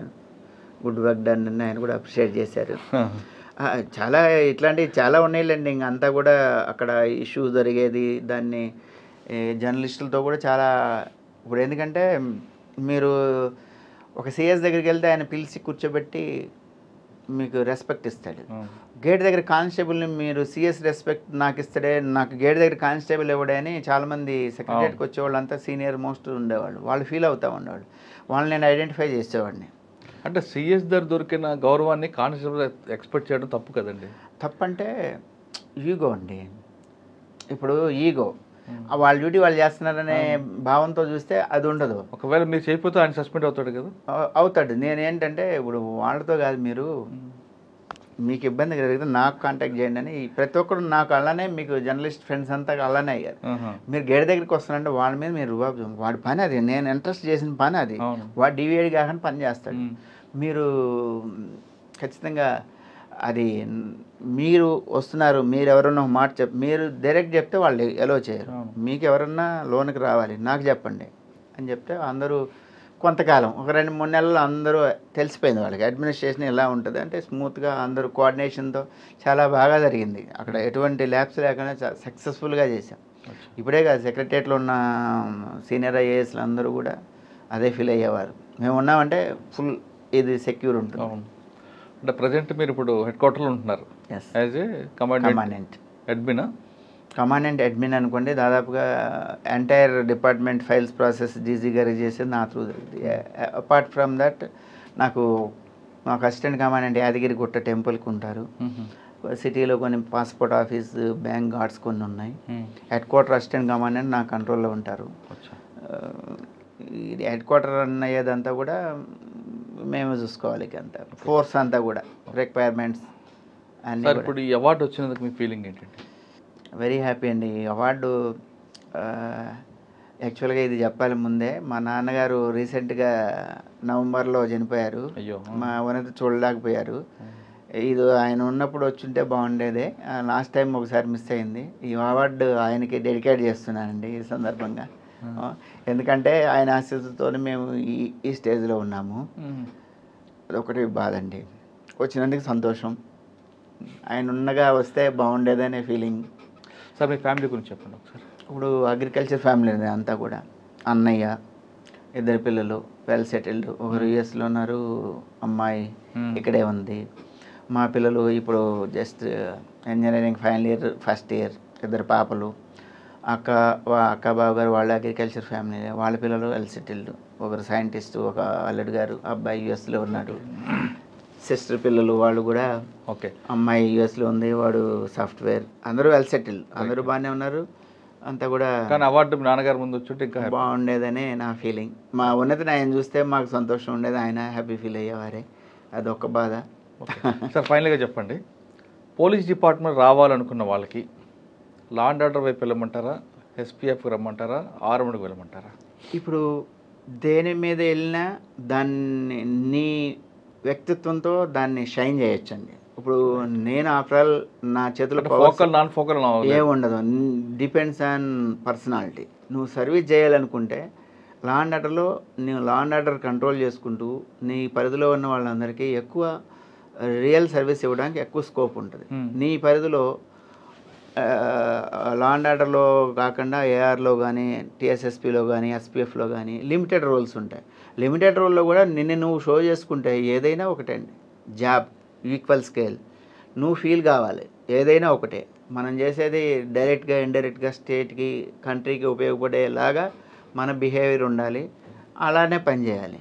గుడ్ వర్క్ డన్ అని ఆయన కూడా అప్రిషియేట్ చేశారు. చాలా ఇట్లాంటివి చాలా ఉన్నాయిలేండి. ఇంకంతా కూడా అక్కడ ఇష్యూ జరిగేది, దాన్ని జర్నలిస్టులతో కూడా చాలా. ఇప్పుడు ఎందుకంటే మీరు ఒక సిఎస్ దగ్గరికి వెళ్తే ఆయన పిలిచి కూర్చోబెట్టి మీకు రెస్పెక్ట్ ఇస్తాడు. గేట్ దగ్గర కానిస్టేబుల్ని మీరు సిఎస్ రెస్పెక్ట్ నాకు ఇస్తాడే, నాకు గేట్ దగ్గర కానిస్టేబుల్ ఇవ్వడే అని చాలామంది సెక్రటరియట్కి వచ్చేవాళ్ళు అంతా సీనియర్ మోస్ట్ ఉండేవాళ్ళు, వాళ్ళు ఫీల్ అవుతూ ఉండేవాళ్ళు. వాళ్ళని నేను ఐడెంటిఫై చేసేవాడిని. అంటే సిఎస్ దగ్గర దొరికిన గౌరవాన్ని కానిస్టేబుల్ ఎక్స్పెక్ట్ చేయడం తప్పు కదండి. తప్పంటే ఈగో అండి. ఇప్పుడు ఈగో వాళ్ళ డ్యూటీ వాళ్ళు చేస్తున్నారనే భావంతో చూస్తే అది ఉండదు. ఒకవేళ మీరు చేయకపోతే ఆయన సస్పెండ్ అవుతాడు కదా. అవుతాడు. నేనేంటంటే ఇప్పుడు వాళ్ళతో కాదు, మీరు మీకు ఇబ్బంది కలిగితే నాకు కాంటాక్ట్ చేయండి అని ప్రతి ఒక్కరు నాకు అలానే, మీకు జర్నలిస్ట్ ఫ్రెండ్స్ అంతా అలానే అయ్యారు. మీరు గేట్ దగ్గరికి వస్తారంటే వాళ్ళ మీద మీరు వాడి పని అది, నేను ఇంట్రెస్ట్ చేసిన పని అది, వాడు డివిఐడి కాకుండా పని చేస్తాడు. మీరు ఖచ్చితంగా అది మీరు వస్తున్నారు, మీరు ఎవరన్నా ఒక మాట మీరు డైరెక్ట్ చెప్తే వాళ్ళు ఎలో చేయరు. మీకు ఎవరన్నా లోనికి రావాలి నాకు చెప్పండి అని చెప్తే అందరూ కొంతకాలం ఒక 2-3 నెలలు అందరూ తెలిసిపోయింది వాళ్ళకి అడ్మినిస్ట్రేషన్ ఎలా ఉంటుంది అంటే స్మూత్గా అందరూ కోఆర్డినేషన్తో చాలా బాగా జరిగింది. అక్కడ ఎటువంటి ల్యాబ్స్ లేకుండా సక్సెస్ఫుల్గా చేశాం. ఇప్పుడే కాదు, సెక్రటరియట్లో ఉన్న సీనియర్ ఐఏఎస్లు అందరూ కూడా అదే ఫీల్ అయ్యేవారు, మేము ఉన్నామంటే ఫుల్ ఇది సెక్యూర్ ఉంటుంది. అంటే ప్రజెంట్ మీరు ఇప్పుడు హెడ్ క్వార్టర్లో ఉంటున్నారు యాజ్ ఏ కమాండెంట్ అడ్మిన్ అనుకోండి. దాదాపుగా entire department files process DG గారు చేసేది నా త్రూ జరిగింది. అపార్ట్ ఫ్రమ్ దట్ నాకు అసిస్టెంట్ కమాండెంట్ యాదగిరిగుట్ట టెంపుల్కి ఉంటారు. సిటీలో కొన్ని పాస్పోర్ట్ ఆఫీస్, బ్యాంక్ గార్డ్స్ కొన్ని ఉన్నాయి. హెడ్ క్వార్టర్ అసిస్టెంట్ కమాండెంట్ నా కంట్రోల్లో ఉంటారు. ఇది హెడ్ క్వార్టర్ రన్ అయ్యేదంతా కూడా మేము చూసుకోవాలి. అంతా ఫోర్స్ అంతా కూడా రిక్వైర్మెంట్స్ అన్నీ. ఇప్పుడు ఈ అవార్డు వచ్చినందుకు మీ ఫీలింగ్ ఏంటంటే? వెరీ హ్యాపీ అండి. ఈ అవార్డు యాక్చువల్గా ఇది చెప్పాలి ముందే, మా నాన్నగారు రీసెంట్గా నవంబర్లో చనిపోయారు. మా ఉన్నత చూడలేకపోయారు. ఇది ఆయన ఉన్నప్పుడు వచ్చుంటే బాగుండేదే. లాస్ట్ టైం ఒకసారి మిస్ అయింది. ఈ అవార్డు ఆయనకి డెడికేట్ చేస్తున్నానండి ఈ సందర్భంగా. ఎందుకంటే ఆయన ఆశీస్సుతో మేము ఈ స్టేజ్లో ఉన్నాము. అదొకటి బాధ అండి. వచ్చినందుకు సంతోషం. ఆయన ఉన్నగా వస్తే బాగుండేదనే ఫీలింగ్. సార్ మీ ఫ్యామిలీ గురించి చెప్పండి ఒకసారి. ఇప్పుడు అగ్రికల్చర్ ఫ్యామిలీ అంతా కూడా, అన్నయ్య, 2 పిల్లలు, వెల్ సెటిల్డ్. ఒకరు యుఎస్లో ఉన్నారు, అమ్మాయి ఇక్కడే ఉంది. మా పిల్లలు ఇప్పుడు just engineering final year, first year. 2 పాపలు. అక్క బాబు గారు వాళ్ళు అగ్రికల్చర్ ఫ్యామిలీ, వాళ్ళ పిల్లలు వెల్ సెటిల్డ్. ఒకరు సైంటిస్ట్, ఒక అల్లుడు గారు, అబ్బాయి యుఎస్లో ఉన్నాడు. సిస్టర్ పిల్లలు వాళ్ళు కూడా, ఓకే, అమ్మాయి యుఎస్లో ఉంది, వాడు సాఫ్ట్వేర్. అందరూ వెల్ సెటిల్డ్, అందరూ బాగానే ఉన్నారు అంతా కూడా. కానీ అవార్డు నాన్నగారు ముందు వచ్చుంటే ఇంకా బాగుండేదని నా ఫీలింగ్. మా ఉన్నతిని ఆయన చూస్తే మాకు సంతోషం ఉండేది, ఆయన హ్యాపీ ఫీల్ అయ్యేవారే. అదొక బాధ. సార్ ఫైనల్గా చెప్పండి, పోలీస్ డిపార్ట్మెంట్ రావాలనుకున్న వాళ్ళకి లా అండ్ ఆర్డర్ వైపు వెళ్ళమంటారా, ఎస్పీఎఫ్కి రమ్మంటారా, ఆర్మడ్కి వెళ్ళమంటారా? ఇప్పుడు దేని మీద వెళ్ళినా దాన్ని నీ వ్యక్తిత్వంతో దాన్ని షైన్ చేయొచ్చండి. ఇప్పుడు నేను ఆఫ్టర్ ఆల్ నా చేతిలో ఫోకల్ నాన్ ఫోకల్ ఏముండదు, డిపెండ్స్ ఆన్ పర్సనాలిటీ. నువ్వు సర్వీస్ చేయాలనుకుంటే లా అండ్ ఆర్డర్లో నువ్వు లా అండ్ ఆర్డర్ కంట్రోల్ చేసుకుంటూ నీ పరిధిలో ఉన్న వాళ్ళందరికీ ఎక్కువ రియల్ సర్వీస్ ఇవ్వడానికి ఎక్కువ స్కోప్ ఉంటుంది. నీ పరిధిలో లా అండ్ ఆర్డర్లో కాకుండా ఏఆర్లో కానీ టీఎస్ఎస్పీలో కానీ ఎస్పీఎఫ్లో కానీ లిమిటెడ్ రోల్స్ ఉంటాయి. లిమిటెడ్ రోల్లో కూడా నువ్వు షో చేసుకుంటే ఏదైనా ఒకటండి, జాబ్ ఈక్వల్ స్కేల్ నువ్వు ఫీల్ కావాలి. ఏదైనా ఒకటే, మనం చేసేది డైరెక్ట్గా ఇండైరెక్ట్గా స్టేట్కి కంట్రీకి ఉపయోగపడేలాగా మన బిహేవియర్ ఉండాలి, అలానే పనిచేయాలి.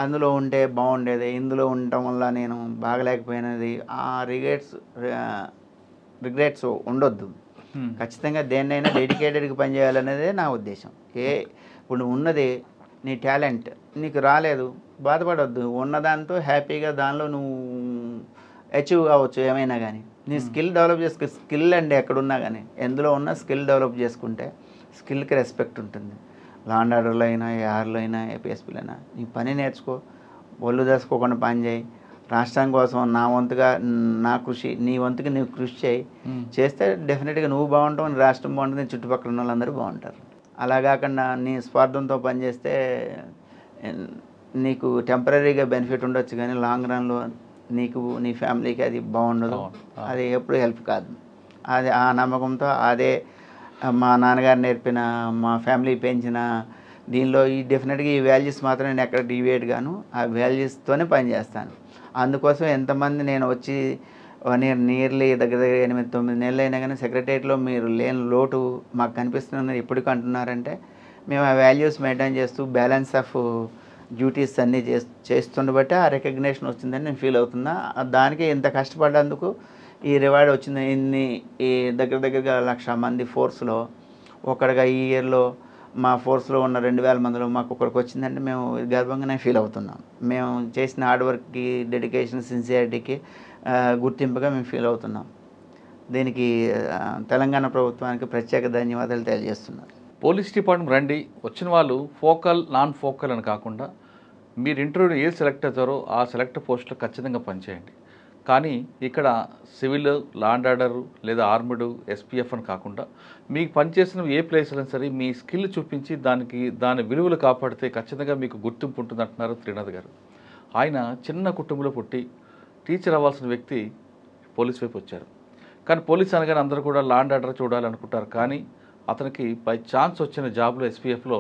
అందులో ఉంటే బాగుండేది, ఇందులో ఉండటం వల్ల నేను బాగలేకపోయినది ఆ రిగ్రెట్స్ ఉండొద్దు. ఖచ్చితంగా దేన్నైనా డెడికేటెడ్గా పనిచేయాలనేదే నా ఉద్దేశం. ఇప్పుడు ఉన్నది నీ టాలెంట్, నీకు రాలేదు బాధపడవద్దు, ఉన్నదాంతో హ్యాపీగా దానిలో నువ్వు అచీవ్ కావచ్చు. ఏమైనా కానీ నీ స్కిల్ డెవలప్ చేసుకో. స్కిల్ అండి ఎక్కడున్నా కానీ ఎందులో ఉన్నా స్కిల్ డెవలప్ చేసుకుంటే స్కిల్కి రెస్పెక్ట్ ఉంటుంది. లా అండ్ ఆర్డర్లో అయినా ఏఆర్లో అయినా ఏపీఎస్పీలో అయినా నీ పని నేర్చుకో, ఒళ్ళు దాచుకోకుండా పని చేయి. రాష్ట్రం కోసం నా వంతుగా నా కృషి, నీ వంతుకి నువ్వు కృషి చేస్తే డెఫినెట్గా నువ్వు బాగుంటావు, నీ రాష్ట్రం బాగుంటుంది, చుట్టుపక్కల ఉన్న వాళ్ళందరూ బాగుంటారు. అలా కాకుండా నీ స్వార్థంతో పనిచేస్తే నీకు టెంపరీగా బెనిఫిట్ ఉండొచ్చు కానీ లాంగ్ రన్లో నీకు నీ ఫ్యామిలీకి అది బాగుండదు, అది ఎప్పుడు హెల్ప్ కాదు. అది ఆ నమ్మకంతో అదే మా నాన్నగారు నేర్పిన, మా ఫ్యామిలీ పెంచిన దీనిలో ఈ డెఫినెట్గా ఈ వాల్యూస్ మాత్రం నేను ఎక్కడ డివియేట్ గాను, ఆ వాల్యూస్తోనే పనిచేస్తాను. అందుకోసం ఎంతమంది నేను వచ్చి నియర్లీ దగ్గర 8-9 నెలలు అయినా కానీ సెక్రటరియట్లో మీరు లేని లోటు మాకు కనిపిస్తుందని ఎప్పటికీ అంటున్నారంటే మేము ఆ వాల్యూస్ మెయింటైన్ చేస్తూ బ్యాలెన్స్ ఆఫ్ డ్యూటీస్ అన్నీ చేస్తుండబట్టి ఆ రికగ్నేషన్ వచ్చిందని నేను ఫీల్ అవుతున్నా. దానికి ఇంత కష్టపడ్డందుకు ఈ రివార్డ్ వచ్చింది. ఈ దగ్గరగా 1,00,000 మంది ఫోర్స్లో ఒకటిగా ఈ ఇయర్లో మా ఫోర్స్లో ఉన్న 2,000 మందిలో మాకు ఒకరికి వచ్చిందంటే మేము గర్వంగానే ఫీల్ అవుతున్నాం. మేము చేసిన హార్డ్ వర్క్కి, డెడికేషన్, సిన్సియారిటీకి గుర్తింపుగా మేము ఫీల్ అవుతున్నాం. దీనికి తెలంగాణ ప్రభుత్వానికి ప్రత్యేక ధన్యవాదాలు తెలియజేస్తున్నాను. పోలీస్ డిపార్ట్మెంట్ రండి, వచ్చిన వాళ్ళు ఫోకల్ నాన్ ఫోకల్ అని కాకుండా మీరు ఇంటర్వ్యూలో ఏ సెలెక్ట్ అవుతారో ఆ సెలెక్ట్ పోస్టులో ఖచ్చితంగా పనిచేయండి. కానీ ఇక్కడ సివిల్, లా అండ్ ఆర్డర్ లేదా ఆర్మీడ్, ఎస్పీఎఫ్ అని కాకుండా మీకు పనిచేసిన ఏ ప్లేస్ అయినా సరే మీ స్కిల్ చూపించి దాని విలువలు కాపాడితే ఖచ్చితంగా మీకు గుర్తింపు ఉంటుంది అంటున్నారు త్రినాథ్ గారు. ఆయన చిన్న కుటుంబంలో పుట్టి టీచర్ అవ్వాల్సిన వ్యక్తి పోలీస్ వైపు వచ్చారు. కానీ పోలీస్ అనగానే అందరూ కూడా లా అండ్ ఆర్డర్ చూడాలనుకుంటారు. కానీ అతనికి బై ఛాన్స్ వచ్చిన జాబ్లో ఎస్పీఎఫ్లో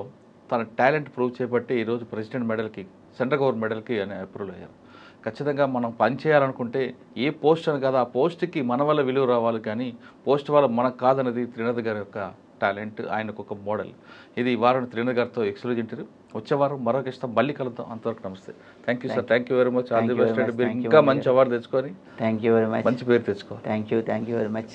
తన టాలెంట్ ప్రూవ్ చేపట్టి ఈరోజు ప్రెసిడెంట్ మెడల్కి, సెంట్రల్ గవర్నమెంట్ మెడల్కి అని అప్రూవ్ అయ్యారు. ఖచ్చితంగా మనం పని చేయాలనుకుంటే ఏ పోస్ట్ అని కాదు, ఆ పోస్ట్కి మన వల్ల విలువ రావాలి, కానీ పోస్ట్ వల్ల మనకు కాదన్నది త్రినాథ్ గారి యొక్క టాలెంట్, ఆయనకు ఒక మోడల్. ఇది ఈ వారం త్రినాథ్ గారితో ఎక్స్క్లూజివ్ ఇంటర్వ్యూ. వచ్చే వారం మరొక ఇష్టం మళ్ళీ కలుద్దాం. అంతవరకు నమస్తే. Thank you sir. Thank you very much. All the best. ఇంకా మంచి అవార్డు తెచ్చుకొని థ్యాంక్ యూ వెరీ మచ్, మంచి పేరు తెచ్చుకో. Thank you very much.